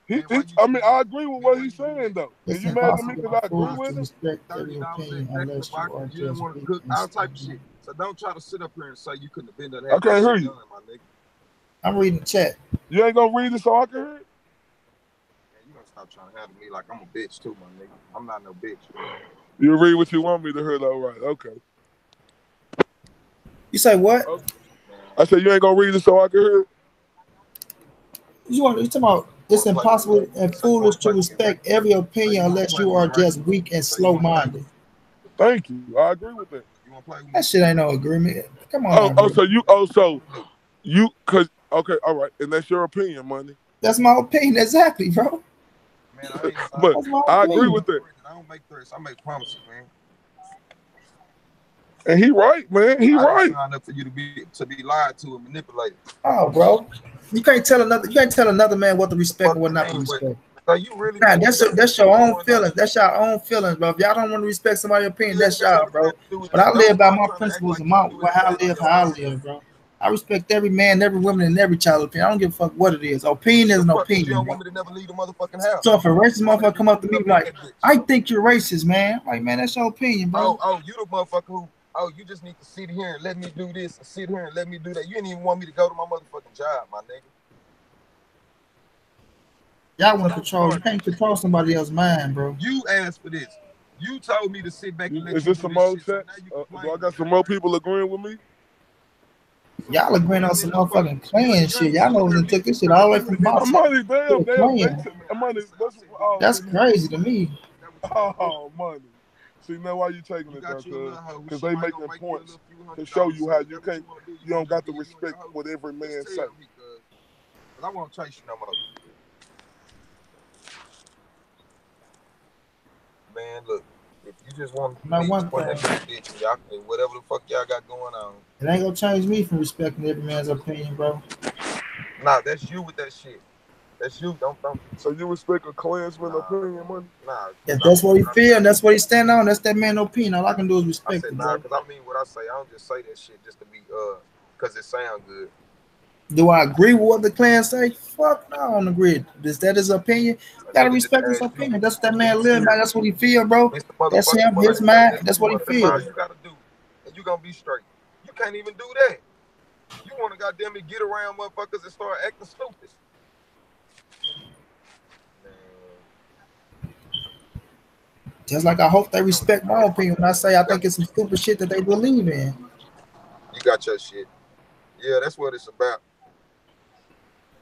I mean, I agree with what he's saying, though. And you mad at me because I agree with him? Respect every opinion unless you are just want to cook all type of shit. So don't try to sit up here and say you couldn't have been there. I can't hear you. I'm reading the chat. You ain't gonna read it so I can hear it? You gonna stop trying to handle me like I'm a bitch too, my nigga. I'm not no bitch. You read what you want me to hear, though, right? Okay. You say what? Okay. I said you ain't gonna read it so I can hear it. You talking about it's impossible and foolish to respect every opinion unless you are just weak and slow-minded. Thank you. I agree with that. That shit ain't no agreement. Come on. So you cause okay, all right, and that's your opinion, money. That's my opinion, exactly, bro. Man, but I agree with that. I don't make threats. I make promises, man. And he right, man. He right. Signed up for you to be lied to and manipulated. Oh, bro, you can't tell another man what to respect and what not to respect. So you really? Nah, that's your own feelings. That's your own feelings, bro. If y'all don't want to respect somebody's opinion, that's y'all, bro. But I live by my principles and how I live, bro. I respect every man, every woman, and every child's opinion. I don't give a fuck what it is. Opinion is an opinion. You don't want me to never leave the motherfucking house. So if a racist motherfucker come up to me like, I think you're racist, man. Like, man, that's your opinion, bro. Oh, you the motherfucker who, you just need to sit here and let me do this and sit here and let me do that. You didn't even want me to go to my motherfucking job, my nigga. Y'all want to control. You can't control somebody else's mind, bro. You asked for this. You told me to sit back and let Is this some more chat? Do I got some more people agreeing with me? Y'all agreeing on some motherfucking clan shit. Y'all know they took this shit all the way from Boston. Money. That's crazy to me. Oh, money. See, now why you taking it there, because they making points to show you how you don't got to respect what every man say. I won't chase you no more. Man, look, if you just want to be bitch, y'all, whatever the fuck y'all got going on, it ain't gonna change me from respecting every man's opinion, bro. Nah, that's you with that shit. That's you. Don't. So you respect a Klansman opinion, money? Nah. If that's what he feel, and that's what he stand on, that's that man's opinion. All I can do is respect it, bro. Because I mean what I say. I don't just say that shit just to be because it sound good. Do I agree with what the Klan say? Fuck no, I don't agree. Is that his opinion? You gotta respect his opinion. That's what that man live by. That's what he feel, bro. That's him, his mind. That's what he feel. All you gotta do, and you gonna be straight. You can't even do that. You want to goddamn it get around motherfuckers and start acting stupid. Just like I hope they respect my opinion when I say I think it's some stupid shit that they believe in. You got your shit. Yeah, that's what it's about.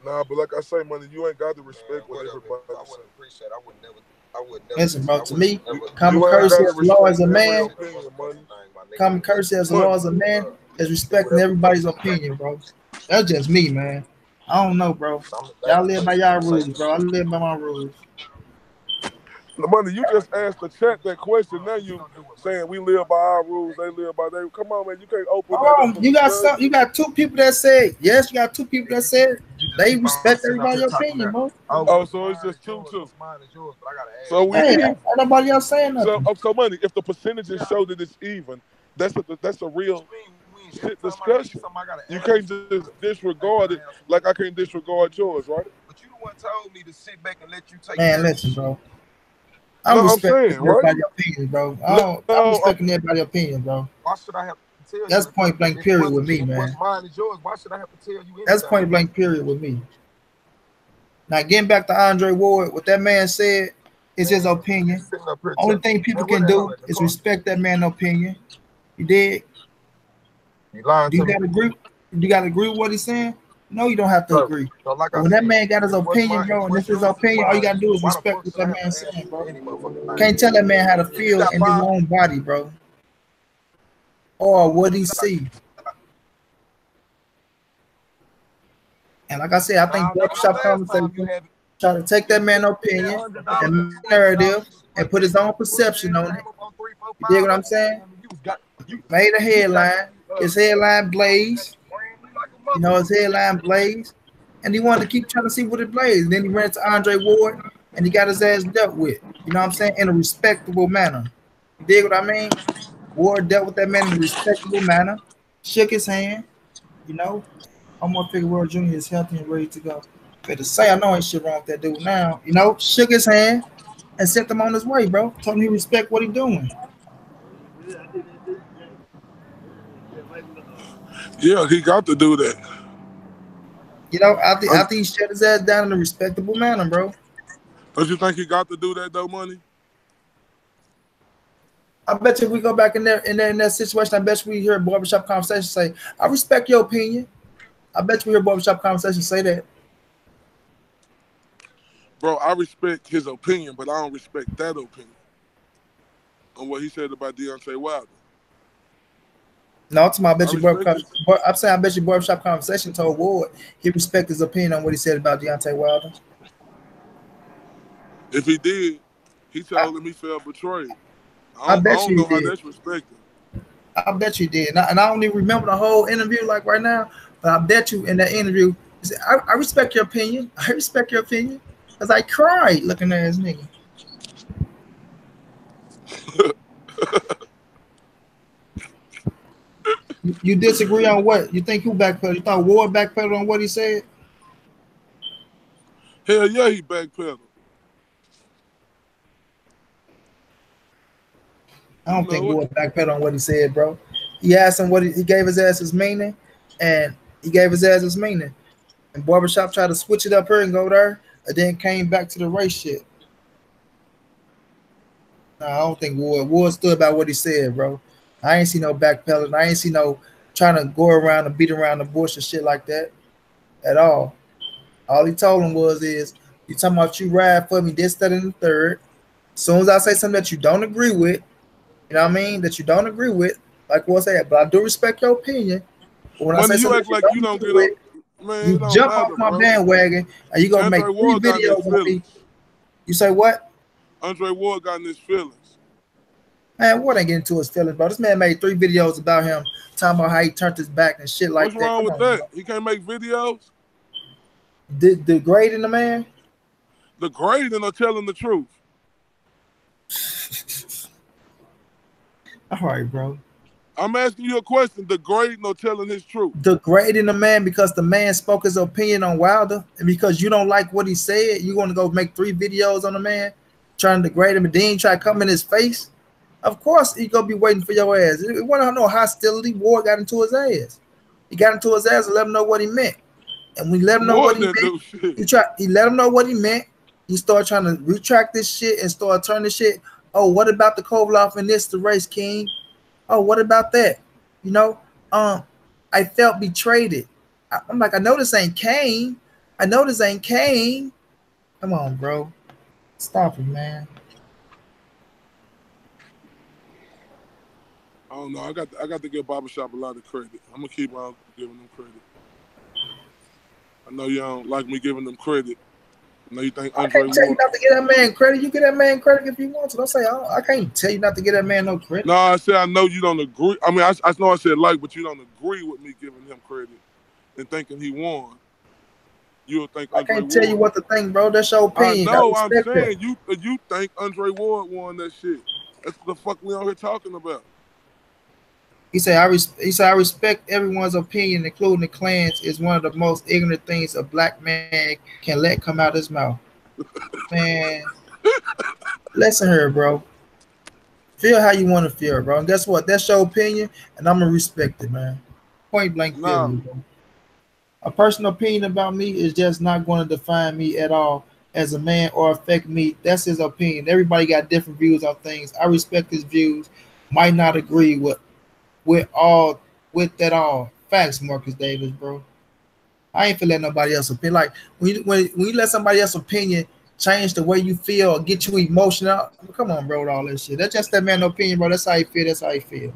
Nah, but like I say, money, you ain't got to respect what everybody I wouldn't appreciate it. I would never. Listen, bro, to me, common courtesy as law as a man, common courtesy as a law as a man is respecting everybody's opinion, bro. That's just me, man. I don't know, bro. Y'all live by y'all rules, bro. I live by my rules. The money, you just asked the chat that question. Now you saying we live by our rules, they live by their. Come on, man, you can't open that up. You got two people that said yes. You got two people that said they respect everybody's opinion, bro. Oh, so it's just two. So we ain't nobody else saying nothing. So money, if the percentages show that it's even, that's a real. shit discussion. You can't just disregard it like I can't disregard yours, right? But you the one told me to sit back and let you take Man, care of listen, shit. bro. I'm saying, Everybody's right? opinion, bro. No, I'm respecting everybody's opinion, bro. Why should I have to tell you? That's point blank period with me, man. What's mine is yours. Why should I have to tell you anything? That's point blank period with me. Now, getting back to Andre Ward, what that man said is his opinion. Only thing people can do is respect that man's opinion. You did? You lying do you to gotta me? agree? You gotta agree with what he's saying? No, you don't have to agree. So like but when that man got his opinion, bro, and this is his opinion, all you gotta do is respect what that man's saying, bro. Can't tell that man how to feel in his own body, bro. Or what he see. And like I said, I think Barbershop conversation try to take that man's opinion and narrative and put his own perception on it. You dig what I'm saying? Made a headline. His headline blaze. You know, his headline blaze. And he wanted to keep trying to see what it blazed. Then he ran to Andre Ward and he got his ass dealt with. You know what I'm saying? In a respectable manner. You dig what I mean? Ward dealt with that man in a respectable manner. Shook his hand. You know? Omar Figueroa Jr. is healthy and ready to go. Better say, I know ain't shit wrong with that dude now. You know? Shook his hand and sent him on his way, bro. Told him he respect what he doing. Yeah, he got to do that. You know, after he shut his ass down in a respectable manner, bro. Don't you think he got to do that though, Money? I bet you if we go back in that situation, I bet you we hear Barbershop conversation say, I respect your opinion. I bet you we hear Barbershop conversation say that. Bro, I respect his opinion, but I don't respect that opinion on what he said about Deontay Wilder. No, I bet you I'm saying I bet you Barbershop conversation told Ward he respect his opinion on what he said about Deontay Wilder. If he did, he told him he felt betrayed. I bet don't you know how did. that's respected. I bet you did. And I don't even remember the whole interview like right now, but I bet you in that interview, he said, I respect your opinion. I respect your opinion. Because I cried looking at his nigga. You disagree on what? You think who backpedaled? You thought Ward backpedaled on what he said? Hell yeah, he backpedaled. I don't think Ward backpedaled on what he said, bro. He asked him what he gave his ass his meaning, and he gave his ass his meaning. And Barbershop tried to switch it up here and go there, and then came back to the race shit. No, I don't think Ward stood by what he said, bro. I ain't see no backpedaling. I ain't see no trying to go around and beat around the bush and shit like that at all. All he told him is, you talking about you ride for me, this, that, and the third. As soon as I say something that you don't agree with, you know what I mean, that you don't agree with, like what I said, but I do respect your opinion. But when I say something act like you don't get up, man, you jump off my bandwagon and you gonna make 3 videos on me. You say what? Andre Ward got in his feelings. Man, Ward ain't getting into his feelings, bro. This man made 3 videos about him, talking about how he turned his back and shit like that. What's wrong with that? Bro. He can't make videos? Degrading the man? Degrading or telling the truth? All right, bro. I'm asking you a question. Degrading or telling his truth? Degrading the man because the man spoke his opinion on Wilder, and because you don't like what he said, you want to go make 3 videos on the man, trying to degrade him, and then try to come in his face. Of course, he gonna be waiting for your ass. You want to know hostility? Ward got into his ass. He got into his ass and let him know what he meant. And we let him know what he meant. He let him know what he meant. He started trying to retract this shit and start turning this shit. Oh, what about the Kovaloff and this, the race king? Oh, what about that? You know, I felt betrayed. I'm like, I know this ain't Kane. I know this ain't Kane. Come on, bro. Stop it, man. I don't know. I got to give Barbershop a lot of credit. I'm gonna keep on giving them credit. I know you don't like me giving them credit. I know you think Andre Ward. I can't tell you not to give that man credit. You give that man credit if you want to. Don't say I can't tell you not to give that man no credit. No, I said I know you don't agree. I mean, I know I said like, but you don't agree with me giving him credit and thinking he won. You'll think Andre Ward. I can't tell you what to think, bro. That's your opinion. I know. I'm saying you think Andre Ward won that shit. That's what the fuck we out here talking about. he said, I respect everyone's opinion, including the clans, is one of the most ignorant things a black man can let come out his mouth. Man, listen here, bro. Feel how you want to feel, bro. And guess what? That's your opinion, and I'm gonna respect it, man. Point blank No, period, bro. A personal opinion about me is just not going to define me at all as a man or affect me. That's his opinion. Everybody got different views on things. I respect his views. Might not agree with all with that all. Facts, Marcus Davis, bro. I ain't feeling nobody else's opinion. Like when you let somebody else's opinion change the way you feel or get you emotional. Come on, bro, with all that shit. That's just that man's opinion, bro. That's how he feel. That's how he feel.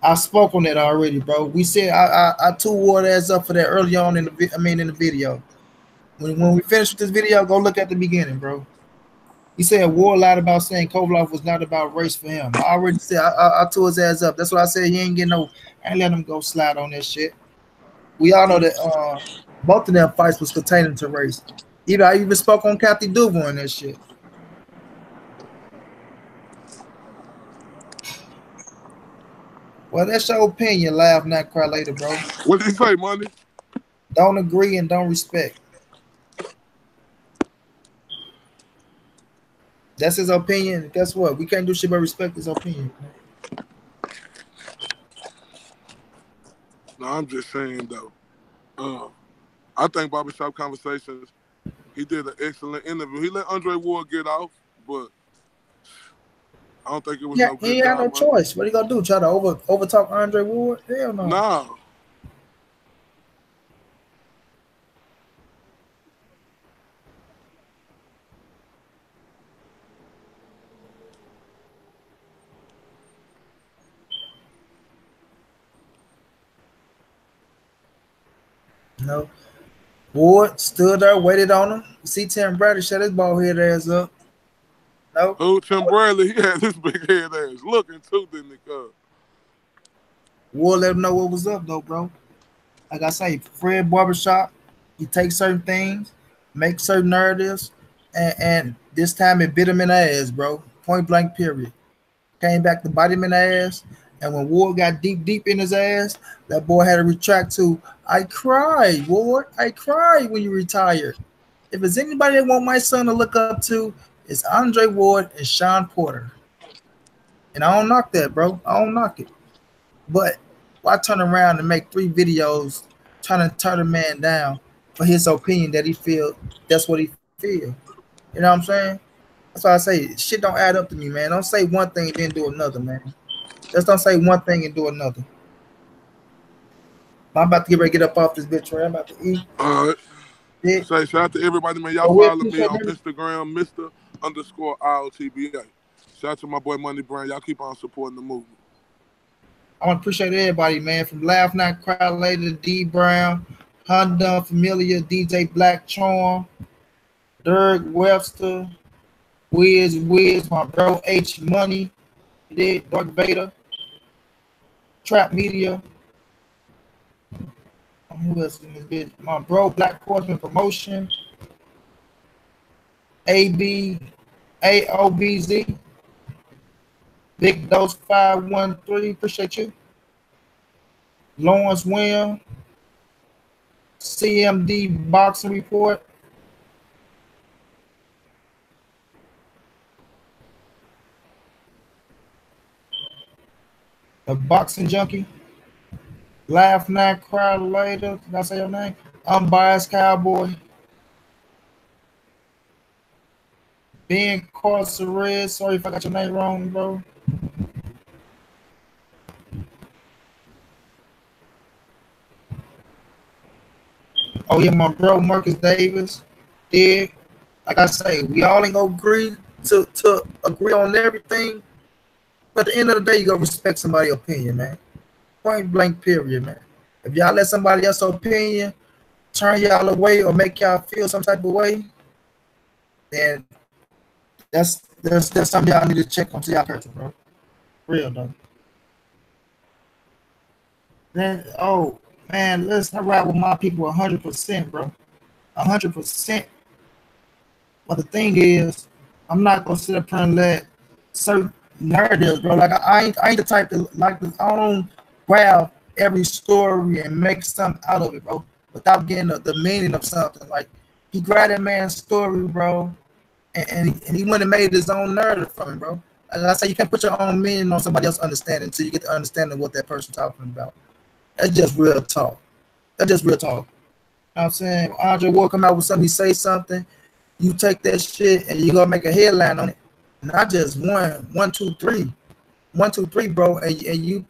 I spoke on that already, bro. We said I two wore ass up for that early on in in the video. When we finish with this video, go look at the beginning, bro. He said War lied about saying Kovalev was not about race for him. I already said I tore his ass up. That's what I said. He ain't getting no. I ain't let him go slide on that shit. We all know that both of them fights was pertaining to race. I even spoke on Kathy Duval on that shit. Well, that's your opinion. Laugh, not cry later, bro. what did he say, Money? Don't agree and don't respect. That's his opinion. Guess what? We can't do shit but respect his opinion. No, I'm just saying though. I think Barbershop Conversations, he did an excellent interview. He let Andre Ward get off, but I don't think it was Yeah, no he good ain't got no job, Money. choice. What he gonna do? Try to overtalk Andre Ward? Hell no. No. No. Ward stood there, waited on him. See Tim Bradley shut his ball head ass up. No. Who, Tim Bradley, he had this big head ass looking too, didn't he, cuz? Ward let him know what was up though, bro. Like I say, Fred Barbershop, he takes certain things, makes certain narratives, and this time it bit him in the ass, bro. Point blank period. Came back to bite him in the ass. And when Ward got deep in his ass, that boy had to retract to, I cried, Ward. I cried when you retired. If there's anybody that want my son to look up to, it's Andre Ward and Sean Porter. And I don't knock that, bro. I don't knock it. But why turn around and make 3 videos trying to turn a man down for his opinion that he feel that's what he feel? You know what I'm saying? That's why I say shit don't add up to me, man. Don't say one thing and then do another, man. Just don't say one thing and do another. I'm about to get ready to get up off this bitch, right? I'm about to eat. All right. Yeah. Say shout out to everybody, man. Y'all follow me on Instagram, Mr_IOTBA. Shout out to my boy Money Brown. Y'all keep on supporting the movement. I want to appreciate everybody, man. From Laugh Not Cry Later, D Brown, Honda Familiar, DJ Black Charm, Dirk Webster, Wiz, my bro H Money, Dark Vader, Trap Media. Who else in this bitch? My bro Black Horseman Promotion, AOBZ, Big Dose 513. Appreciate you. Lawrence Wim, CMD Boxing Report. The Boxing Junkie. Laugh Now, Cry Later. Did I say your name? Unbiased Cowboy. Ben Carceres. Sorry if I got your name wrong, bro. Oh yeah, my bro Marcus Davis. Yeah. Like I say, we all ain't gonna agree to agree on everything. But at the end of the day, you gotta respect somebody's opinion, man. Point blank period, man. If y'all let somebody else's opinion turn y'all away or make y'all feel some type of way, then that's something y'all need to check onto y'all person, bro. Real though. Then man, let's ride with my people 100%, bro. 100%. But the thing is, I'm not gonna sit up here and let certain narratives, bro. Like I ain't the type to like I don't grab every story and make something out of it, bro, without getting the meaning of something. Like he grabbed that man's story, bro, and he went and made his own narrative from it, bro. And I say you can't put your own meaning on somebody else's understanding until you get the understanding of what that person's talking about. That's just real talk. That's just real talk. You know what I'm saying? Andre Ward come out with something, he say something, you take that shit and you gonna make a headline on it. Not just one, two, three. 1, 2, 3, bro, and you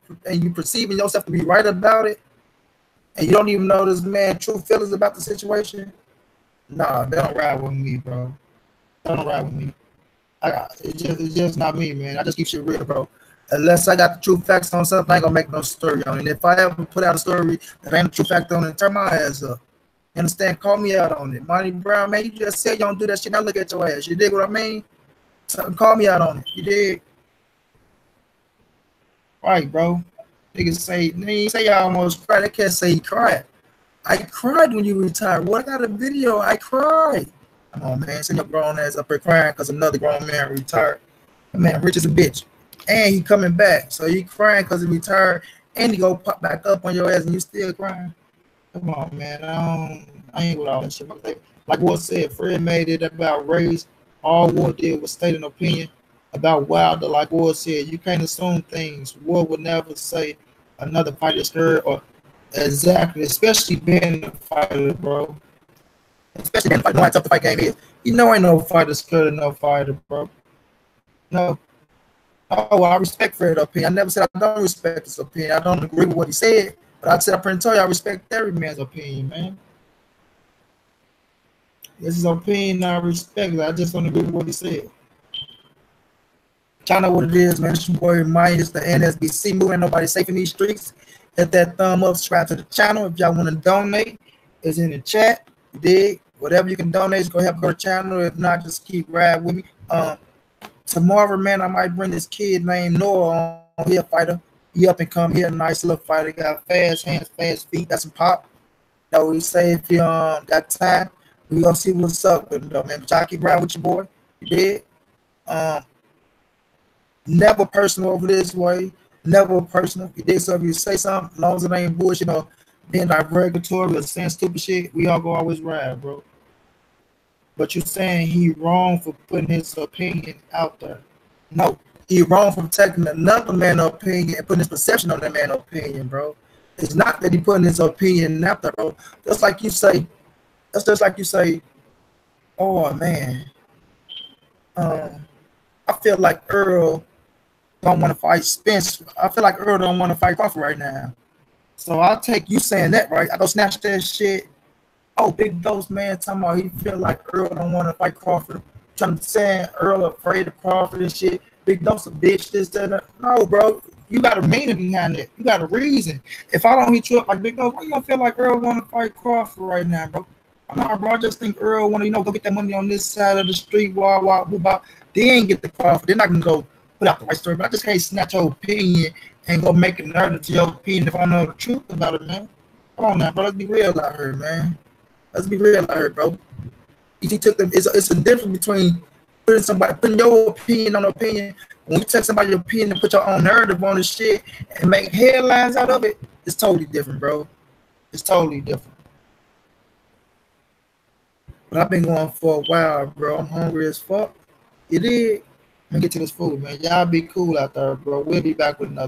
perceiving yourself to be right about it, and you don't even know this man true feelings about the situation. Nah, they don't ride with me, bro. They don't ride with me. It's just not me, man. I just keep shit real, bro. Unless I got the true facts on something, I ain't gonna make no story on it. And if I ever put out a story that ain't the true fact on it, turn my ass up. You understand? Call me out on it. Monty Brown, man, you just said you don't do that shit. Now look at your ass. You dig what I mean? So call me out on it. You dig? Right, bro. Niggas say I almost cried. I can't say he cried. I cried when you retired. What? I got a video. I cried. Come on, man. Send your grown ass up here crying because another grown man retired. That man rich as a bitch. And he coming back. So you crying because he retired and he go pop back up on your ass and you still crying. Come on, man. I ain't with all that shit. Like what said, Fred made it about race. All Ward did was state an opinion about Wilder. Like Ward said, you can't assume things. Ward would never say another fighter scared or exactly, especially being a fighter, bro. Especially being a fighter, know how tough the fight game is. You know ain't no fighter scared of no fighter, bro. No. Oh, I respect Fred's opinion. I never said I don't respect his opinion. I don't agree with what he said, but I said I pretty told you I respect every man's opinion, man. This is his opinion, I respect it. I just don't agree with what he said. Y'all know what it is, man. It's your boy Mike. It's the NSBC movement. Nobody safe in these streets. Hit that thumb up, subscribe to the channel. If y'all want to donate, it's in the chat. You dig? Whatever you can donate, just go help go to the channel. If not, just keep riding with me. Tomorrow, man, I might bring this kid named Noah on. He a fighter. He up and come. He a nice little fighter. Got fast hands, fast feet. Got some pop. That we say if you got time, we gonna see what's up with him, though, man. But y'all keep riding with your boy. You dig? Never personal over this way. Never personal. You dig? So if you say something, as long as it ain't bullshit or being derogatory or saying stupid shit, we all go always ride, bro. But you're saying he wrong for putting his opinion out there. No, he wrong for taking another man's opinion and putting his perception on that man's opinion, bro. It's not that he putting his opinion out there, bro. That's like you say, that's just like you say, oh man, I feel like Earl don't want to fight Spence. I feel like Earl don't want to fight Crawford right now. So I'll take you saying that, right? I go snatch that shit. Oh, Big Dose man talking about he feel like Earl don't want to fight Crawford. Trying to say Earl afraid of Crawford and shit. Big Dose a bitch, this, that. No, bro. You got a meaning behind it. You got a reason. If I don't hit you up like Big Dose, why you gonna feel like Earl want to fight Crawford right now, bro? No, bro. I just think Earl want to, go get that money on this side of the street, then get the Crawford. They're not gonna go put out the right story. But I just can't snatch your opinion and go make it narrative to your opinion if I know the truth about it, man. Come on now, bro. Let's be real out here, man. Let's be real out here, bro. He took them. It's a difference between putting your opinion on opinion. When you take somebody's opinion and put your own narrative on the shit and make headlines out of it, it's totally different, bro. It's totally different. But I've been going for a while, bro. I'm hungry as fuck. You did. Let me get to this food, man. Y'all be cool out there, bro. We'll be back with another.